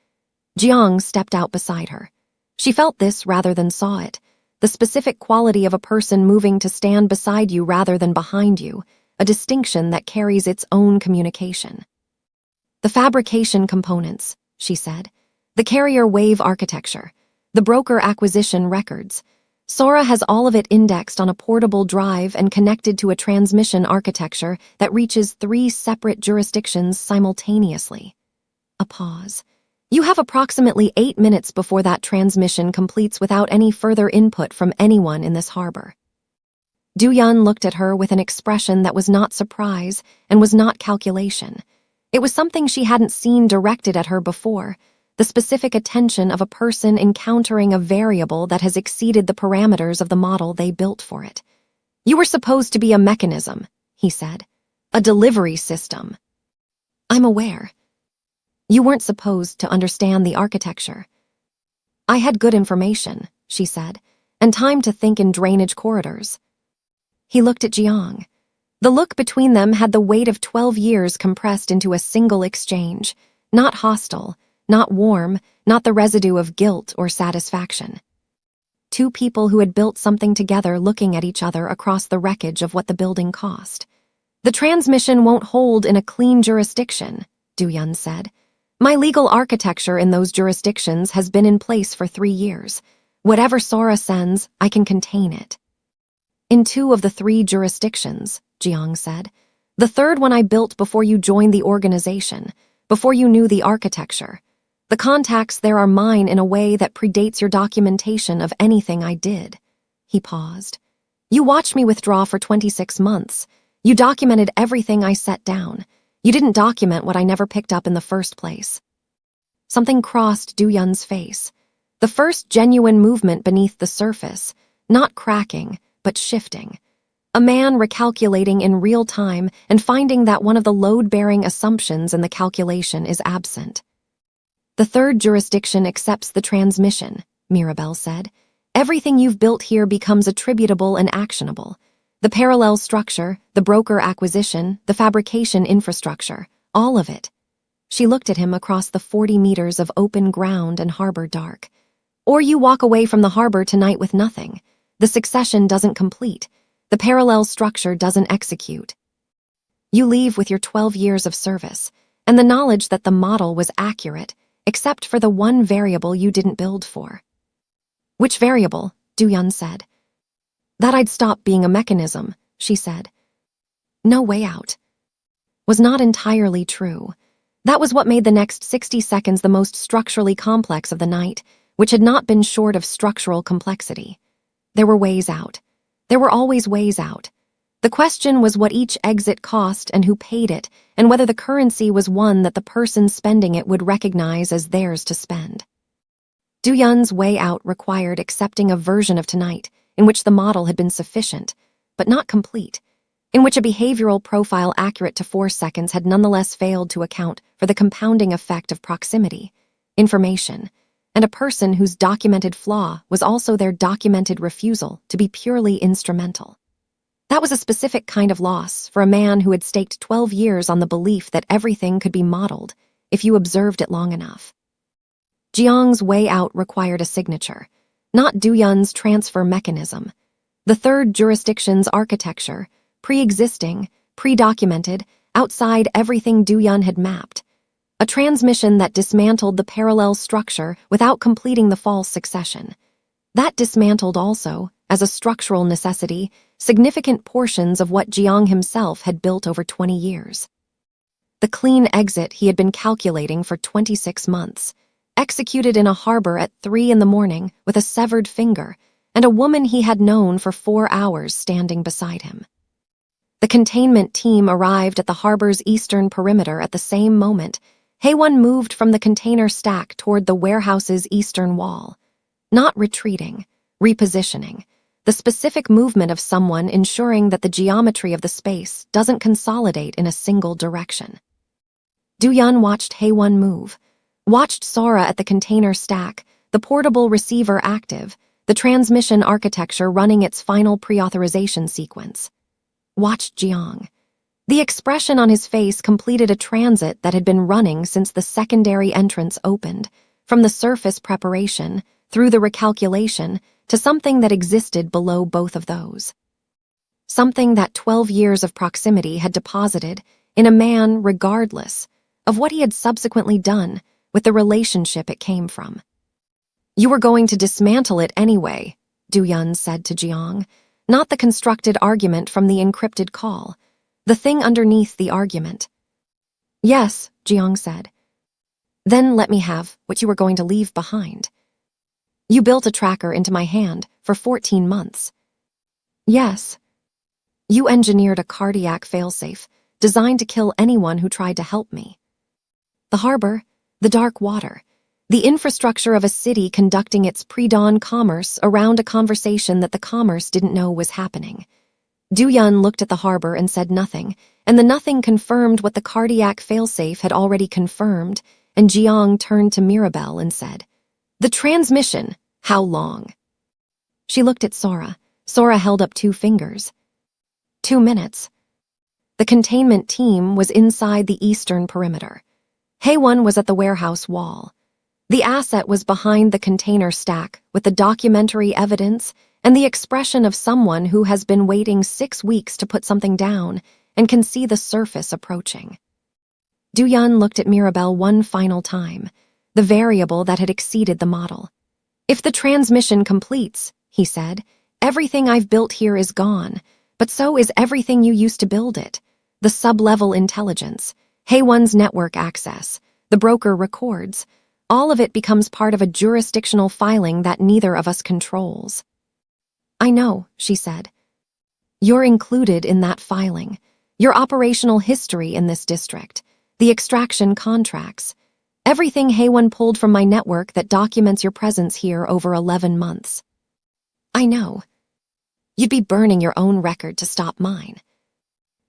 Jiang stepped out beside her. She felt this rather than saw it, the specific quality of a person moving to stand beside you rather than behind you, a distinction that carries its own communication. The fabrication components, she said, the carrier wave architecture, the broker acquisition records. Sora has all of it indexed on a portable drive and connected to a transmission architecture that reaches 3 separate jurisdictions simultaneously. A pause. You have approximately 8 minutes before that transmission completes without any further input from anyone in this harbor. Duyun looked at her with an expression that was not surprise and was not calculation. It was something she hadn't seen directed at her before, the specific attention of a person encountering a variable that has exceeded the parameters of the model they built for it. You were supposed to be a mechanism, he said. A delivery system. I'm aware. You weren't supposed to understand the architecture. I had good information, she said, and time to think in drainage corridors. He looked at Jiang. The look between them had the weight of 12 years compressed into a single exchange, not hostile, not warm, not the residue of guilt or satisfaction. 2 people who had built something together looking at each other across the wreckage of what the building cost. The transmission won't hold in a clean jurisdiction, Duyun said. My legal architecture in those jurisdictions has been in place for 3 years. Whatever Sora sends, I can contain it. In 2 of the 3 jurisdictions, Jiang said. The 3rd one I built before you joined the organization, before you knew the architecture. The contacts there are mine in a way that predates your documentation of anything I did." He paused. "You watched me withdraw for 26 months. You documented everything I set down. You didn't document what I never picked up in the first place." Something crossed Do-Yun's face. The first genuine movement beneath the surface, not cracking, but shifting. A man recalculating in real time and finding that one of the load-bearing assumptions in the calculation is absent. "The third jurisdiction accepts the transmission," Mirabel said. "Everything you've built here becomes attributable and actionable. The parallel structure, the broker acquisition, the fabrication infrastructure, all of it." She looked at him across the 40 meters of open ground and harbor dark. "Or you walk away from the harbor tonight with nothing. The succession doesn't complete. The parallel structure doesn't execute. You leave with your 12 years of service, and the knowledge that the model was accurate, except for the one variable you didn't build for." "Which variable?" Do-Yun said. "That I'd stop being a mechanism," she said. "No way out." Was not entirely true. That was what made the next 60 seconds the most structurally complex of the night, which had not been short of structural complexity. There were ways out. There were always ways out. The question was what each exit cost and who paid it, and whether the currency was one that the person spending it would recognize as theirs to spend. Do-Yun's way out required accepting a version of tonight in which the model had been sufficient, but not complete, in which a behavioral profile accurate to 4 seconds had nonetheless failed to account for the compounding effect of proximity, information, and a person whose documented flaw was also their documented refusal to be purely instrumental. That was a specific kind of loss for a man who had staked 12 years on the belief that everything could be modeled if you observed it long enough. Jiang's way out required a signature, not Do-Yun's transfer mechanism. The third jurisdiction's architecture, pre-existing, pre-documented, outside everything Do-Yun had mapped. A transmission that dismantled the parallel structure without completing the false succession. That dismantled also, as a structural necessity, significant portions of what Jiang himself had built over 20 years. The clean exit he had been calculating for 26 months, executed in a harbor at 3 in the morning with a severed finger, and a woman he had known for 4 hours standing beside him. The containment team arrived at the harbor's eastern perimeter at the same moment. Haewon moved from the container stack toward the warehouse's eastern wall. Not retreating, repositioning, the specific movement of someone ensuring that the geometry of the space doesn't consolidate in a single direction. Do-Yun watched Haewon move, watched Sora at the container stack, the portable receiver active, the transmission architecture running its final pre-authorization sequence. Watched Jiang. The expression on his face completed a transit that had been running since the secondary entrance opened, from the surface preparation, through the recalculation, to something that existed below both of those. Something that 12 years of proximity had deposited in a man regardless of what he had subsequently done with the relationship it came from. "You were going to dismantle it anyway," Do-Yun said to Jiang, not the constructed argument from the encrypted call. The thing underneath the argument. "Yes," Jiang said. "Then let me have what you were going to leave behind." "You built a tracker into my hand for 14 months. "Yes." "You engineered a cardiac failsafe designed to kill anyone who tried to help me." The harbor, the dark water, the infrastructure of a city conducting its pre-dawn commerce around a conversation that the commerce didn't know was happening. Do-Yun looked at the harbor and said nothing, and the nothing confirmed what the cardiac failsafe had already confirmed, and Jiang turned to Mirabel and said, "The transmission, how long?" She looked at Sora. Sora held up 2 fingers. 2 minutes. The containment team was inside the eastern perimeter. Haewon was at the warehouse wall. The asset was behind the container stack with the documentary evidence and the expression of someone who has been waiting 6 weeks to put something down and can see the surface approaching. Do-Yun looked at Mirabel one final time, the variable that had exceeded the model. "If the transmission completes," he said, "everything I've built here is gone, but so is everything you used to build it. The sub-level intelligence, Haewon's network access, the broker records, All of it becomes part of a jurisdictional filing that neither of us controls. I know, she said. You're included in that filing. Your operational history in this district, the extraction contracts, everything Haywan pulled from my network that documents your presence here over 11 months. I know. You'd be burning your own record to stop mine.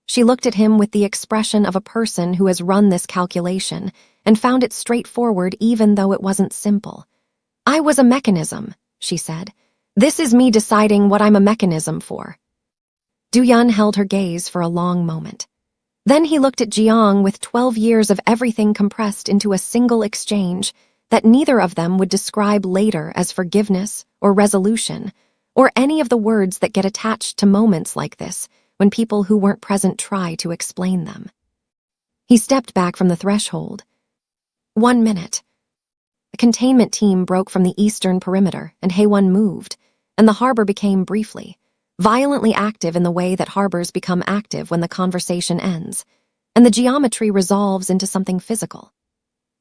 She looked at him with the expression of a person who has run this calculation and found it straightforward even though it wasn't simple. I was a mechanism, she said. This is me deciding what I'm a mechanism for. Du-Yun held her gaze for a long moment. Then he looked at Jiang with 12 years of everything compressed into a single exchange that neither of them would describe later as forgiveness or resolution, or any of the words that get attached to moments like this when people who weren't present try to explain them. He stepped back from the threshold. 1 minute. The containment team broke from the eastern perimeter, and Haywan moved, and the harbor became briefly, violently active in the way that harbors become active when the conversation ends, and the geometry resolves into something physical.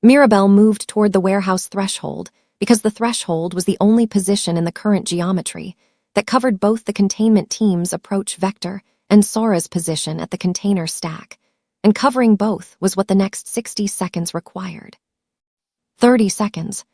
Mirabel moved toward the warehouse threshold because the threshold was the only position in the current geometry that covered both the containment team's approach vector and Sora's position at the container stack, and covering both was what the next 60 seconds required. 30 seconds,